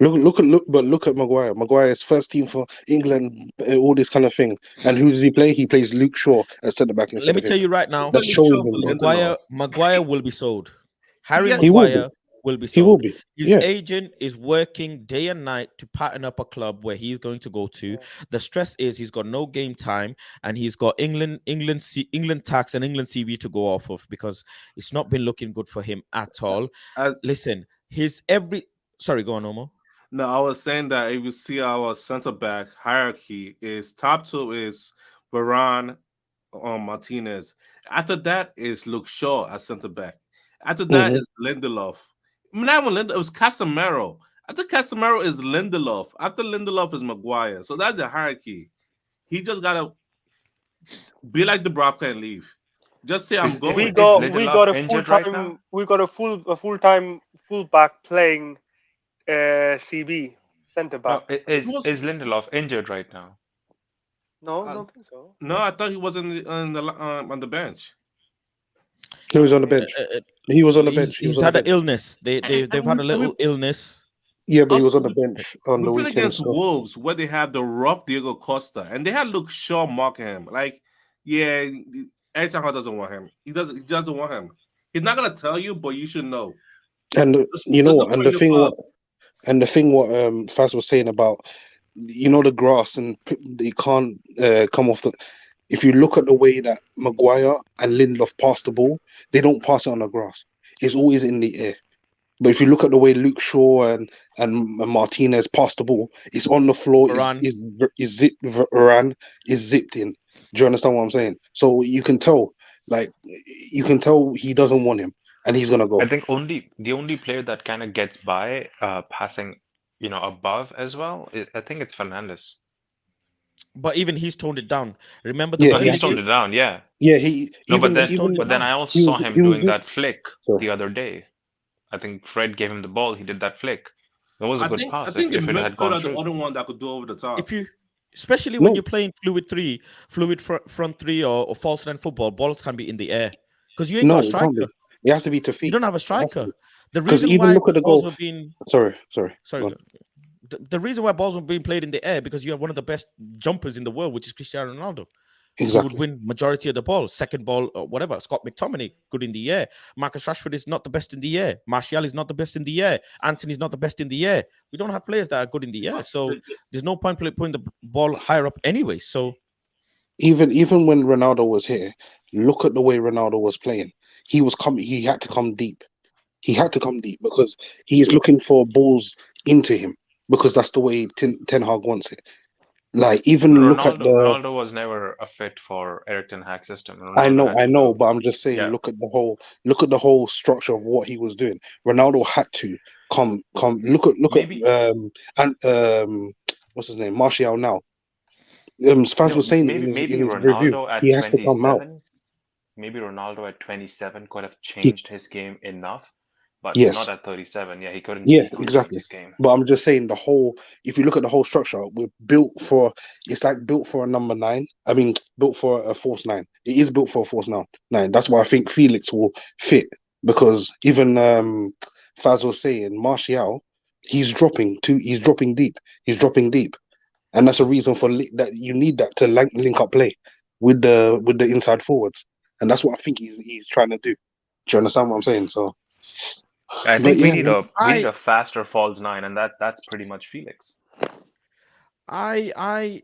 Look at Maguire. Maguire is first team for England, all this kind of thing. And who does he play? He plays Luke Shaw at centre back Let instead me of him. tell you right now. That's Luke showing Shaw him, for bro. Lindelof. Maguire will be sold. Harry Yes. He will be. Maguire will be He will sold. be. His Yeah. agent is working day and night to pattern up a club where he's going to go to. Yeah. The stress is he's got no game time and he's got England tax and England CV to go off of because it's not been looking good for him at all. As Listen, sorry, go on, Omo. no, I was saying that if you see our center back hierarchy is top two is Varane, Martinez. After that is Luke Shaw as center back. After that Mhm. is Lindelof. Not even Lindelof, it was Casemiro. After Casemiro is Lindelof. After Lindelof is Maguire. So that's the hierarchy. He just gotta be like Dubravka and leave. Just say I'm Is, going. We is got Lindelof a injured right now? full time fullback playing CB centre No, back. is Lindelof injured right now? No, Uh, don't think so. No, I thought he was on the bench. He was on the bench. He was on the bench. He was He's on the had an bench. illness. They've had a little illness. Yeah, but he was on Also, the bench on we the played weekend. against So. Wolves where they have the rough Diego Costa and they had Luke Shaw marking him. Like, yeah, Eric Ten Hag doesn't want him. He doesn't want him. He's not gonna tell you, but you should know. And you know Just what? look for your club. And the thing what Faz was saying about the grass and they can't come off the. If you look at the way that Maguire and Lindelof pass the ball, they don't pass it on the grass. It's always in the air. But if you look at the way Luke Shaw and Martinez pass the ball, it's on the floor. Varane. Varane is zipped in. Do you understand what I'm saying? So you can tell he doesn't want him, and he's gonna go. I think the only player that kind of gets by passing, above as well. I think it's Fernandes. But even he's toned it down. Remember the Yeah, No, he he's toned it down. Yeah. Yeah, he No, but even then even but then I also he saw was him he was doing that flick sorry. the other day. I think Fred gave him the ball. He did that flick. It was a good I pass think the if it had midfield gone are the through. other one that could do over the top. Especially when No. you're playing fluid front three or false line football, balls can be in the air because you ain't got a No, it can't be. striker. It has to be to You feet. don't have a It has to striker. be. The 'Cause reason even why look at the balls goal. were being Sorry. sorry. Go on. The reason why balls were being played in the air because you have one of the best jumpers in the world, which is Cristiano Ronaldo. Who would Exactly. win majority of the ball, second ball or whatever. Scott McTominay, good in the air. Marcus Rashford is not the best in the air. Martial is not the best in the air. Anthony's not the best in the air. We don't have players that are good in the air, so there's no point putting the ball higher up anyway. So Even when Ronaldo was here, look at the way Ronaldo was playing. He was coming. He had to come deep. He had to come deep because he is looking for balls into him because that's the way Ten Hag wants it. Like even look at the. Ronaldo was never a fit for Eric Ten Hag's system. Ronaldo had I to know, go. but I'm just saying. Yeah. Look at the whole structure of what he was doing. Ronaldo had to come. Look Maybe at what's his name, Martial now. Spaz no, was saying it maybe in his review. Ronaldo He at has to come out. 27. Maybe Ronaldo at 27 could have He, changed his game enough but Yes. not at 37. Yeah, he couldn't. Yeah, He couldn't change exactly. his game. But I'm just saying if you look at the whole structure, we're built for, it's like built for a number 9. I mean, built for a false 9. It is built for a false 9. That's why I think Felix will fit, because even Faz was saying Martial, he's dropping deep. He's dropping deep. And that's a reason for that you need that to link up play with the inside forwards. And that's what I think he's trying to do. Do you understand what I'm saying? So, I but think we yeah, need I a faster false nine, and that's pretty much Felix. I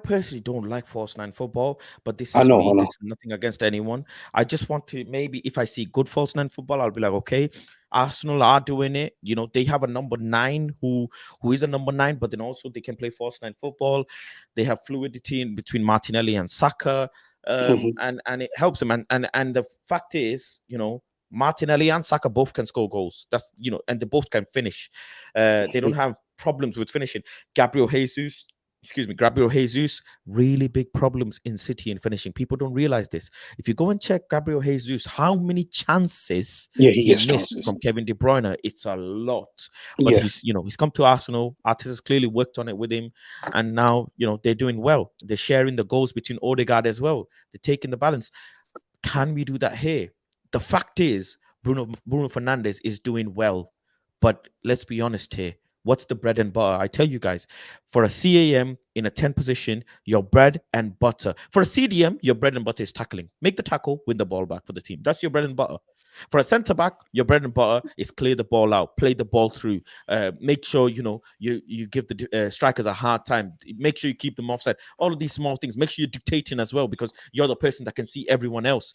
personally don't like false 9 football, but this I is know. me. This is nothing against anyone. I just want to, maybe if I see good false 9 football, I'll be like, okay, Arsenal are doing it. You know, they have a number 9 who is a number 9, but then also they can play false 9 football. They have fluidity in between Martinelli and Saka, Mhm. and it helps them. And the fact is, you know, Martinelli and Saka both can score goals. That's, you know, and they both can finish. They don't have problems with finishing. Gabriel Jesus, really big problems in City in finishing. People don't realize this. If you go and check Gabriel Jesus, how many chances Yeah, he he gets missed chances. from Kevin De Bruyne, it's a lot. But Yeah. he's come to Arsenal. Arteta's clearly worked on it with him, and now, you know, they're doing well. They're sharing the goals between Odegaard as well. They're taking the balance. Can we do that here? The fact is, Bruno Fernandes is doing well, but let's be honest here. What's the bread and butter? I tell you guys, for a CAM in a 10 position, your bread and butter. For a CDM, your bread and butter is tackling. Make the tackle, win the ball back for the team. That's your bread and butter. For a centre back, your bread and butter is clear the ball out, play the ball through. Make sure you give the strikers a hard time. Make sure you keep them offside. All of these small things. Make sure you're dictating as well, because you're the person that can see everyone else.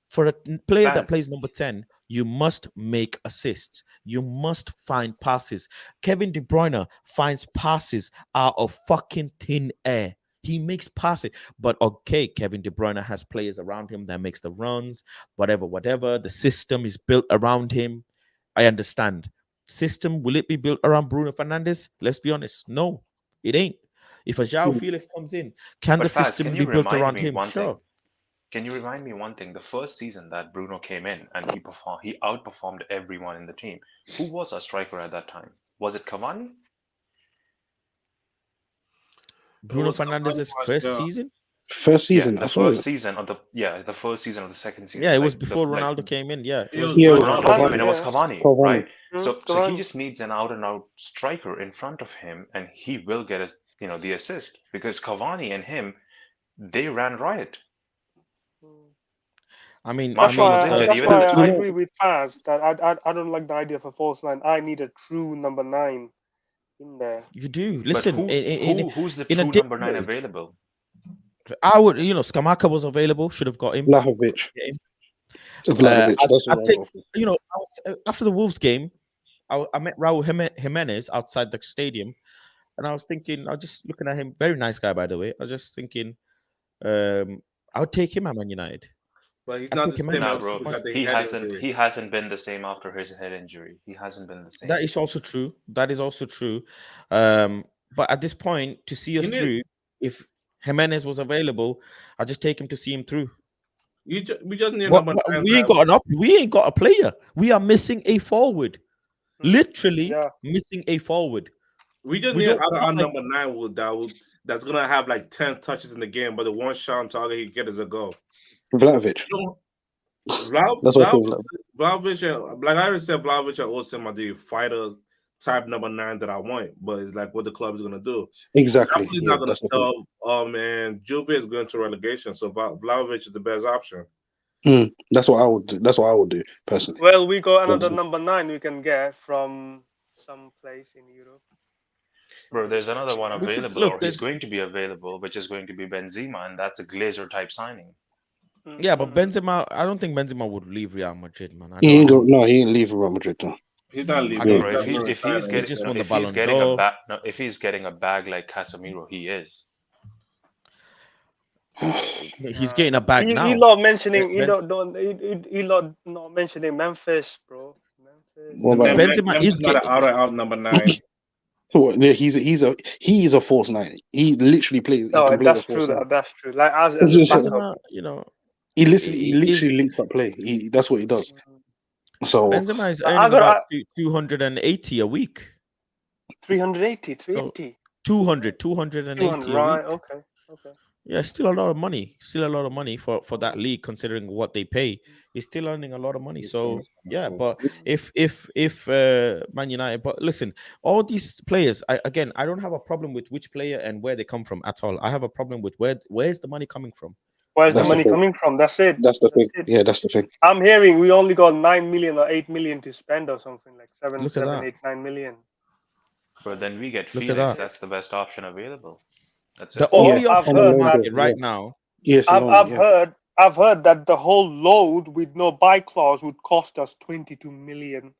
For a player that Faz, plays number 10, you must make assists. You must find passes. Kevin De Bruyne finds passes out of fucking thin air. He makes passes. But okay, Kevin De Bruyne has players around him that makes the runs, whatever. The system is built around him. I understand. System, will it be built around Bruno Fernandes? Let's be honest. No, it ain't. If a João Felix comes in, can but the Faz, system can be you built remind around me him? one thing? Sure. Can you remind me one thing? The first season that Bruno came in and he outperformed everyone in the team. Who was our striker at that time? Was it Cavani? Bruno was Cavani Fernandez's first Martial. season? First Yeah, season, the I saw first it. season of the first season of the second Yeah, season. it was Like before Ronaldo came in. Yeah, it It was was Yeah, it before was Ronaldo Ronaldo came came in. in. It Cavani. was Yeah. Cavani, Cavani. right? So he Cavani. just needs an out and out striker in front of him, and he will get us, the assist, because Cavani and him, they ran riot. I mean, Martial was injured. That's Even at why the I You time. know, agree with Faz that I don't like the idea of a false 9. I need a true number 9 in there. you do. But Listen, who's the in a true day number and 9 age, available? I would, Skamaka was available, should have got him. Vlahovic. Get him. Vlahovic. That's I what I take, go for. after the Wolves game, I met Raul Jimenez outside the stadium, and I was just looking at him, very nice guy, by the way. I was just thinking, I would take him at Man United. But he's I not think the Jimenez same Nah, at ever this since bro. he point. got the He head hasn't injury. he hasn't been the same after his head injury. He hasn't been the That same. is also true. That is also true. But at this point, to see us You need through, if Jimenez was available, I'll just take him to see him through. we just need What, number 9 we ain't that got we ain't got a player. We are missing a forward. Literally Yeah. missing a forward. we just We need don't our have, like, number 9 that's gonna have like 10 touches in the game, but the one shot on target he get is a goal. Vlahovic. You know, That's what I think. Vlahovic, like I already said, Vlahovic and Osim are the fighter type number 9 that I want, but it's like what the club is gonna do. Exactly. Napoli's Yeah, not gonna that's the thing. sell. Oh man, Juve is going to relegation, so Vlahovic is the best option. That's what I would do. That's what I would do personally. Well, we got another Personally. number 9 we can get from some place in Europe. Bro, there's another one we could available, look. or he's There's going to be available, which is going to be Benzema, and that's a Glazer type signing. yeah, but Benzema. I don't think Benzema would leave Real Madrid, man. I He don't. ain't leaving Real Madrid though. He's not leaving. I don't Bro, think if he he is. if he's He He getting just won the if he's Ballon getting a d'Or. bag no, if he's getting a bag like Casemiro, he is. He's getting a bag He now. lot mentioning he Ben- lot not mentioning Memphis, bro. Memphis. What about him? Benzema is not an getting. out and out number 9. What, yeah, he's a false 9. He literally plays. He No, can play the that's false true. 9. That's true. Like as It's a just, backup. Benzema, he is literally links up play. That's what he does. So Benzema is I earning got about 280 a week. 380, So 380, 200, 200. 280 a Right. week. Okay. Okay. Yeah, still a lot of money. Still a lot of money for that league, considering what they pay. He's still earning a lot of money. He's so So much fun, yeah, so. but if Man United, but listen, all these players, I don't have a problem with which player and where they come from at all. I have a problem with where's the money coming from. Where's the that's the money thing. coming from? That's it. That's the thing. It. Yeah, that's the thing. I'm hearing we only got 9 million or 8 million to spend or something like Look at that. 8, 9 million. But then we get Look at Phoenix. that. That's the best option available. That's The it. Or only I've option on a on the heard loan that market deal. right Yeah. now. Yes, I've, alone. I've Yeah. heard that the whole load with no buy clause would cost us 22 million.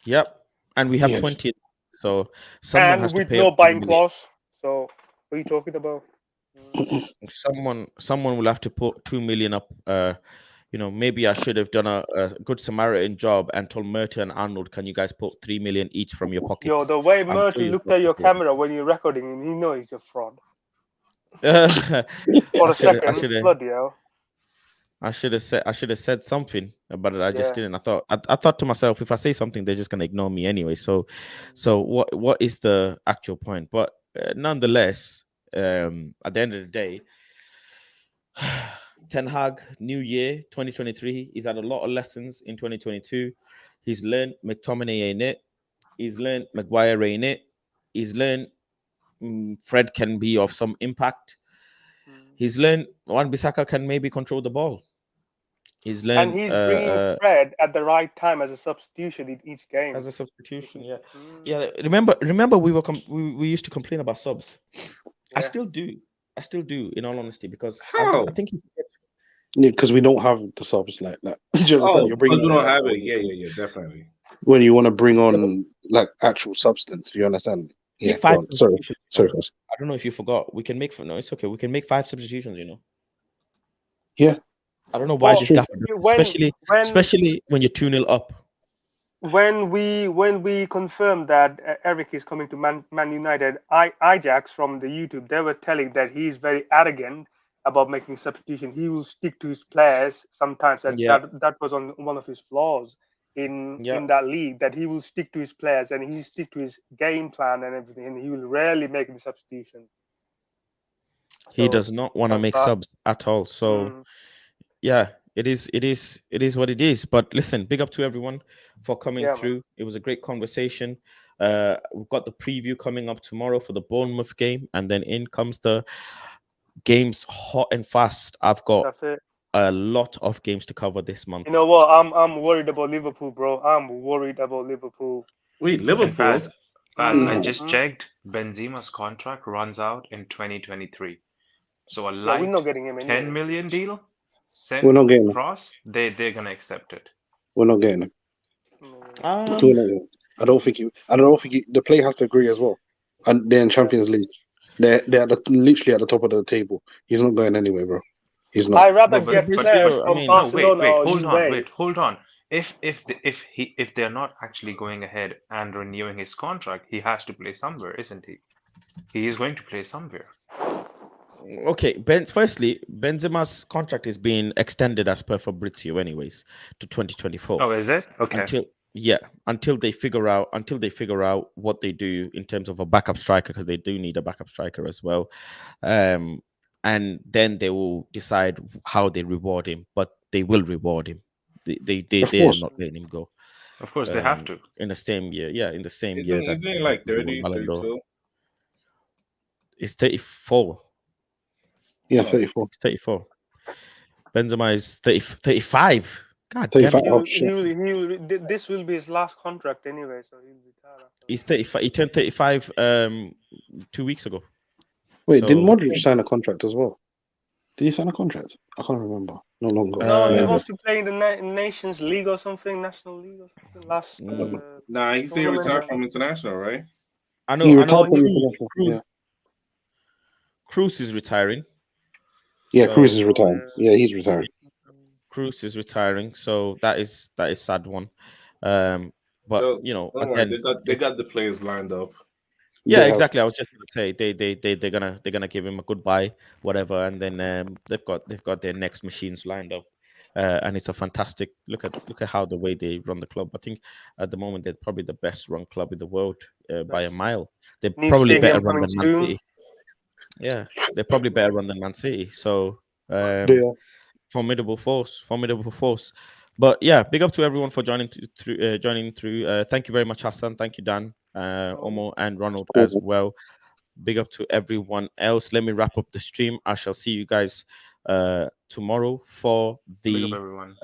Yep. And we have Yeah. 20. So someone And has to with pay no up 3 buying million. clause. So what are you talking about? Someone will have to put 2 million up. Maybe I should have done a good Samaritan job and told Merton and Arnold, can you guys put 3 million each from your pockets? Yo, the way I'm sure Murty you'll looked drop at your the ball. camera when you're recording him, he knows he's a fraud. I For a should have second, bloody hell. I should have said something, but I just Yeah. didn't. I thought to myself, if I say something, they're just gonna ignore me anyway. So what is the actual point? But nonetheless, at the end of the day, Ten Hag, new year 2023. He's had a lot of lessons in 2022. He's learned McTominay in it. He's learned Maguire in it. He's learned Fred can be of some impact. He's learned Wan-Bissaka can maybe control the ball. He's learned And he's bringing Fred at the right time as a substitution in each game. as a substitution. Yeah, yeah. Remember, we used to complain about subs. Yeah. I still do. In all honesty, because How? I think Yeah, because we don't have the subs like that. Do you understand? Oh, You're because bringing we on don't like have that it. Yeah, definitely. when you want to bring on like actual substance. You understand? Yeah. make 5 go on. Sorry, substitutions. guys. I don't know if you forgot. We can make no. It's okay. We can make 5 substitutions. Yeah. I don't know why Well, this gaffer, when- especially when you're 2-0 up. When we confirmed that Eric is coming to Man United, Ajax from the YouTube, they were telling that he's very arrogant about making substitution. He will stick to his players sometimes. That was on one of his flaws in that league, that he will stick to his players and he stick to his game plan and everything, and he will rarely make the substitution. He does not want to make subs at all. So yeah, it is what it is. But listen, big up to everyone for coming through. Man. It was a great conversation. We've got the preview coming up tomorrow for the Bournemouth game, and then in comes the games hot and fast. I've got a lot of games to cover this month. You know what? I'm worried about Liverpool, bro. I'm worried about Liverpool. Wait, Liverpool? I just checked. Benzema's contract runs out in 2023. So a light we're not getting him 10 million deal. We're not getting across, they're gonna accept it. We're not getting him. I don't think the player has to agree as well. And they're in Champions League. They're literally at the top of the table. He's not going anywhere, bro. He's not. I'd rather get players from Barcelona or Wait, hold on. If they're not actually going ahead and renewing his contract, he has to play somewhere, isn't he? He is going to play somewhere. Okay, firstly, Benzema's contract is being extended as per Fabrizio, anyways, to 2024. Oh, is it? Okay. Until they figure out what they do in terms of a backup striker, because they do need a backup striker as well, and then they will decide how they reward him. But they will reward him. They are not letting him go. Of course, they have to in the same year. Yeah, in the same year. Isn't like 30, 32? It's 34. Yeah, 34. 34. Benzema is 35. God 35. damn it. This will be his last contract anyway, so he'll retire after. He's 35. He turned 35 2 weeks ago. Wait, didn't Modric sign a contract as well? Did he sign a contract? I can't remember. No longer. No, he wants to play in the Nations League or something, National League or something. Nah, he said he retired from international, right? I know. He retired from international. Cruz is retiring. Yeah, Cruz is retiring. Yeah, he's retiring. Cruz is retiring, so that is sad one. But again, they got the players lined up. Yeah, exactly. I was just gonna say they're gonna give him a goodbye, whatever, and then they've got their next machines lined up. and it's a fantastic look at how the way they run the club. I think at the moment they're probably the best run club in the world by a Best. mile. They're New probably better stadium run coming than Man soon. City. Yeah, they're probably better run than Man City. So They are. formidable force. But yeah, big up to everyone for joining through. Thank you very much, Hassan. Thank you, Dan, Omo, and Ronald as well. Big up to everyone else. Let me wrap up the stream. I shall see you guys tomorrow for Big up, the everyone.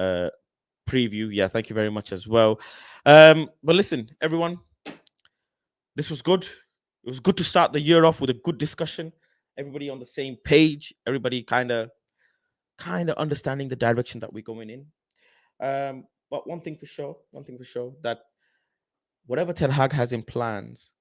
preview. Yeah, thank you very much as well. But listen, everyone, this was good. It was good to start the year off with a good discussion. Everybody on the same page. Everybody kind of understanding the direction that we're going in. But one thing for sure, that whatever Ten Hag has in plans,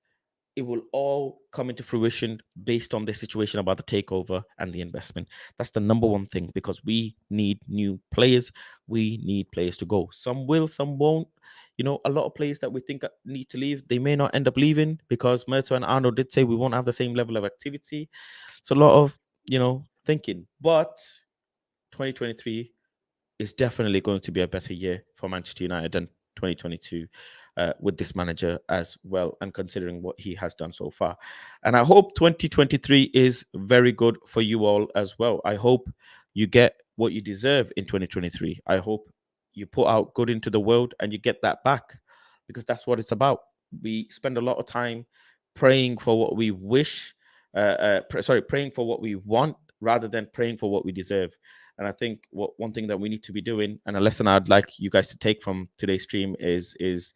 it will all come into fruition based on the situation about the takeover and the investment. That's the number one thing, because we need new players. We need players to go. Some will, some won't. You know, a lot of players that we think need to leave, they may not end up leaving, because Merto and Arnold did say we won't have the same level of activity. It's a lot of, thinking. But 2023 is definitely going to be a better year for Manchester United than 2022 with this manager as well, and considering what he has done so far. And I hope 2023 is very good for you all as well. I hope you get what you deserve in 2023. I hope you put out good into the world and you get that back, because that's what it's about. We spend a lot of time praying for what we wish, praying for what we want rather than praying for what we deserve. And I think one thing that we need to be doing, and a lesson I'd like you guys to take from today's stream, is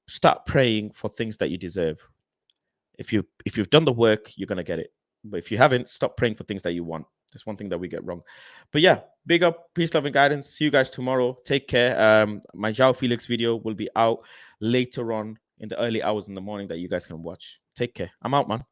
start praying for things that you deserve. If you've done the work, you're gonna get it. But if you haven't, stop praying for things that you want. That's one thing that we get wrong. But yeah, big up, peace, love, and guidance. See you guys tomorrow. Take care. My João Felix video will be out later on in the early hours in the morning that you guys can watch. Take care. I'm out, man.